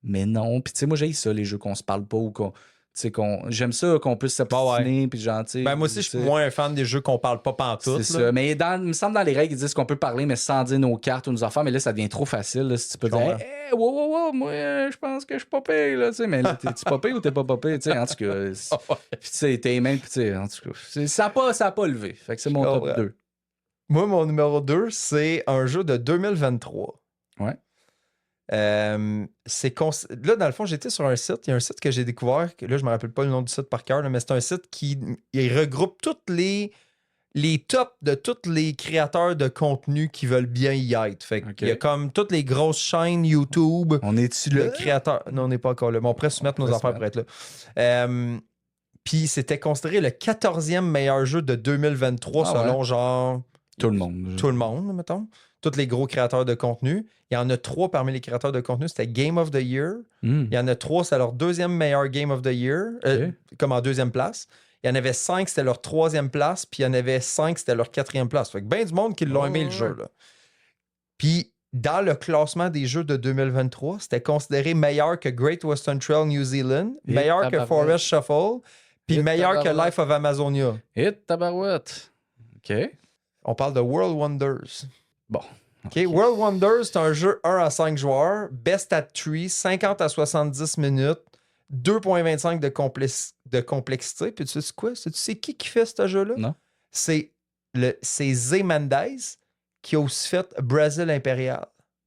Mais non. Puis, tu sais, moi, j'ai ça, les jeux qu'on se parle pas ou qu'on. Tu sais, j'aime ça qu'on puisse s'obstiner, puis genre, tu sais, Ben, moi aussi, je suis moins un fan des jeux qu'on parle pas pantoute. c'est là. ça. Mais il me semble dans les règles, ils disent qu'on peut parler, mais sans dire nos cartes ou nos affaires. Mais là, ça devient trop facile. Là, si tu peux Je dire, comprends. hey, wow, moi, je pense que je suis pas pire. Là, tu sais, mais là, t'es-tu pas pire ou t'es pas pire? Tu sais, en tout cas, puis tu sais, t'es même, puis tu sais, en tout cas, ça a pas levé. Fait que c'est mon top comprends. 2. Moi, mon numéro 2, c'est un jeu de 2023. Ouais. Là, dans le fond, j'étais sur un site. Il y a un site que j'ai découvert. Que là, je me rappelle pas le nom du site par cœur, là, mais c'est un site qui il regroupe toutes les tops de tous les créateurs de contenu qui veulent bien y être. Fait Ok. qu'il y a comme toutes les grosses chaînes YouTube. On est-tu Le là? créateur. Non, on n'est pas encore là. Mais on pourrait soumettre On nos pourrait affaires pour être là. Puis c'était considéré le 14e meilleur jeu de 2023 Ah ouais. selon genre Tout le monde. tout le monde, mettons. Tous les gros créateurs de contenu. Il y en a 3 parmi les créateurs de contenu. C'était Game of the Year. Hmm. Il y en a 3, c'est leur 2e meilleur Game of the Year. Comme en 2e place. Il y en avait 5, c'était leur 3e place. Puis il y en avait 5, c'était leur 4e place. Fait que bien du monde qui l'ont aimé le jeu. Là. Puis dans le classement des jeux de 2023, c'était considéré meilleur que Great Western Trail New Zealand, Et meilleur que tabarouette. Forest Shuffle, puis Et meilleur que tabarouette. Life of Amazonia. Et tabarouette. OK. On parle de World Wonders. Bon. OK. World Wonders, c'est un jeu 1 à 5 joueurs, best at 3, 50 à 70 minutes, 2.25 de complexité. Puis tu sais quoi? Tu sais qui fait ce jeu-là? Non. C'est Zé Mendez qui a aussi fait Brazil Imperial.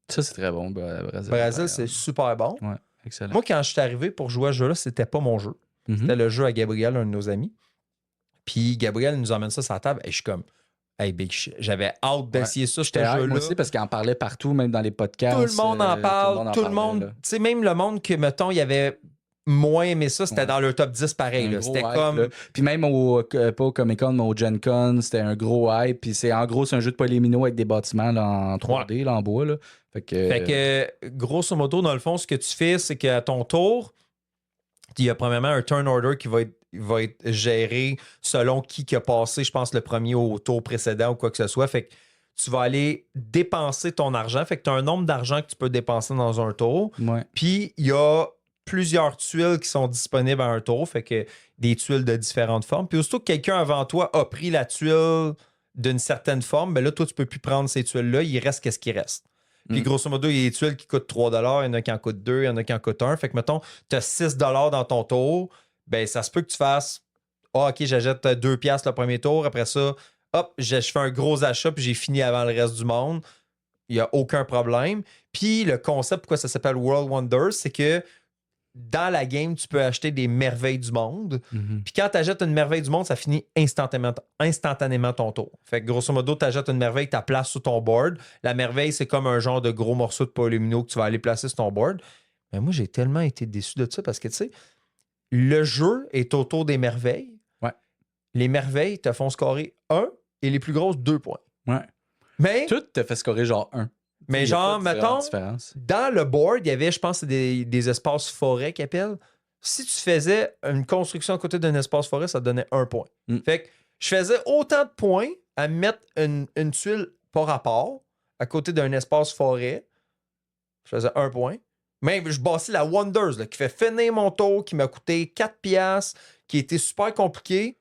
Ça, c'est très bon. Brésil. Brazil, c'est super bon. Ouais, excellent. Moi, quand je suis arrivé pour jouer à ce jeu-là, c'était pas mon jeu. Mhm. C'était le jeu à Gabriel, un de nos amis. Puis Gabriel nous emmène ça sur la table et je suis comme, hey, Big, j'avais hâte d'essayer ça, ce J'étais hype, jeu-là. moi aussi parce qu'il en parlait partout, même dans les podcasts. Tout le monde en parle, tout le parlait, monde. là. Tu sais, même le monde que, mettons, il y avait moins aimé ça, c'était Ouais. dans le top 10 pareil. Un là. gros C'était hype, comme. là. Puis même pas au Comic Con, mais au Gen Con, c'était un gros hype. Puis en gros, c'est un jeu de polyméno avec des bâtiments là, en 3D, là, en bois. Là. Fait que, Grosso modo, dans le fond, ce que tu fais, c'est qu'à ton tour, il y a premièrement un turn order qui va être géré selon qui a passé, je pense, le premier au tour précédent ou quoi que ce soit. Fait que tu vas aller dépenser ton argent. Fait que tu as un nombre d'argent que tu peux dépenser dans un tour. ouais. Puis, il y a plusieurs tuiles qui sont disponibles à un tour. Fait que des tuiles de différentes formes. Puis, aussitôt que quelqu'un avant toi a pris la tuile d'une certaine forme, ben là, toi, tu peux plus prendre ces tuiles-là. Il reste qu'est-ce qui reste. Puis, grosso modo, il y a des tuiles qui coûtent 3 $, il y en a qui en coûtent 2, il y en a qui en coûtent 1. Fait que, mettons, tu as 6 $ dans ton tour. Ben, ça se peut que tu fasses ah, OK, j'achète 2 piastres le premier tour. Après ça, hop, je fais un gros achat puis j'ai fini avant le reste du monde. Il n'y a aucun problème. Puis le concept, pourquoi ça s'appelle World Wonders, c'est que dans la game, tu peux acheter des merveilles du monde. Mhm. Puis quand tu achètes une merveille du monde, ça finit instantanément ton tour. Fait que grosso modo, tu achètes une merveille, tu la places sur ton board. La merveille, c'est comme un genre de gros morceau de polymino que tu vas aller placer sur ton board. Mais moi, j'ai tellement été déçu de ça parce que, tu sais, le jeu est autour des merveilles. Ouais. Les merveilles te font scorer 1 et les plus grosses 2 points. Ouais. Mais, Tout te fait scorer genre 1. mais Il y a genre, pas de mettons, différence. dans le board, il y avait, je pense, des espaces forêts qu'ils appellent. Si tu faisais une construction à côté d'un espace forêt, ça te donnait 1 point. Mm. Fait que je faisais autant de points à mettre une tuile par rapport à côté d'un espace forêt. Je faisais 1 point. Même, je bossais la Wonders, là, qui fait finir mon tour, qui m'a coûté 4 piastres, qui était super compliqué.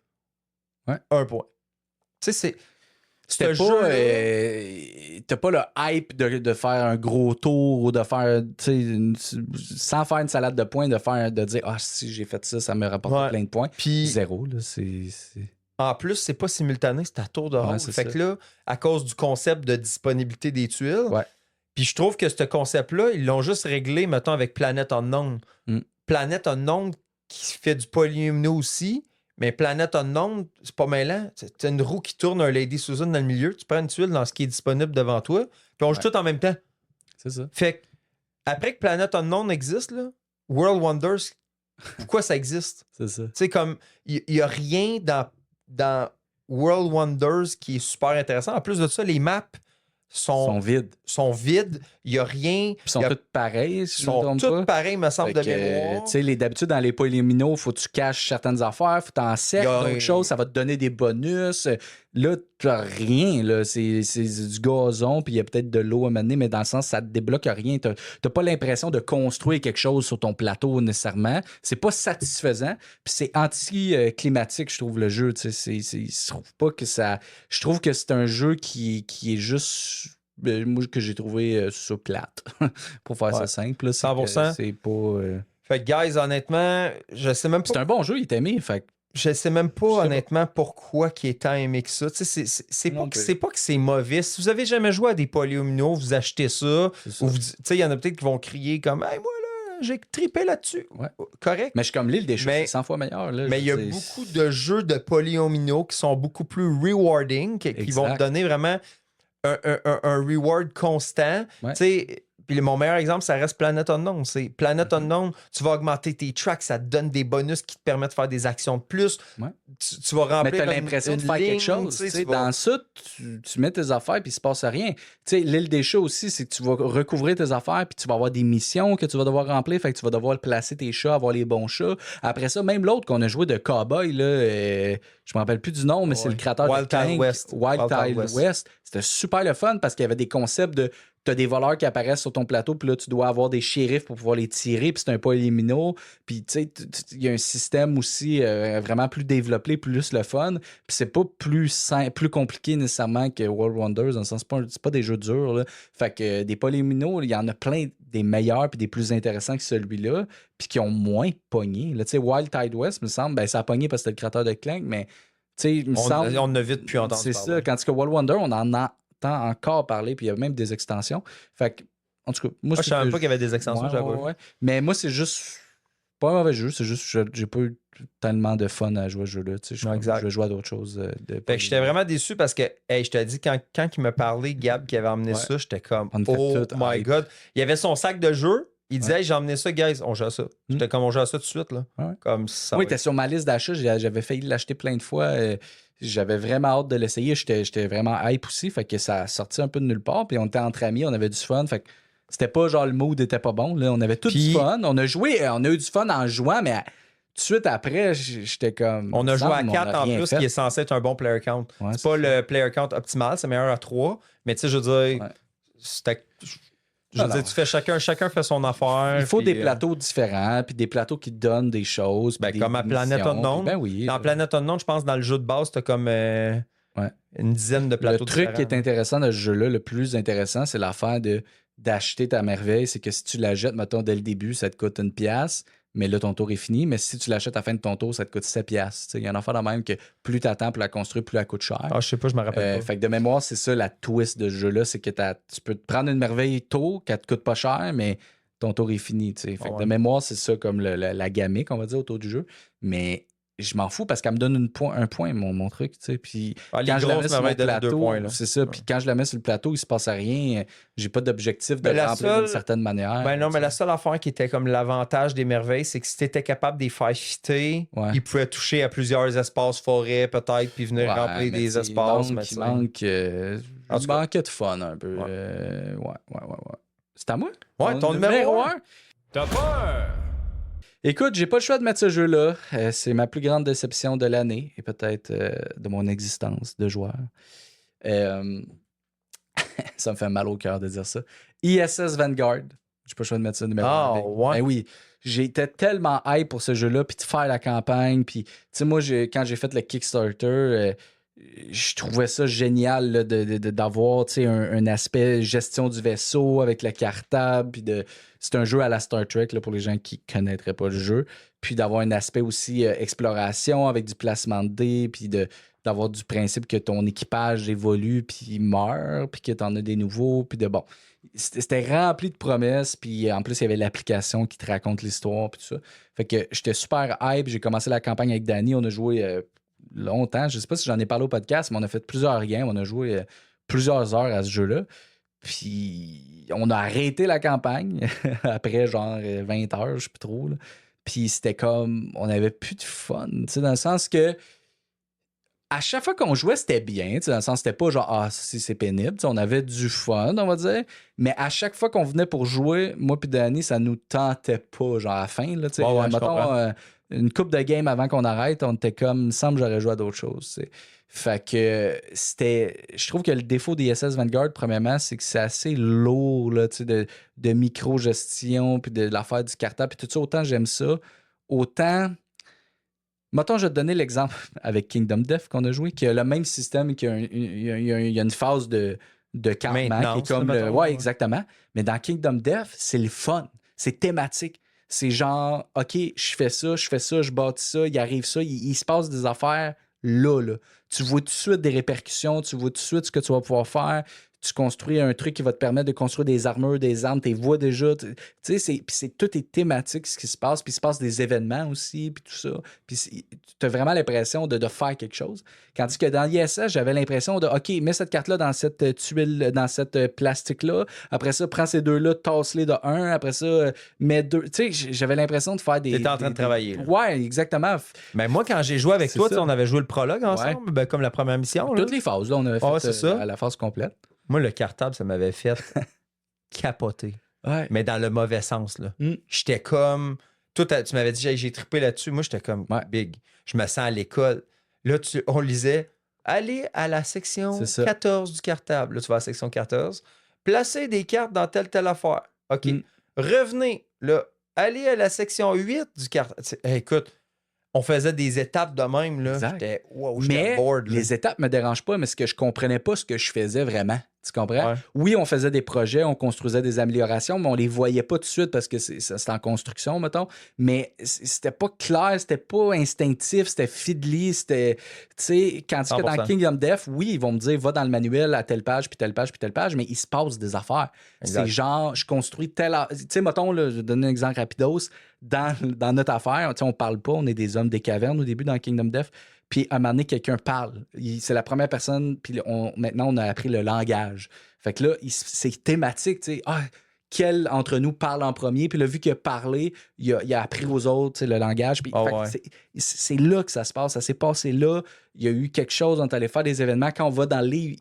Ouais. 1 point. Tu sais, c'est... C'était Ce pas, jeu-là- t'as pas le hype de faire un gros tour ou de faire, tu sais, sans faire une salade de points, de dire, ah, si j'ai fait ça, ça me rapporte Ouais. plein de points. Puis, Zéro, là, c'est... en plus, c'est pas simultané, c'est à tour de rôle. Ouais, c'est Fait ça. que là, à cause du concept de disponibilité des tuiles, Ouais. puis je trouve que ce concept-là, ils l'ont juste réglé, mettons, avec Planet Unknown. Mm. Planet Unknown qui fait du polyomino aussi, mais Planet Unknown, c'est pas mêlant. T'as une roue qui tourne, un Lady Susan dans le milieu, tu prends une tuile dans ce qui est disponible devant toi, puis on joue Ouais. tout en même temps. C'est ça. Fait que, après que Planet Unknown existe, là, World Wonders, pourquoi ça existe? C'est ça. Tu sais, comme, il n'y a rien dans World Wonders qui est super intéressant. En plus de ça, les maps Ils sont vides. sont vides. Il n'y a rien. Ils sont Il y a- toutes pareilles, si Ils je ne me sont trompe toutes pas. pareilles, me semble, Fait de que, mémoire. tu sais, d'habitude, dans les polyomino, faut que tu caches certaines affaires, faut que tu en cercles Il y a d'autres un- choses, ça va te donner des bonus. Là, tu n'as rien, là. C'est du gazon, puis il y a peut-être de l'eau à mener, mais dans le sens, ça te débloque rien. Tu n'as pas l'impression de construire quelque chose sur ton plateau nécessairement. C'est pas satisfaisant, puis c'est anti-climatique, je trouve, le jeu. Tu sais, je trouve pas que ça. Je trouve que c'est un jeu qui est juste. Moi, que j'ai trouvé ça plate, pour faire ça Ouais. simple. là, c'est 100%. que c'est pas. Fait que, guys, honnêtement, je sais même C'est pas. un bon jeu, il est aimé. Fait que Je sais même Je pas, sais pas. honnêtement, pourquoi il est tant aimé que ça. Tu sais, c'est Non pas, plus. c'est pas que c'est mauvais. Si vous avez jamais joué à des polyomino, vous achetez ça. c'est ça. Ou tu sais, il y en a peut-être qui vont crier comme Hey, moi, là, j'ai trippé là-dessus. Ouais. Correct. Mais je suis comme l'île des chats, Mais- c'est 100 fois meilleur. Là, Mais il y a je veux dire, beaucoup de jeux de polyomino qui sont beaucoup plus rewarding, qui vont te Exact. donner vraiment un reward constant. Ouais. Tu sais, puis mon meilleur exemple, ça reste Planet Unknown. C'est Planet Mm-hmm. Unknown, tu vas augmenter tes tracks, ça te donne des bonus qui te permettent de faire des actions de plus. Ouais. Tu vas Mais remplir t'as une- l'impression de une faire quelque ligne, chose. tu sais, tu sais, tu vas- Dans ça, tu mets tes affaires puis il se passe rien. Tu sais, l'île des chats aussi, c'est que tu vas recouvrir tes affaires puis tu vas avoir des missions que tu vas devoir remplir. Fait que tu vas devoir placer tes chats, avoir les bons chats. Après ça, même l'autre qu'on a joué de Cowboy, là, je me rappelle plus du nom, mais c'est Ouais. le créateur Wild de Clank, Tile West. Wild Tile West. C'était super le fun parce qu'il y avait des concepts de t'as des voleurs qui apparaissent sur ton plateau, puis là, tu dois avoir des shérifs pour pouvoir les tirer, puis c'est un polyomino. Puis, tu sais, il y a un système aussi vraiment plus développé, plus le fun. Puis c'est pas plus compliqué nécessairement que World Wonders, dans le sens, c'est pas des jeux durs, là. Fait que des polyomino, il y en a plein des meilleurs puis des plus intéressants que celui-là, puis qui ont moins pogné. Là, tu sais, Wild Tide West, me semble, ben ça a pogné parce que c'était le créateur de Clank, mais, tu sais, il me semble... On a vite pu entendre C'est parler. ça. Quand que World Wonder, on en entend encore parler, puis il y a même des extensions. Fait que, en tout cas, moi, Moi, je c'est savais même que pas qu'il y avait des extensions, Ouais, j'avoue. ouais, ouais. Mais moi, c'est juste pas un mauvais jeu, c'est juste que j'ai pas eu tellement de fun à jouer à ce jeu-là. Tu sais, Non, exact. je vais jouer à d'autres choses. Fait que j'étais vraiment déçu parce que, hey, je te dis, quand il m'a parlé, Gab, qui avait emmené Ouais. ça, j'étais comme, On était oh tout my hype. god. Il y avait son sac de jeu. Il disait, hey, j'ai emmené ça, guys, on joue à ça. J'étais comme, on joue à ça tout de suite, là. Ouais. Comme ça. Moi, il va était sur ma liste d'achat. J'avais failli l'acheter plein de fois. J'avais vraiment hâte de l'essayer. J'étais vraiment hype aussi. Fait que ça a sorti un peu de nulle part. Puis on était entre amis, on avait du fun. Fait que c'était pas genre le mood était pas bon. Là. On avait tout Puis- du fun. On a joué, on a eu du fun en jouant, mais tout de suite après, j'étais comme. On a joué à semble, 4 on a en rien plus, fait. qui est censé être un bon player count. Ouais, c'est pas le player count optimal, c'est meilleur à 3. Mais tu sais, je veux dire, Ouais. c'était. Je veux Non, dire, non. tu fais chacun fait son affaire. Il faut puis, des plateaux différents, puis des plateaux qui te donnent des choses. Ben, puis comme des à Planet missions, Unknown. puis Ben oui. Dans Planet Unknown, je pense dans le jeu de base, t'as comme Ouais. une dizaine de Le plateaux truc qui est différents. intéressant de ce jeu-là, le plus intéressant, c'est l'affaire d'acheter ta merveille. C'est que si tu la jettes, mettons, dès le début, ça te coûte 1$, mais là, ton tour est fini. Mais si tu l'achètes à la fin de ton tour, ça te coûte 7$. Il y a un affaire de même que plus tu attends pour la construire, plus elle coûte cher. Ah, je sais pas, je me rappelle pas. Fait que de mémoire, c'est ça la twist de ce jeu-là, c'est que tu peux te prendre une merveille tôt, qu'elle te coûte pas cher, mais ton tour est fini. Fait que Ouais. de mémoire, c'est ça comme la gamique, on va dire, autour du jeu. Mais je m'en fous parce qu'elle me donne un point, mon truc. Puis Ah, les quand je la grosses mets sur mon merveilles donnent 2 plateau, points, là. c'est ça. Puis quand je la mets sur le plateau, il se passe rien. J'ai pas d'objectif de Ben, la remplir seule- d'une certaine manière. Ben non, mais t'sais. la seule affaire qui était comme l'avantage des merveilles, c'est que si tu étais capable de les faire fitter, Ouais. ils pouvaient toucher à plusieurs espaces forêts, peut-être, puis venir Ouais, remplir mais des t'sais, espaces. mais Il t'sais. manque, En tout cas. manquait de fun un peu. Ouais. Ouais. C'est à moi? Ouais, ton numéro un. Top 1! Écoute, j'ai pas le choix de mettre ce jeu-là. C'est ma plus grande déception de l'année et peut-être de mon existence de joueur. Ça me fait mal au cœur de dire ça. ISS Vanguard. J'ai pas le choix de mettre ça numéro Ah, 1. ouais. Ben oui, j'étais tellement hype pour ce jeu-là, puis de faire la campagne. Puis, tu sais, moi, quand j'ai fait le Kickstarter, je trouvais ça génial là, d'avoir tu sais, un aspect gestion du vaisseau avec la cartable. Puis c'est un jeu à la Star Trek là, pour les gens qui ne connaîtraient pas le jeu. Puis d'avoir un aspect aussi exploration avec du placement de dés. Puis d'avoir du principe que ton équipage évolue puis meurt. Puis que tu en as des nouveaux. Puis bon. C'était rempli de promesses. Puis en plus, il y avait l'application qui te raconte l'histoire. Puis tout ça. Fait que j'étais super hype. J'ai commencé la campagne avec Danny. On a joué longtemps. Je sais pas si j'en ai parlé au podcast, mais on a fait plusieurs games. On a joué plusieurs heures à ce jeu-là. Puis on a arrêté la campagne après genre 20 heures, je sais plus trop. Là. Puis c'était comme, on avait plus de fun, tu sais, dans le sens que à chaque fois qu'on jouait, c'était bien, tu sais, dans le sens c'était pas genre, ah, c'est pénible, tu sais, on avait du fun, on va dire, mais à chaque fois qu'on venait pour jouer, moi puis Danny, ça nous tentait pas, genre à la fin, là, tu sais, Ouais, je comprends. mettons, une couple de games avant qu'on arrête, on était comme, il me semble que j'aurais joué à d'autres choses, tu sais. Fait que je trouve que le défaut des ISS Vanguard, premièrement, c'est que c'est assez lourd là, de micro-gestion, puis de l'affaire du cartable, puis tout ça. Autant j'aime ça, autant. Mettons, je vais te donner l'exemple avec Kingdom Death qu'on a joué, qui a le même système, qui a il y a une phase de campement qui est Maintenance, comme là, le. mettons, Ouais, ouais. exactement. Mais dans Kingdom Death, c'est le fun. C'est thématique. C'est genre, OK, je fais ça, je bâtis ça, il arrive ça, il se passe des affaires là. Tu vois tout de suite des répercussions, tu vois tout de suite ce que tu vas pouvoir faire. Tu construis un truc qui va te permettre de construire des armures, des armes, tu les vois déjà. Tu sais, tout est thématique ce qui se passe. Puis il se passe des événements aussi, puis tout ça. Puis tu as vraiment l'impression de faire quelque chose. Deux que dans l'ISS, j'avais l'impression de, OK, mets cette carte-là dans cette tuile, dans cette plastique-là. Après ça, prends ces deux-là, tasse-les de un. Après ça, mets deux. Tu sais, j'avais l'impression de faire des. T'étais en train de travailler, là. Ouais, exactement. Mais moi, quand j'ai joué avec C'est toi, ça. on avait joué le prologue ensemble, ben, comme la première mission. Là. Toutes les phases, là, on avait fait Ouais, c'est ça. à la phase complète. Moi, le cartable, ça m'avait fait capoter. Ouais. Mais dans le mauvais sens. Là. Mm. J'étais comme. Toi, tu m'avais dit, j'ai trippé là-dessus. Moi, j'étais comme Ouais. big. Je me sens à l'école. Là, on lisait, allez à la section C'est ça. 14 du cartable. Là, tu vas à la section 14. Placez des cartes dans telle affaire. OK. Mm. Revenez. Là, allez à la section 8 du cartable. Écoute, on faisait des étapes de même. Là. Exact. J'étais wow, j'étais Mais bored. Là. les étapes me dérangent pas, mais ce que je comprenais pas, ce que je faisais vraiment. Tu comprends? Ouais. Oui, on faisait des projets, on construisait des améliorations, mais on les voyait pas tout de suite parce que c'est en construction, mettons. Mais c'était pas clair, c'était pas instinctif, c'était fiddly, c'était. Tu sais, quand que dans 100%. Kingdom Death, oui, ils vont me dire, va dans le manuel à telle page, puis telle page, puis telle page, mais il se passe des affaires. Exact. C'est genre, je construis telle. Tu sais, mettons, là, je vais donner un exemple rapidos. Dans notre affaire, tu sais, on parle pas, on est des hommes des cavernes au début dans Kingdom Death. Puis à un moment donné, quelqu'un parle. C'est la première personne, puis maintenant, on a appris le langage. Fait que là, c'est thématique, tu sais. Ah, quel entre nous parle en premier? Puis là, vu qu'il a parlé, il a appris aux autres, tu sais, le langage. Puis, Oh, fait que ouais. c'est là que ça se passe. Ça s'est passé là. Il y a eu quelque chose, on est allé faire des événements. Quand on va dans le livre,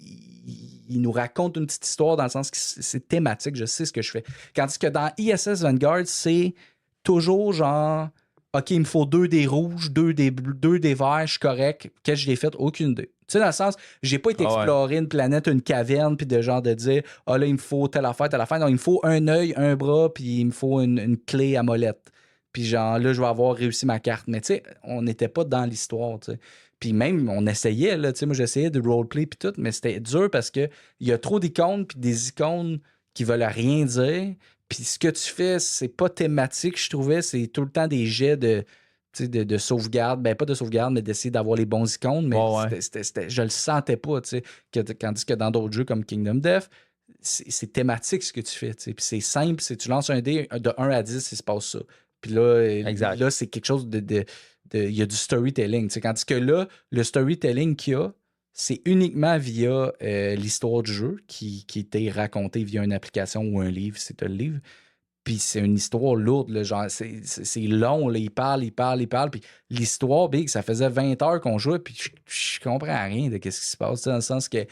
il nous raconte une petite histoire dans le sens que c'est thématique. Je sais ce que je fais. Tandis que dans ISS Vanguard, c'est toujours genre... OK, il me faut 2 dés rouges, 2 dés bleus, 2 dés verts, je suis correct. Qu'est-ce que je l'ai fait? Aucune idée. Tu sais, dans le sens, j'ai pas été Ah ouais. explorer une planète, une caverne, puis de genre de dire, ah là, il me faut telle affaire, telle affaire. Non, il me faut un œil, un bras, puis il me faut une clé à molette. Puis genre, là, je vais avoir réussi ma carte. Mais tu sais, on n'était pas dans l'histoire, tu sais. Puis même, on essayait, là, tu sais, moi, j'essayais de roleplay, puis tout, mais c'était dur parce que il y a trop d'icônes, puis des icônes qui veulent rien dire. Puis ce que tu fais, c'est pas thématique, je trouvais. C'est tout le temps des jets de sauvegarde. Ben, pas de sauvegarde, mais d'essayer d'avoir les bons icônes. Mais Ouais. je le sentais pas, tu sais. Tandis que dans d'autres jeux comme Kingdom Death, c'est thématique ce que tu fais. Puis c'est simple, tu lances un dé de 1 à 10, il se passe ça. Puis là, c'est quelque chose il y a du storytelling. Tandis que là, le storytelling qu'il y a, c'est uniquement via l'histoire du jeu qui était racontée via une application ou un livre, c'est un livre. Puis c'est une histoire lourde, là, genre, c'est long, là, il parle, puis l'histoire, big, ça faisait 20 heures qu'on jouait, puis je comprends rien de ce qui se passe, dans le sens que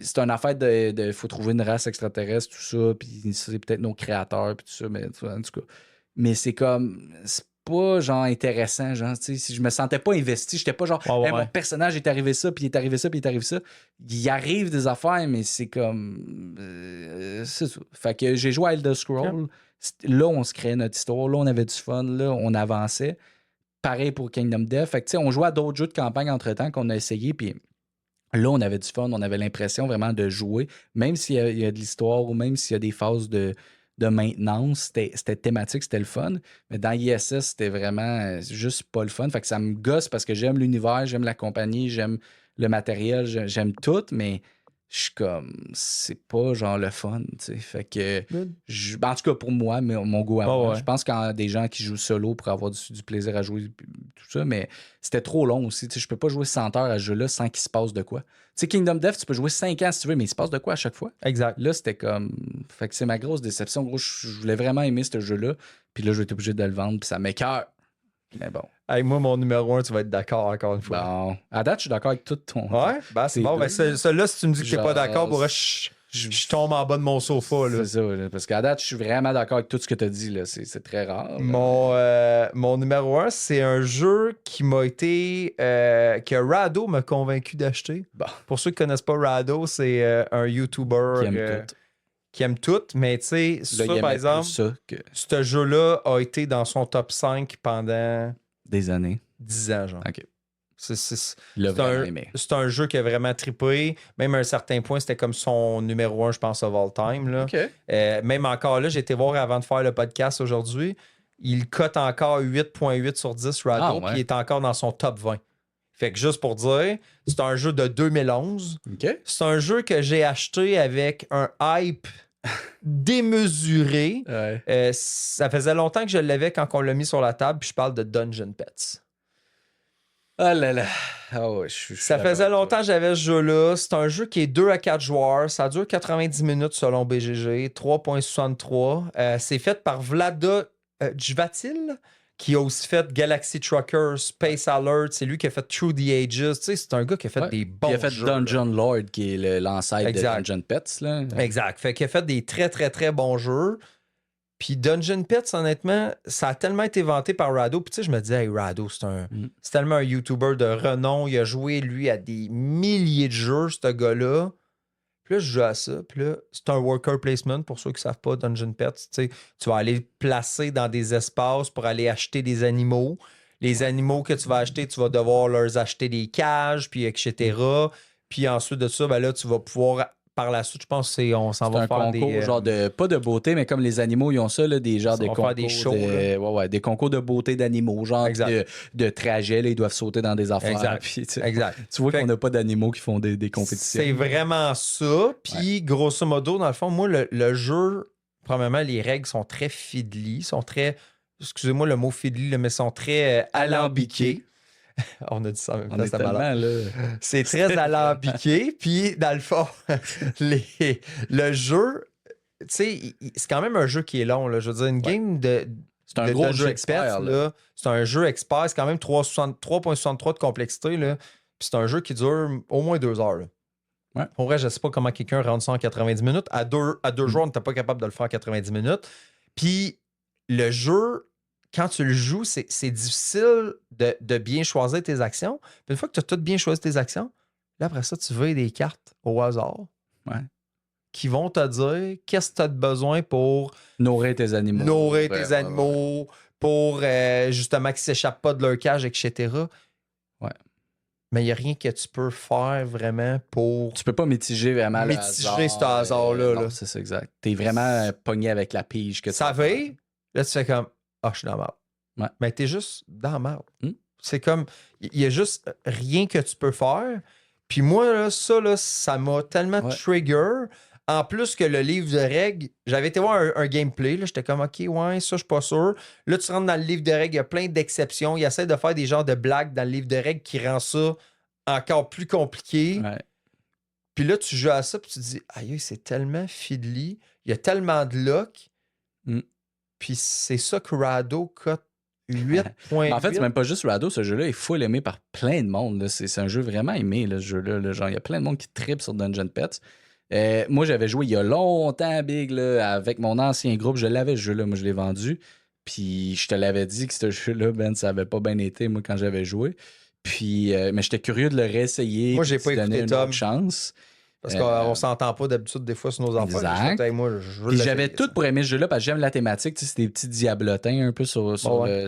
c'est une affaire de faut trouver une race extraterrestre, tout ça, puis c'est peut-être nos créateurs, puis tout ça, mais en tout cas. Mais c'est comme, c'est pas genre intéressant, genre, tu sais, je me sentais pas investi, j'étais pas genre, hey, mon personnage est arrivé ça, puis il est arrivé ça, puis il est arrivé ça. Il arrive des affaires, mais c'est comme, c'est ça. Fait que j'ai joué à Elder Scrolls. Là, on se créait notre histoire. Là, on avait du fun. Là, on avançait. Pareil pour Kingdom Death. Fait que, tu sais, on jouait à d'autres jeux de campagne entre-temps qu'on a essayé. Puis là, on avait du fun. On avait l'impression vraiment de jouer. Même s'il y a de l'histoire ou même s'il y a des phases de maintenance, c'était thématique, c'était le fun. Mais dans ISS, c'était vraiment juste pas le fun. Fait que ça me gosse parce que j'aime l'univers, j'aime la compagnie, j'aime le matériel, j'aime tout. Mais je suis comme, c'est pas genre le fun, tu sais. Fait que, en tout cas pour moi, mais mon goût à moi, je pense qu'il y a des gens qui jouent solo pour avoir du plaisir à jouer, tout ça, mais c'était trop long aussi, tu sais. Je peux pas jouer 100 heures à ce jeu-là sans qu'il se passe de quoi. Tu sais, Kingdom Death, tu peux jouer 5 ans si tu veux, mais il se passe de quoi à chaque fois? Exact. Là, c'était comme, fait que c'est ma grosse déception. Gros, je voulais vraiment aimer ce jeu-là, puis là, j'étais obligé de le vendre, puis ça m'écoeure. Mais bon. Hey, moi, mon numéro 1, tu vas être d'accord encore une fois. Bon. À date, je suis d'accord avec tout ton. Ouais, ben c'est bon. Ben, celui-là, si tu me dis que t'es pas d'accord, je tombe en bas de mon sofa. Là. C'est ça, là, parce qu'à date, je suis vraiment d'accord avec tout ce que tu as dit. Là. C'est très rare. Mon numéro 1, c'est un jeu qui m'a été. Que Rado m'a convaincu d'acheter. Bon. Pour ceux qui connaissent pas Rado, c'est un YouTuber qui aime tout. Mais tu sais, ça, par exemple, ce jeu-là a été dans son top 5 pendant des années. 10 ans, genre. OK. C'est un jeu qui a vraiment trippé. Même à un certain point, c'était comme son numéro 1, je pense, of all time. Là. Okay. Même encore là, j'ai été voir avant de faire le podcast aujourd'hui. Il cote encore 8.8 sur 10 Rado, puis il est encore dans son top 20. Fait que juste pour dire, c'est un jeu de 2011. Okay. C'est un jeu que j'ai acheté avec un hype démesuré. Ouais. Ça faisait longtemps que je l'avais quand on l'a mis sur la table, puis je parle de Dungeon Pets. Oh là là. Oh, ça faisait longtemps que j'avais ce jeu-là. C'est un jeu qui est 2 à 4 joueurs. Ça dure 90 minutes selon BGG. 3.63. C'est fait par Vlada Jvatil, qui a aussi fait Galaxy Trucker, Space Alert. C'est lui qui a fait Through the Ages. Tu sais, c'est un gars qui a fait des bons jeux. Il a fait Dungeon Lord, qui est l'ancêtre de Dungeon Pets. Là. Exact. Fait qu'il a fait des très, très, très bons jeux. Puis Dungeon Pets, honnêtement, ça a tellement été vanté par Rado. Puis tu sais, je me disais, hey, Rado, c'est tellement un YouTuber de renom. Il a joué, lui, à des milliers de jeux, ce gars-là. Puis là, je joue à ça. Puis là, c'est un worker placement, pour ceux qui ne savent pas, Dungeon Pets. Tu sais, tu vas aller placer dans des espaces pour aller acheter des animaux. Les animaux que tu vas acheter, tu vas devoir leur acheter des cages, puis etc. Puis ensuite de ça, ben là, tu vas pouvoir... Par la suite, je pense qu'on s'en va faire concours, des... genre de... Pas de beauté, mais comme les animaux, ils ont ça, là, des genres de concours. Des shows, des concours de beauté d'animaux, genre de trajet, là, ils doivent sauter dans des affaires. Exact. Puis, exact. Tu vois qu'on n'a pas d'animaux qui font des compétitions. C'est vraiment ça. Puis, grosso modo, dans le fond, moi, le jeu, premièrement, les règles sont très fiddly, sont très... Excusez-moi le mot fiddly, mais sont très alambiquées. On a dit ça en même temps, c'était malade. C'est très alambiqué. Puis, dans le fond, le jeu, tu sais, c'est quand même un jeu qui est long. Là. Je veux dire, une game de. C'est un gros jeu expert. C'est un jeu expert. C'est quand même 3.63 de complexité. Là. Puis, c'est un jeu qui dure au moins 2 heures. Ouais. Pour vrai, je ne sais pas comment quelqu'un rentre ça en 90 minutes. À deux joueurs, on n'était pas capable de le faire en 90 minutes. Puis, le jeu. Quand tu le joues, c'est difficile de bien choisir tes actions. Puis une fois que tu as tout bien choisi tes actions, là, après ça, tu veux des cartes au hasard qui vont te dire qu'est-ce que tu as besoin pour nourrir tes animaux. Pour justement qu'ils ne s'échappent pas de leur cage, etc. Ouais. Mais il n'y a rien que tu peux faire vraiment pour... Tu peux pas mitiger vraiment le hasard. Ce hasard-là. Non, c'est ça, exact. Tu es vraiment pogné avec la pige que ça veut. Là, tu fais comme... Ah, je suis dans la merde. Ouais. Mais t'es juste dans la merde. C'est comme, il y a juste rien que tu peux faire. Puis moi, là, ça m'a tellement trigger en plus que le livre de règles, j'avais été voir un gameplay. Là, j'étais comme, OK, ouais, ça, je suis pas sûr. Là, tu rentres dans le livre de règles, il y a plein d'exceptions. Il essaie de faire des genres de blagues dans le livre de règles qui rend ça encore plus compliqué. Ouais. Puis là, tu joues à ça, puis tu te dis, aïe, c'est tellement fiddly. Il y a tellement de luck. Mm. Puis c'est ça que Rado cote 8.8. En fait, c'est même pas juste Rado, ce jeu-là est full aimé par plein de monde. Là. C'est un jeu vraiment aimé, là, ce jeu-là. Là. Genre, il y a plein de monde qui tripe sur Dungeon Pets. Moi, j'avais joué il y a longtemps, Big, là, avec mon ancien groupe. Je l'avais, ce jeu-là. Moi, je l'ai vendu. Puis, je te l'avais dit que ce jeu-là, Ben, ça avait pas bien été, moi, quand j'avais joué. Puis, mais j'étais curieux de le réessayer. Moi, j'ai puis pas de donner écouté une Tom. autre chance. Parce qu'on s'entend pas d'habitude des fois sur nos enfants. Exact. Hey, moi, je veux Puis l'essayer, j'avais tout ça. pour aimer ce jeu-là parce que j'aime la thématique. Tu sais, c'est des petits diablotins un peu sur Ouais.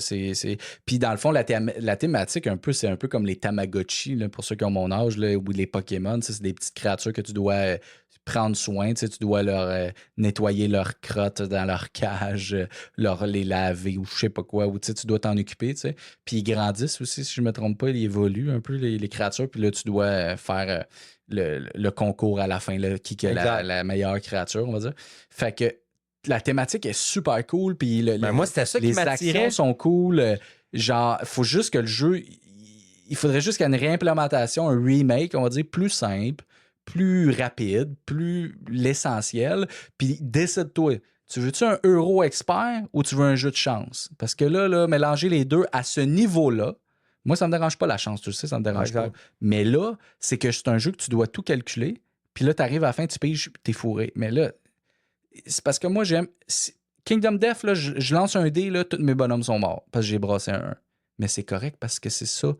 Puis dans le fond, la thématique, un peu, c'est un peu comme les Tamagotchi, là, pour ceux qui ont mon âge, là, ou les Pokémon. Tu sais, c'est des petites créatures que tu dois prendre soin. Tu sais, tu dois leur nettoyer leurs crottes dans leur cage, les laver ou je sais pas quoi. Ou tu sais, tu dois t'en occuper. Tu sais. Puis ils grandissent aussi, si je me trompe pas. Ils évoluent un peu, les créatures. Puis là, tu dois faire... le concours à la fin, là, qui est la meilleure créature, on va dire. Fait que la thématique est super cool, puis Moi, c'était ça qui les m'attirait. actions sont cool. Genre, il faut juste que le jeu... Il faudrait juste qu'il y ait une réimplémentation, un remake, on va dire, plus simple, plus rapide, plus l'essentiel. Puis décide-toi. Tu veux-tu un euro expert ou tu veux un jeu de chance? Parce que là, mélanger les deux à ce niveau-là, moi, ça me dérange pas la chance, tu le sais, ça me dérange pas. Mais là, c'est que c'est un jeu que tu dois tout calculer. Puis là, tu arrives à la fin, tu piges, t'es fourré. Mais là, c'est parce que moi, j'aime... Kingdom Death, là, je lance un dé, là, tous mes bonhommes sont morts parce que j'ai brassé un 1. Mais c'est correct parce que c'est ça.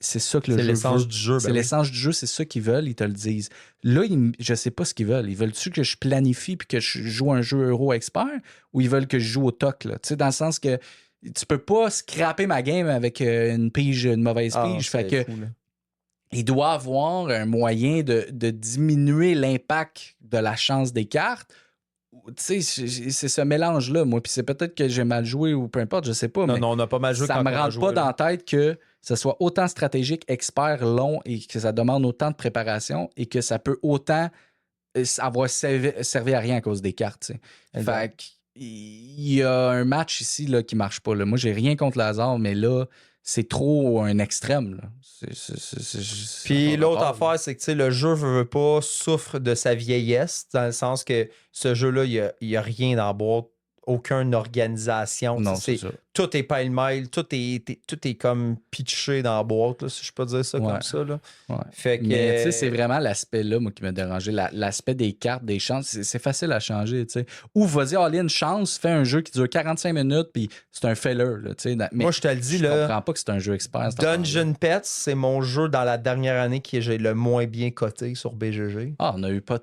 C'est ça que le jeu l'essence veut. du jeu. C'est ben oui. l'essence du jeu, c'est ça qu'ils veulent, ils te le disent. Là, je sais pas ce qu'ils veulent. Ils veulent-tu que je planifie puis que je joue un jeu euro expert ou ils veulent que je joue au toc, là? Tu sais, dans le sens que tu peux pas scraper ma game avec une mauvaise pige. Fait que Fou, là. il doit avoir un moyen de diminuer l'impact de la chance des cartes. Tu sais, c'est ce mélange-là, moi. Puis c'est peut-être que j'ai mal joué ou peu importe, je sais pas. Non, mais non, on n'a pas mal joué ça quand me on a rentre joué, pas là. dans la tête que ça soit autant stratégique, expert, long et que ça demande autant de préparation et que ça peut autant avoir servi à rien à cause des cartes. Tu sais. Exact. Fait qu'il y a un match ici là, qui marche pas. Là. Moi, j'ai rien contre le hasard, mais là, c'est trop un extrême. Là. Puis ça l'autre va pas, affaire, c'est que tu sais, le jeu veut pas souffre de sa vieillesse, dans le sens que ce jeu-là, il n'y a rien dans la boîte, aucune organisation. Non, Tu sais, c'est ça. tout est pêle-mêle, tout est comme pitché dans la boîte, là, si je peux dire ça Ouais. comme ça. Là. Ouais. Fait que, Mais tu sais, c'est vraiment l'aspect là, moi, qui m'a dérangé. L'aspect des cartes, des chances, c'est facile à changer, tu sais. Ou vas-y, all-in, chance, fais un jeu qui dure 45 minutes, puis c'est un filler, là, tu sais. Mais moi, je te le dis, je là, comprends pas que c'est un jeu expert. cette Dungeon Pets, c'est mon jeu dans la dernière année que j'ai le moins bien coté sur BGG. Ah, on a eu pas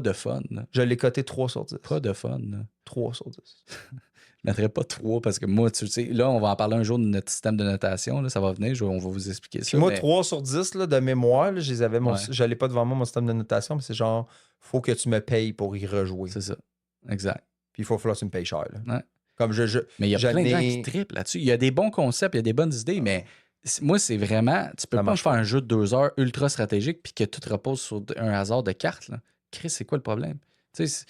de fun. Là. Je l'ai coté 3 sur 10. Pas de fun. Là. 3 sur 10. Je mettrais pas 3 parce que moi, tu sais, là, on va en parler un jour de notre système de notation. Là, ça va venir, on va vous expliquer ça. Puis moi, mais- 3 sur 10 là, de mémoire, là, Ouais. je l'ai pas devant moi, mon système de notation, mais c'est genre, faut que tu me payes pour y rejouer. C'est ça. Exact. Puis il faut falloir que tu me payes cher. Là. Ouais. Comme Mais il y a je plein de gens n'ai- qui trippent là-dessus. Il y a des bons concepts, il y a des bonnes idées, mais moi, c'est vraiment. Tu peux Ça pas me marche faire un jeu de 2 heures ultra stratégique puis que tout repose sur un hasard de cartes. Là. Chris, c'est quoi le problème? Tu sais,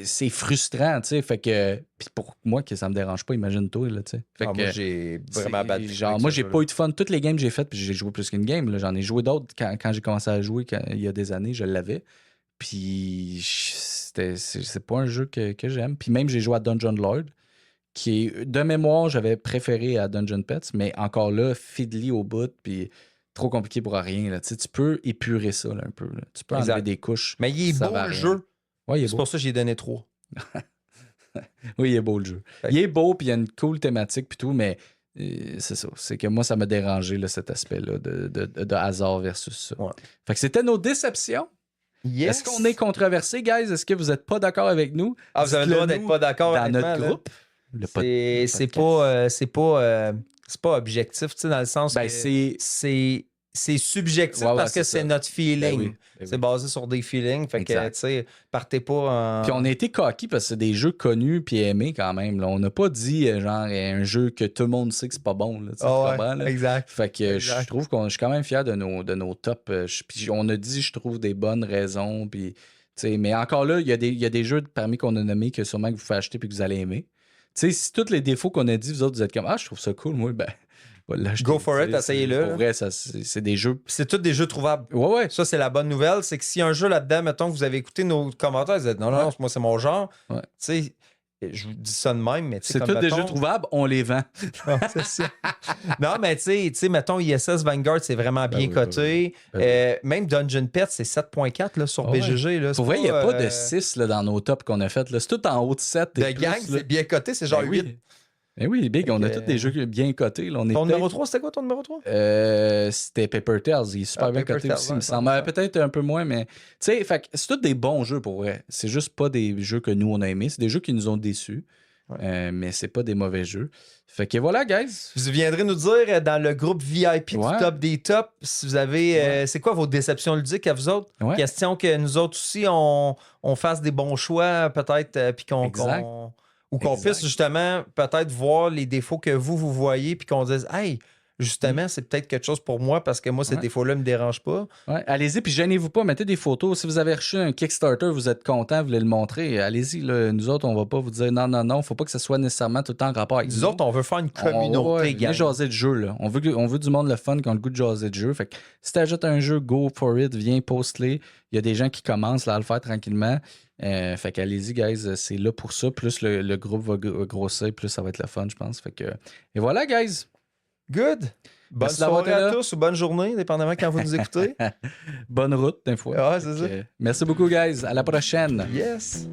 c'est frustrant, tu sais. Fait que. Puis pour moi, que ça me dérange pas, imagine-toi, là, tu sais. Fait Ah, que. moi, j'ai vraiment c'est- battu. Genre, moi, j'ai pas eu de fun. Toutes les games que j'ai faites, puis j'ai joué plus qu'une game. là. J'en ai joué d'autres quand j'ai commencé à jouer il y a des années, je l'avais. Puis c'est pas un jeu que j'aime. Puis même, j'ai joué à Dungeon Lord, qui est, de mémoire, j'avais préféré à Dungeon Pets, mais encore là, fiddly au bout, puis trop compliqué pour rien. Là. Tu sais, tu peux épurer ça là, un peu. Là. Tu peux Exact. enlever des couches. Mais il est Ça beau va le rien. jeu. Ouais, il est C'est beau. pour ça que j'ai donné 3. Oui, il est beau le jeu. Fait que- Il est beau, puis il y a une cool thématique, puis tout, mais c'est ça. C'est que moi, ça m'a dérangé, là, cet aspect-là de hasard versus ça. Ouais. Fait que c'était nos déceptions. Yes. Est-ce qu'on est controversé, guys? Est-ce que vous n'êtes pas d'accord avec nous? Ah, vous avez le droit Dites-le d'être nous pas d'accord dans honnêtement, notre là. groupe. Le C'est podcast. c'est pas objectif, tu sais, dans le sens Ben, que c'est... c'est subjectif Ouais, ouais, parce que c'est c'est ça. notre feeling. Ben oui, ben oui. C'est basé sur des feelings. Fait que, Exact. tu sais, partez pas en. Puis on a été coquille parce que c'est des jeux connus puis aimés quand même. Là. On n'a pas dit, genre, un jeu que tout le monde sait que c'est pas bon. Là, tu sais, Ah tu ouais, comprends, là? exact. Fait que Exact. je trouve je suis quand même fier de nos tops. Puis on a dit, je trouve, des bonnes raisons. Puis, tu sais, mais encore là, il y a des jeux parmi qu'on a nommés que sûrement que vous pouvez acheter et que vous allez aimer. Tu sais, si tous les défauts qu'on a dit, vous autres, vous êtes comme je trouve ça cool, moi, ben, va l'acheter. Go for it, essayez-le. Pour vrai, c'est des jeux. C'est tous des jeux trouvables. Ouais. Ça, c'est la bonne nouvelle. C'est que s'il y a un jeu là-dedans, mettons que vous avez écouté nos commentaires, vous dites non, moi, c'est mon genre. Ouais. Tu sais, je vous dis ça de même, mais tu sais, C'est comme tous des mettons- jeux trouvables, on les vend. Ah, c'est ça. Non, mais tu sais, mettons, ISS Vanguard, c'est vraiment bien oui, coté. Même Dungeon Pet, c'est 7.4 là, sur Ah ouais. BGG. Là. Pour vrai, il n'y a pas de 6 là, dans nos tops qu'on a fait. Là. C'est tout en haut de 7. De gang, c'est bien coté, c'est genre 8. Ben oui, Big, on a Fait que- tous des jeux bien cotés. Là. On est Ton peut-être- numéro 3, c'était quoi ton numéro 3? C'était Paper Tales. Il est super bien Paper coté Tales, aussi, ouais, il me semble. Peut-être un peu moins, mais tu sais, fait que c'est tous des bons jeux pour vrai. C'est juste pas des jeux que nous, on a aimés. C'est des jeux qui nous ont déçus. Mais c'est pas des mauvais jeux. Fait que voilà, guys. Vous viendrez nous dire dans le groupe VIP Ouais. du top des tops si vous avez. C'est quoi vos déceptions ludiques à vous autres? Ouais. Question que nous autres aussi, on fasse des bons choix, peut-être, puis Exact. ou qu'on Exact. puisse justement peut-être voir les défauts que vous voyez, puis qu'on dise, hey, justement, c'est peut-être quelque chose pour moi parce que moi, ces Ouais. défauts-là ne me dérangent pas. Ouais, allez-y, puis gênez-vous pas, mettez des photos. Si vous avez reçu un Kickstarter, vous êtes content, vous voulez le montrer, allez-y. Là. Nous autres, on va pas vous dire non, faut pas que ce soit nécessairement tout le temps en rapport avec Nous autres, on veut faire une communauté, Viens gang. jaser de jeu, là. On veut du monde le fun qui ont le goût de jaser de jeu. Fait que si t'ajoutes un jeu, go for it, viens, post-les. Il y a des gens qui commencent là, à le faire tranquillement. Fait qu'allez-y, guys, c'est là pour ça. Plus le groupe va grossir, plus ça va être le fun, je pense. Fait que... Et voilà, guys. Good. Bonne Merci d'avoir soirée été à là. tous ou bonne journée, dépendamment quand vous nous écoutez. Bonne route, d'un fois. Ouais, c'est ça. Merci beaucoup, guys. À la prochaine. Yes.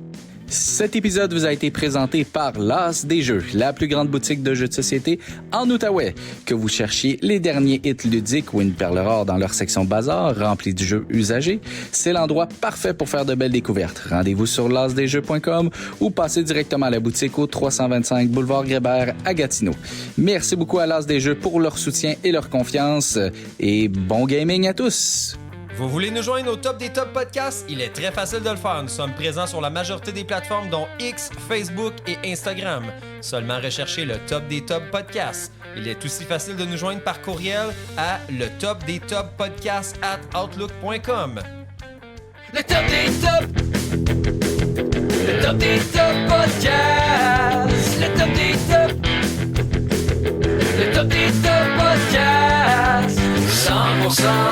Cet épisode vous a été présenté par l'As des Jeux, la plus grande boutique de jeux de société en Outaouais. Que vous cherchiez les derniers hits ludiques ou une perle rare dans leur section bazar remplie de jeux usagés, c'est l'endroit parfait pour faire de belles découvertes. Rendez-vous sur lasdesjeux.com ou passez directement à la boutique au 325 boulevard Grébert à Gatineau. Merci beaucoup à l'As des Jeux pour leur soutien et leur confiance et bon gaming à tous! Vous voulez nous joindre au top des top podcasts? Il est très facile de le faire. Nous sommes présents sur la majorité des plateformes dont X, Facebook et Instagram. Seulement recherchez le top des top podcasts. Il est aussi facile de nous joindre par courriel à le top des top podcasts @outlook.com. Le top des tops. Le top des top podcasts. Le top des tops. Le top des top podcasts. 100%